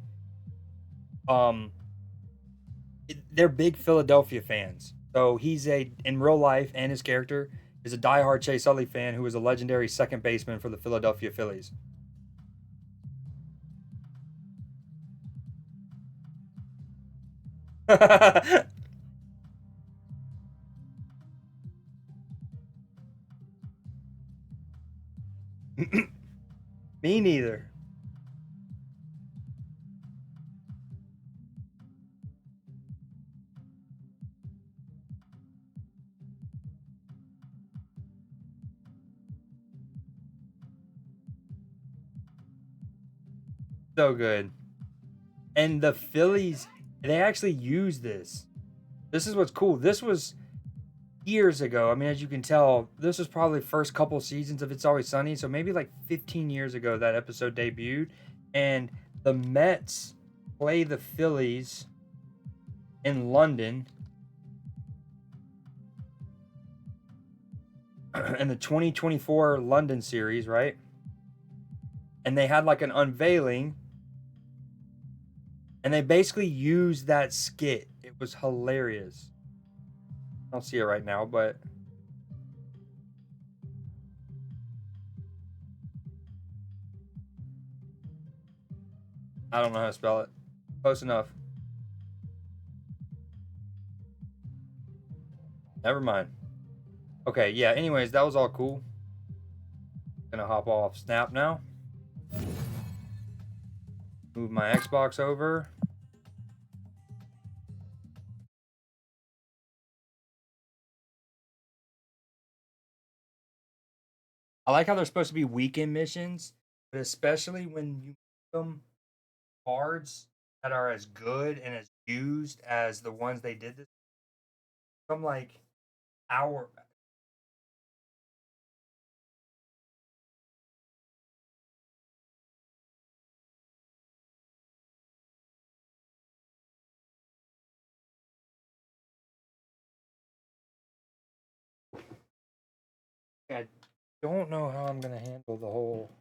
They're big Philadelphia fans. So he's in real life, and his character is a diehard Chase Utley fan who was a legendary second baseman for the Philadelphia Phillies. Me neither. So good. And the Phillies, they actually use this. This is what's cool. This was years ago. I mean, as you can tell, this was probably first couple seasons of It's Always Sunny. So maybe like 15 years ago that episode debuted. And the Mets play the Phillies in London in the 2024 London series, right? And they had like an unveiling. And they basically used that skit. It was hilarious. I don't see it right now, but I don't know how to spell it. Close enough. Never mind. Okay, yeah, anyways, that was all cool. Gonna hop off Snap now. Move my Xbox over. I like how they're supposed to be weekend missions, but especially when you make them cards that are as good and as used as the ones they did this from like our I don't know how I'm gonna handle the whole